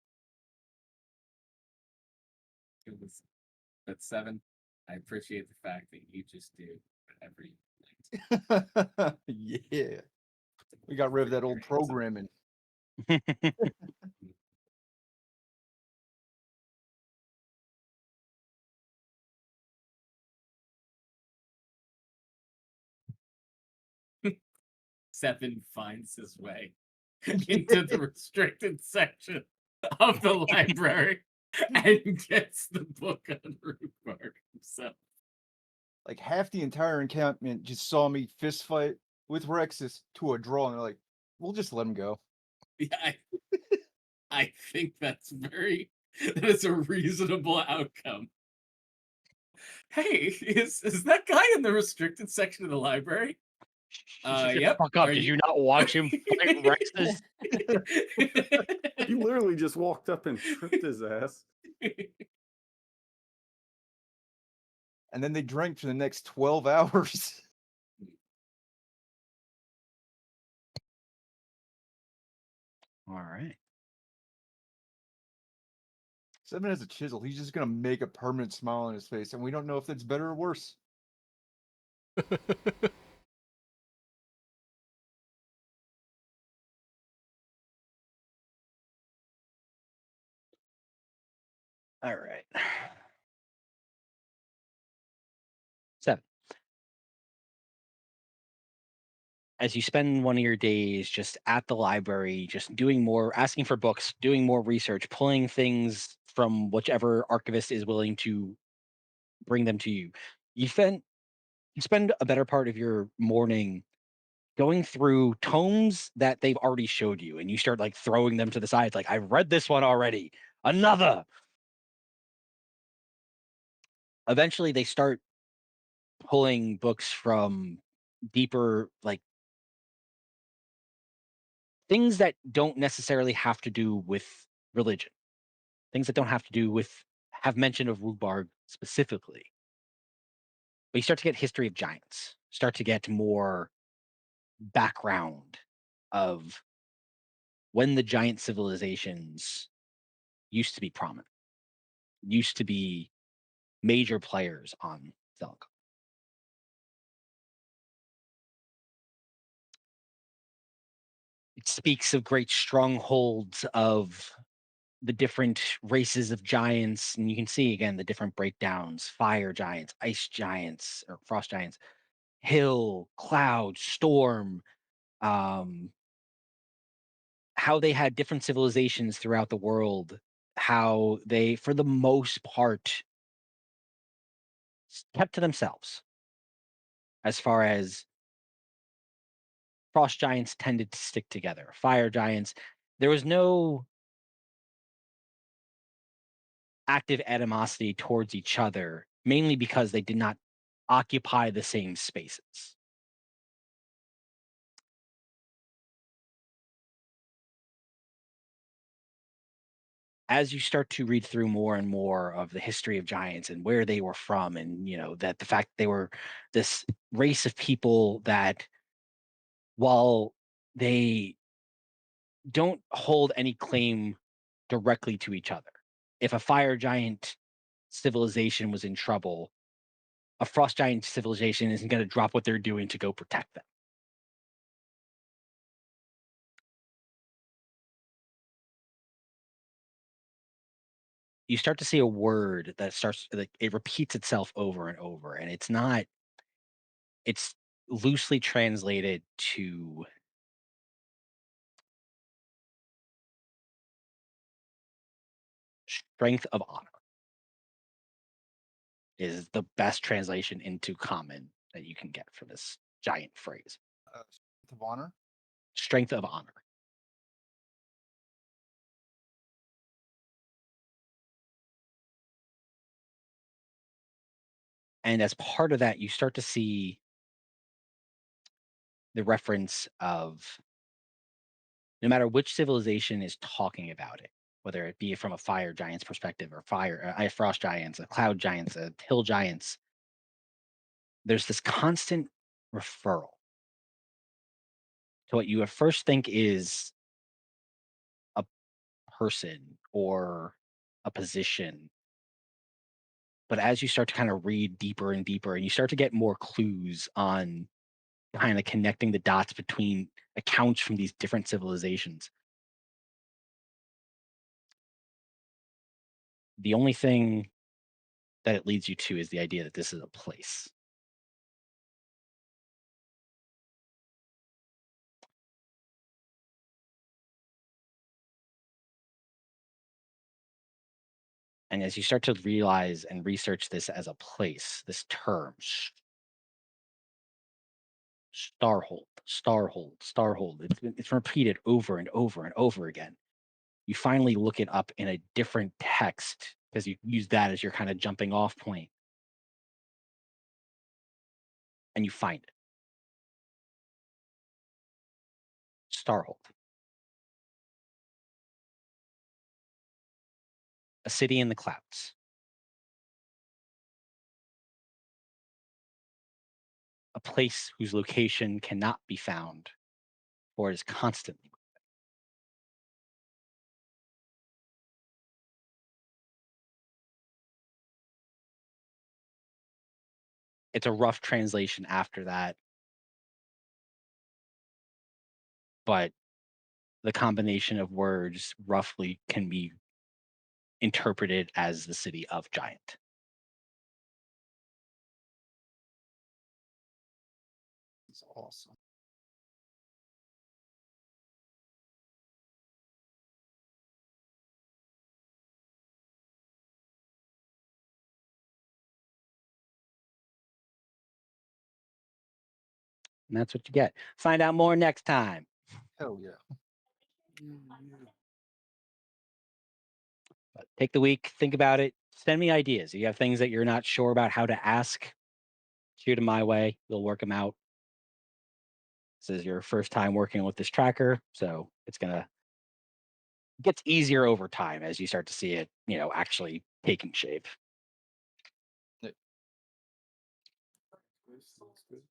It was that's 7. I appreciate the fact that you just do whatever you like. Yeah. We got rid of that old programming. 7 finds his way into the restricted section of the library and gets the book on rhubarb himself. Like half the entire encampment just saw me fist fight with Rexus to a draw, and they're like, "We'll just let him go." Yeah, I think that is a reasonable outcome. Hey, is that guy in the restricted section of the library? Shut the Yep. fuck up. Are Did you you not watch him fight Rexus? You literally just walked up and tripped his ass. And then they drank for the next 12 hours. All right. 7 has a chisel. He's just gonna make a permanent smile on his face, and we don't know if that's better or worse. All right. 7. As you spend one of your days just at the library, just doing more, asking for books, doing more research, pulling things from whichever archivist is willing to bring them to you, you spend a better part of your morning going through tomes that they've already showed you, and you start like throwing them to the side. Like, I've read this one already. Another. Eventually, they start pulling books from deeper, like things that don't necessarily have to do with religion, things that don't have to do with have mention of rhubarb specifically. But you start to get history of giants, start to get more background of when the giant civilizations used to be prominent, used to be major players on Zelenkov. It speaks of great strongholds of the different races of giants, and you can see again the different breakdowns: fire giants, ice giants, or frost giants, hill, cloud, storm. Um, how they had different civilizations throughout the world. How they, for the most part, kept to themselves. As far as frost giants tended to stick together, fire giants, there was no active animosity towards each other, mainly because they did not occupy the same spaces. As you start to read through more and more of the history of giants and where they were from, and that the fact they were this race of people that, while they don't hold any claim directly to each other, if a fire giant civilization was in trouble, a frost giant civilization isn't going to drop what they're doing to go protect them. You start to see a word that starts, like, it repeats itself over and over, and it's loosely translated to strength of honor, is the best translation into common that you can get for this giant phrase. Strength of honor. Strength of honor. And as part of that, you start to see the reference of, no matter which civilization is talking about it, whether it be from a fire giant's perspective or frost giants, a cloud giants, a hill giants, there's this constant referral to what you at first think is a person or a position. But as you start to kind of read deeper and deeper, and you start to get more clues on kind of connecting the dots between accounts from these different civilizations, the only thing that it leads you to is the idea that this is a place. And as you start to realize and research this as a place, this term, Starhold, Starhold, Starhold, it's repeated over and over and over again. You finally look it up in a different text because you use that as your kind of jumping off point, and you find it. Starhold, a city in the clouds, a place whose location cannot be found, or is constantly. It's a rough translation after that, but the combination of words roughly can be interpreted as the city of Giant. It's awesome. And that's what you get. Find out more next time. Hell yeah. But take the week, think about it, send me ideas. If you have things that you're not sure about how to ask, shoot them my way. We'll work them out. This is your first time working with this tracker, so it's gonna gets easier over time as you start to see it, actually taking shape. Yeah. Sounds good.